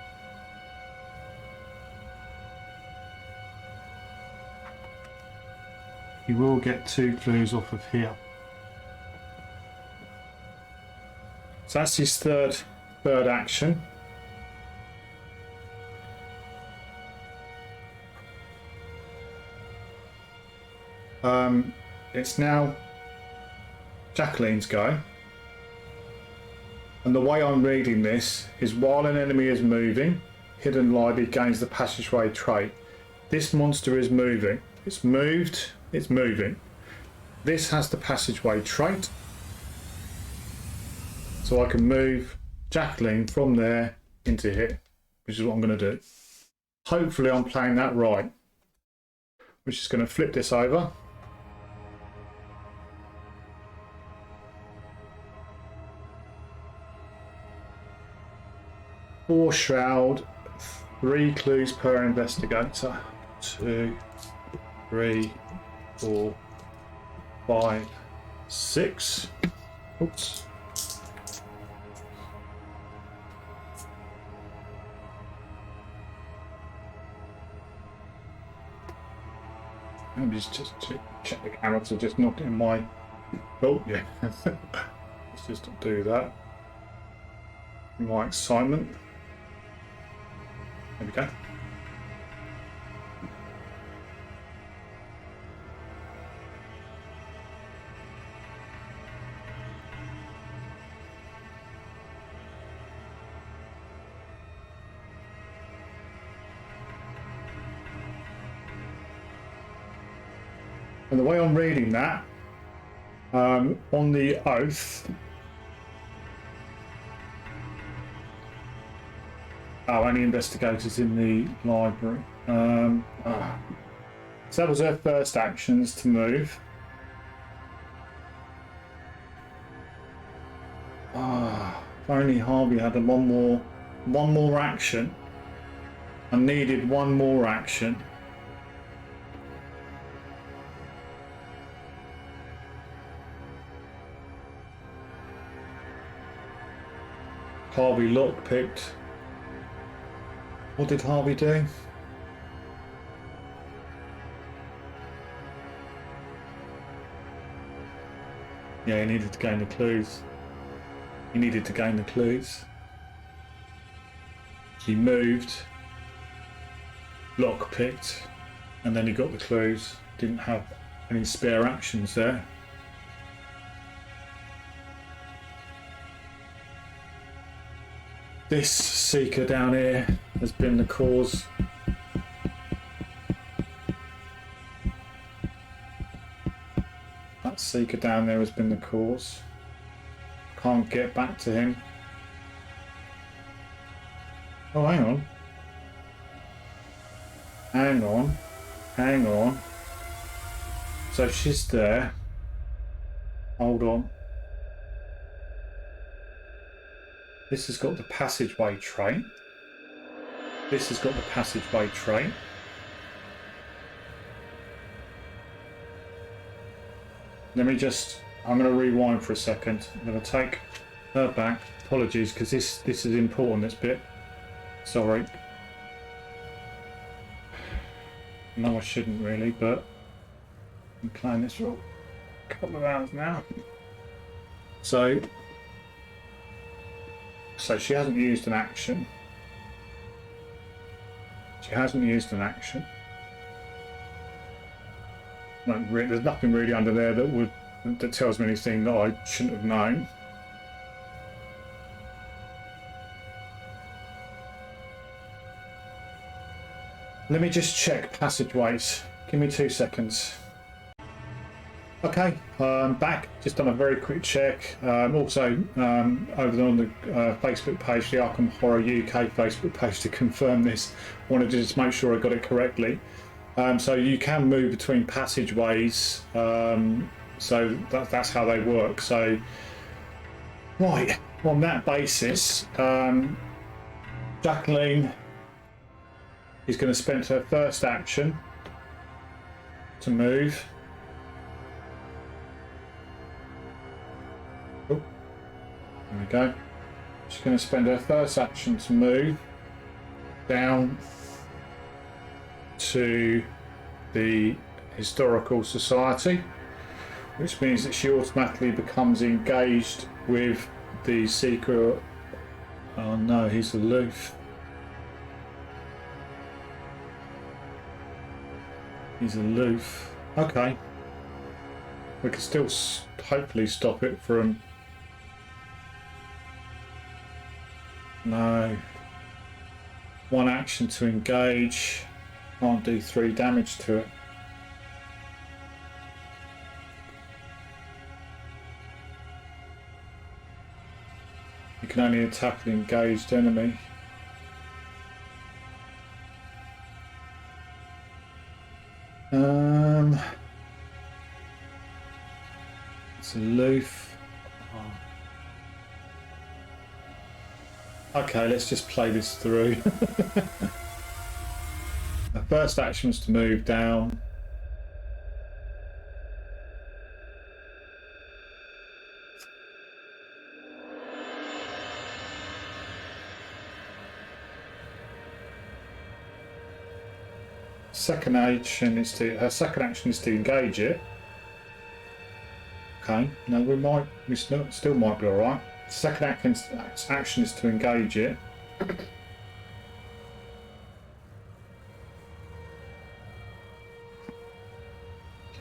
He will get 2 clues off of here. So that's his third action. It's now Jacqueline's go. And the way I'm reading this is while an enemy is moving, Hidden Library gains the passageway trait. This monster is moving. It's moved, it's moving. This has the passageway trait. So I can move Jacqueline from there into here, which is what I'm going to do. Hopefully I'm playing that right. We're just going to flip this over. Four shroud, 3 clues per investigator. 2, 3, 4, 5, 6. Oops. Let me just check the camera to just not in my... Oh yeah. Let's just do that. My excitement. There we go. And the way I'm reading that, on the oath, only investigators in the library. So that was her first actions to move. If only Harvey had one more action. I needed one more action. Harvey lockpicked. What did Harvey do? Yeah, he needed to gain the clues. He needed to gain the clues. He moved, lockpicked, and then he got the clues. Didn't have any spare actions there. This seeker down here has been the cause. That's Seeker down there has been the cause. Can't get back to him. Oh, hang on. Hang on. Hang on. So she's there. Hold on. This has got the passageway trait. This has got the passageway trait. Let me just, I'm going to rewind for a second. I'm going to take her back. Apologies, because this is important, this bit. Sorry. No, I shouldn't really, but I'm playing this for a couple of hours now. So she hasn't used an action. She hasn't used an action. There's nothing really under there that tells me anything that I shouldn't have known. Let me just check passageways. Give me 2 seconds. Okay, back. Just done a very quick check. Also, over on the Facebook page, the Arkham Horror UK Facebook page, to confirm this. I wanted to just make sure I got it correctly. So you can move between passageways. So that's how they work. So, right, on that basis, Jacqueline is going to spend her first action to move. Oh, there we go. She's going to spend her first action to move down to the Historical Society, which means that she automatically becomes engaged with the Seeker. Oh no, he's aloof. He's aloof. Okay. We can still hopefully stop it from... No. One action to engage. Can't do 3 damage to it. You can only attack an engaged enemy. It's aloof. Okay, let's just play this through. The first action was to move down. Second action is to, her second action is to engage it. Okay, no, we still might be alright. Second action is to engage it.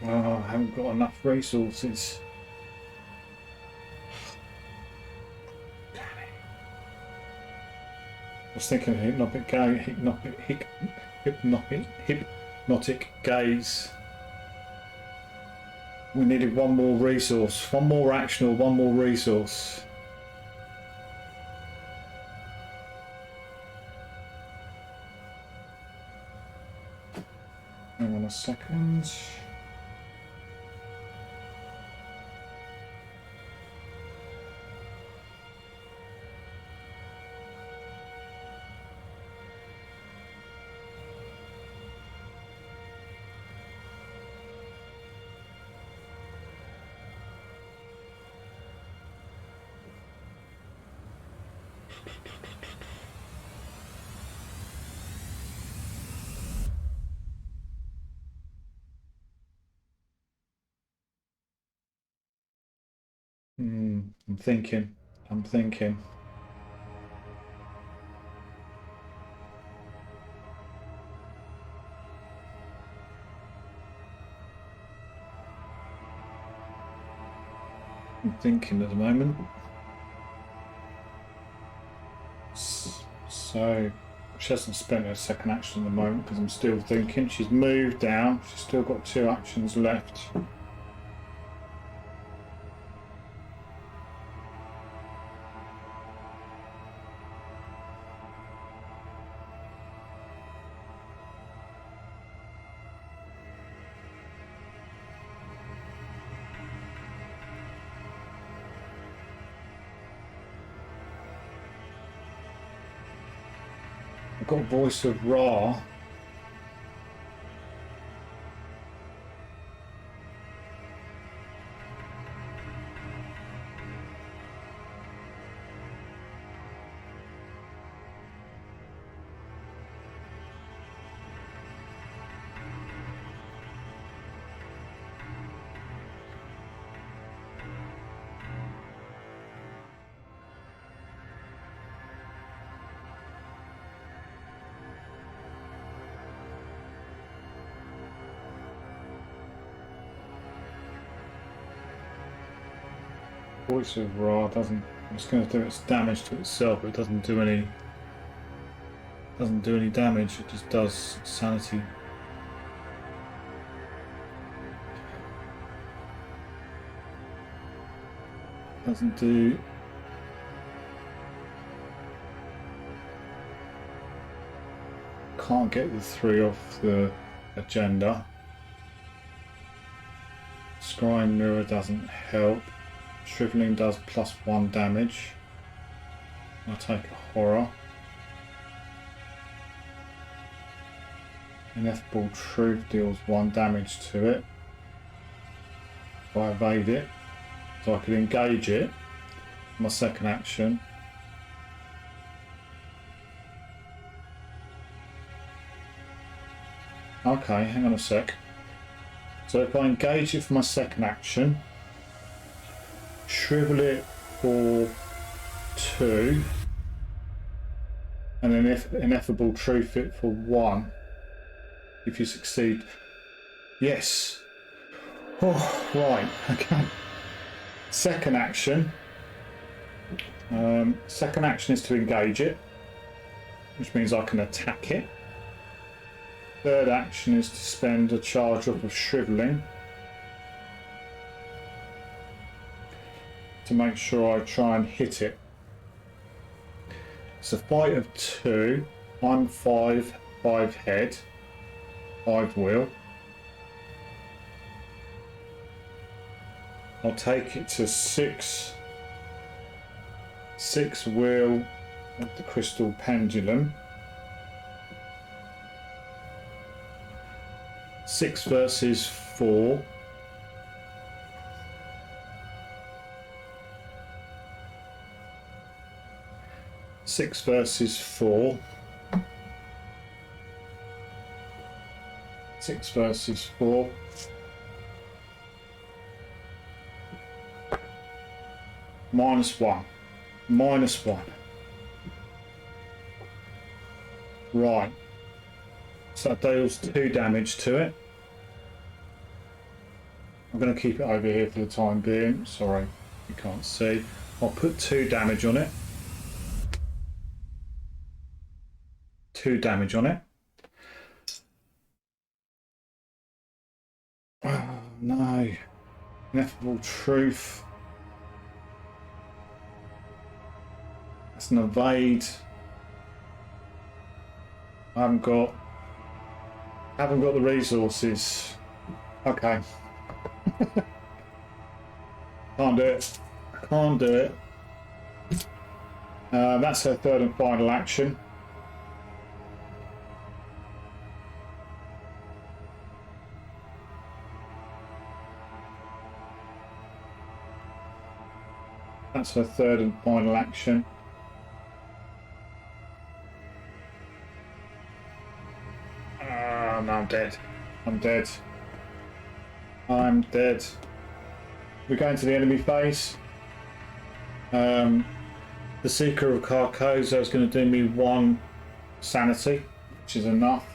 Oh, I haven't got enough resources. Damn it. I was thinking of hypnotic gaze. We needed one more resource, one more action or one more resource. Hang on a second. I'm thinking. I'm thinking at the moment. So she hasn't spent her second action at the moment because I'm still thinking. She's moved down. She's still got 2 actions left. I've got Voice of Ra. Voice of Ra doesn't. It's going to do its damage to itself, but it doesn't do any. Doesn't do any damage. It just does sanity. Doesn't do. Can't get the 3 off the agenda. Scrying Mirror doesn't help. Shriveling does +1 damage. I'll take a Horror. Ineffable Truth deals 1 damage to it. If I evade it, so I could engage it. My second action. Okay, hang on a sec. So if I engage it for my second action, shrivel it for 2, and then Ineffable Truth it for 1. If you succeed. Yes. Oh, right, okay. Second action. Second action is to engage it, which means I can attack it. Third action is to spend a charge up of Shriveling to make sure I try and hit it. It's a fight of 2. I'm 5 head. 5 will. I'll take it to 6 will with the Crystal Pendulum. 6 versus 4. Six versus 4. 6 versus 4. -1. -1. Right. So that deals 2 damage to it. I'm going to keep it over here for the time being. Sorry, you can't see. I'll put 2 damage on it. 2 damage on it. Oh no. Ineffable Truth. That's an evade. I haven't got the resources. Okay. Can't do it. Can't do it. That's her third and final action. That's her third and final action. No, I'm dead. I'm dead. I'm dead. We're going to the enemy phase. The Seeker of Carcosa is going to do me 1 sanity, which is enough.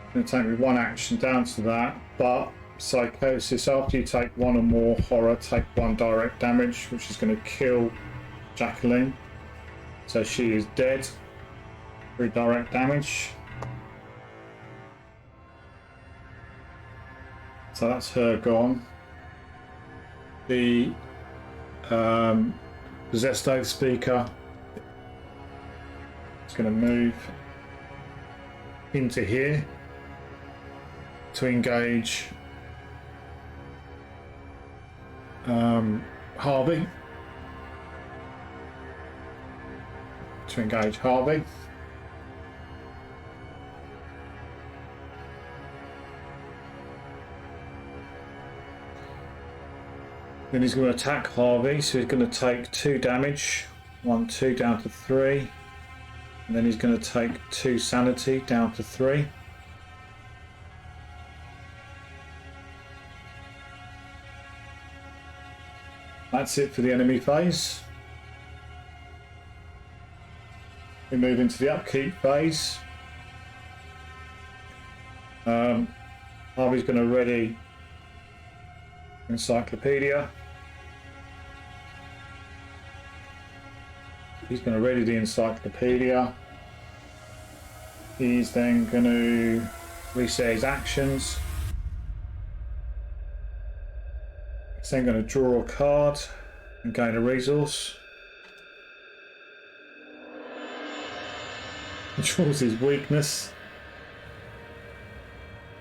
It's going to take me 1 action down to that, but Psychosis, after you take 1 or more horror, take 1 direct damage, which is going to kill Jacqueline. So she is dead. 3 direct damage. So that's her gone. The Possessed Oath Speaker is going to move into here to engage Harvey. to engage Harvey. Then he's going to attack Harvey, so he's going to take 2 damage, 1, 2 down to 3, and then he's going to take 2 sanity down to 3. That's it for the enemy phase. We move into the upkeep phase. Harvey's going to ready encyclopedia. He's going to ready the encyclopedia. He's then going to reset his actions. He's then going to draw a card and gain a resource. He draws his weakness.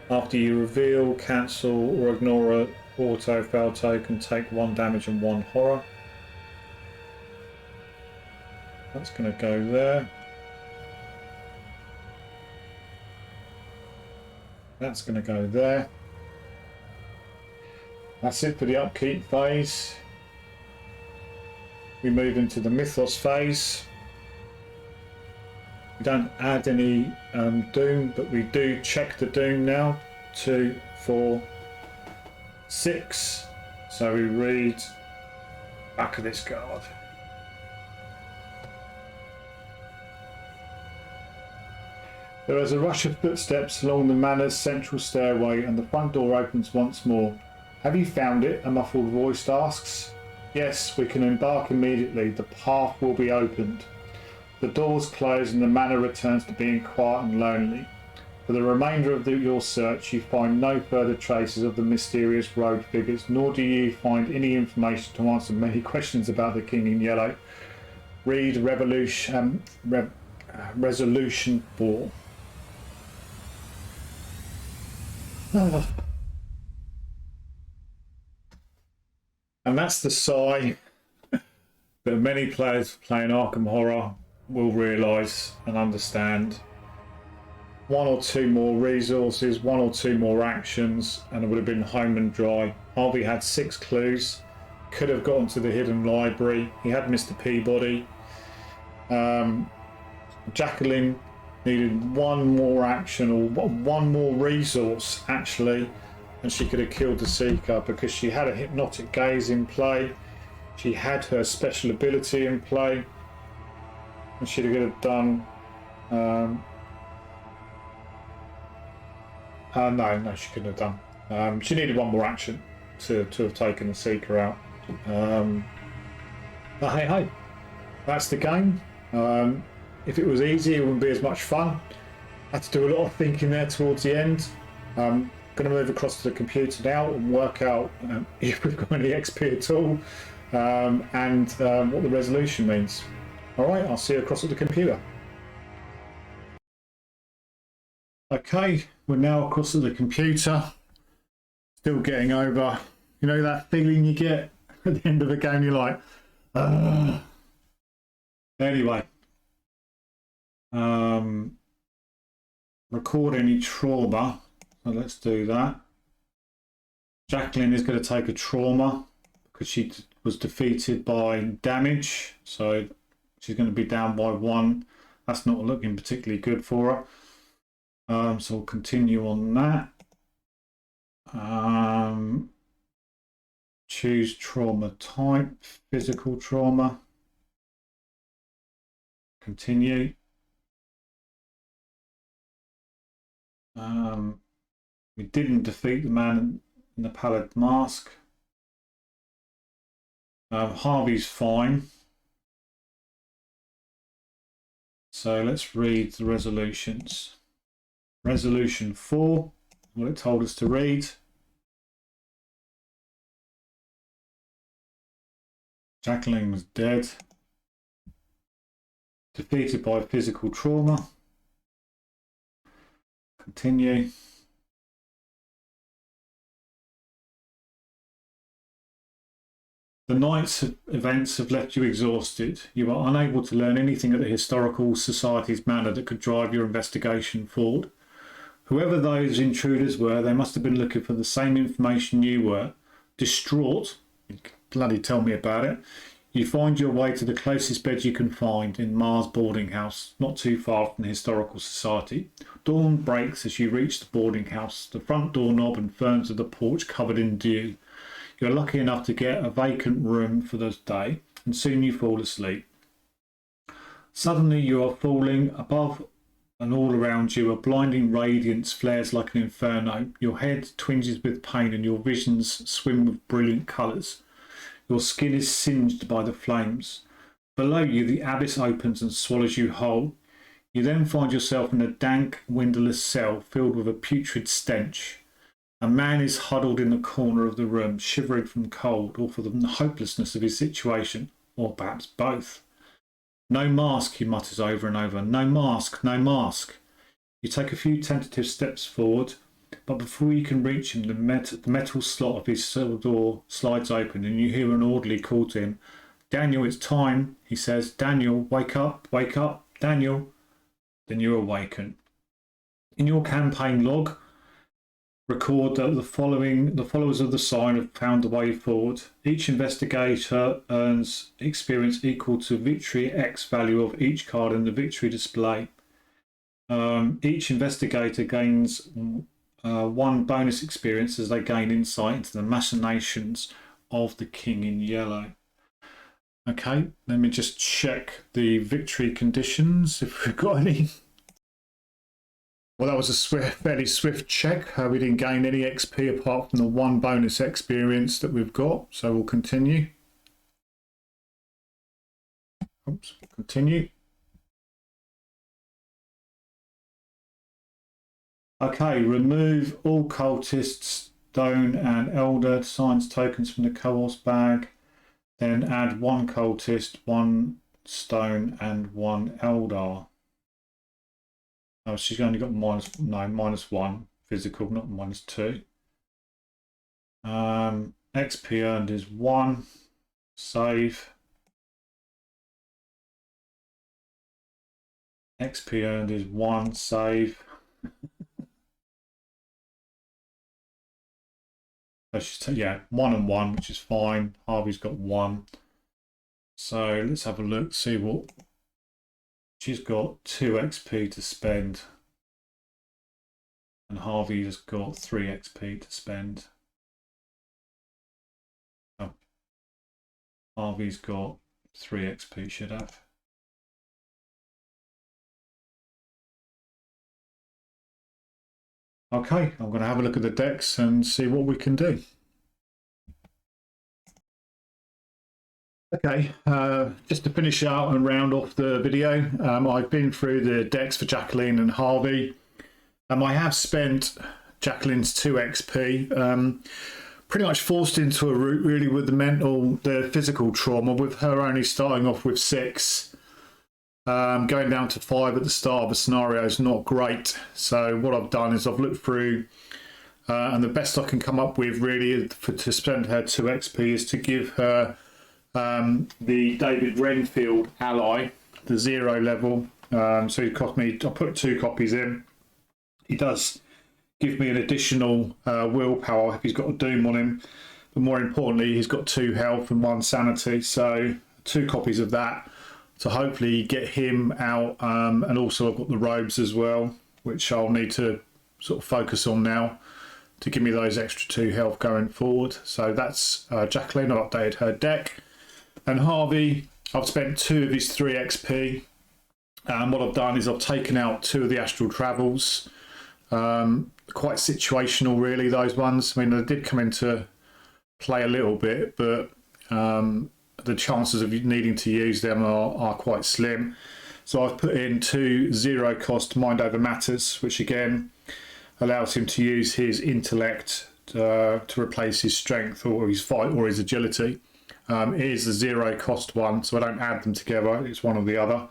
After you reveal, cancel or ignore a auto fail token, take 1 damage and 1 horror. That's going to go there. That's going to go there. That's it for the upkeep phase. We move into the Mythos phase. We don't add any doom, but we do check the doom now. 2, 4, 6. So we read back of this card. There is a rush of footsteps along the manor's central stairway, and the front door opens once more. Have you found it? A muffled voice asks. Yes, we can embark immediately. The path will be opened. The doors close and the manor returns to being quiet and lonely. For the remainder of your search, you find no further traces of the mysterious road figures, nor do you find any information to answer many questions about the King in Yellow. Read Resolution 4. And that's the sigh that many players playing Arkham Horror will realise and understand. 1 or 2 more resources, 1 or 2 more actions, and it would have been home and dry. Harvey had 6 clues, could have gotten to the hidden library. He had Mr. Peabody. Jacqueline needed 1 more action, or 1 more resource actually, and she could have killed the Seeker because she had a hypnotic gaze in play. She had her special ability in play, and she could have done. No, she couldn't have done. She needed 1 more action to have taken the Seeker out. But hey, that's the game. If it was easy, it wouldn't be as much fun. I had to do a lot of thinking there towards the end. I'm going to move across to the computer now and work out if we've got any XP at all, and what the resolution means. Alright, I'll see you across at the computer. Okay, we're now across at the computer. Still getting over, you know, that feeling you get at the end of a game, you're like, ugh. Anyway. Record any trauma. So let's do that. Jacqueline is going to take a trauma because she was defeated by damage. So she's going to be down by 1. That's not looking particularly good for her. So we'll continue on that. Choose trauma type, physical trauma. Continue. We didn't defeat the man in the pallid mask. Harvey's fine. So let's read the resolutions. Resolution 4, what it told us to read. Jacqueline was dead. Defeated by physical trauma. Continue. The night's events have left you exhausted. You are unable to learn anything at the Historical Society's manor that could drive your investigation forward. Whoever those intruders were, they must have been looking for the same information you were. Distraught, bloody tell me about it, you find your way to the closest bed you can find in Mars boarding house, not too far from the Historical Society. Dawn breaks as you reach the boarding house, the front doorknob and ferns of the porch covered in dew. You're lucky enough to get a vacant room for the day, and soon you fall asleep. Suddenly you are falling. Above and all around you, a blinding radiance flares like an inferno. Your head twinges with pain and your visions swim with brilliant colours. Your skin is singed by the flames. Below you, the abyss opens and swallows you whole. You then find yourself in a dank, windowless cell filled with a putrid stench. A man is huddled in the corner of the room, shivering from cold or for the hopelessness of his situation, or perhaps both. No mask, he mutters over and over. No mask, no mask. You take a few tentative steps forward, but before you can reach him, the metal slot of his cell door slides open and you hear an orderly call to him. Daniel, it's time, he says. Daniel, wake up, Daniel. Then you awaken. In your campaign log, record that the followers of the sign have found the way forward. Each investigator earns experience equal to victory X value of each card in the victory display. Each investigator gains one bonus experience as they gain insight into the machinations of the King in Yellow. Okay, let me just check the victory conditions if we've got any. Well, that was a fairly swift check. We didn't gain any XP apart from the one bonus experience that we've got. So we'll continue. Oops, continue. Okay, remove all cultists, stone and elder science tokens from the co-op's bag. Then add one cultist, one stone and one elder. Oh, she's only got -1 physical, not -2. XP earned is 1. Save. XP earned is 1. Save. So yeah, 1 and 1, which is fine. Harvey's got 1. So let's have a look, see what. She's got 2 XP to spend. And Harvey has got 3 XP to spend. Oh. Harvey's got 3 XP, should have. Okay, I'm going to have a look at the decks and see what we can do. Okay, just to finish out and round off the video, I've been through the decks for Jacqueline and Harvey. I have spent Jacqueline's 2 XP, pretty much forced into a route really with the physical trauma, with her only starting off with 6. Going down to 5 at the start of the scenario is not great. So what I've done is I've looked through and the best I can come up with really to spend her 2 XP is to give her the David Renfield ally, the 0 level. So it cost me, I put 2 copies in. He does give me an additional willpower if he's got a doom on him, but more importantly he's got 2 health and 1 sanity, so 2 copies of that to hopefully get him out. And also I've got the robes as well, which I'll need to sort of focus on now to give me those extra 2 health going forward. So that's Jacqueline. I've updated her deck. And Harvey, I've spent 2 of his 3 XP. What I've done is I've taken out 2 of the Astral Travels. Quite situational really, those ones. I mean, they did come into play a little bit, but the chances of needing to use them are quite slim. So I've put in 2 0 cost mind over matters, which again allows him to use his intellect to replace his strength or his fight or his agility. It is a 0 cost one, so I don't add them together, it's one or the other.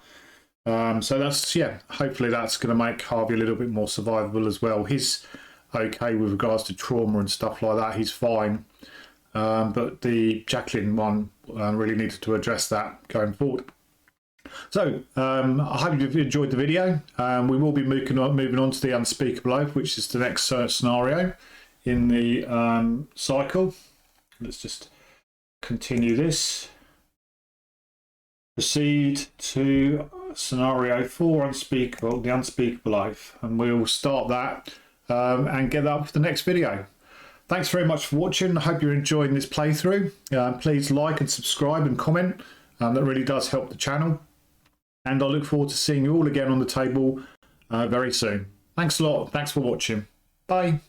So that's, yeah, hopefully that's going to make Harvey a little bit more survivable as well. He's okay with regards to trauma and stuff like that, he's fine. but the Jacqueline one really needed to address that going forward. So I hope you've enjoyed the video. We will be moving on to the Unspeakable Oath, which is the next scenario in the cycle. Let's just continue this. Proceed to scenario 4, Unspeakable, the Unspeakable Oath, and we'll start that and get that up for the next video. Thanks very much for watching. I hope you're enjoying this playthrough. Please like and subscribe and comment. That really does help the channel. And I look forward to seeing you all again on the table very soon. Thanks a lot. Thanks for watching. Bye.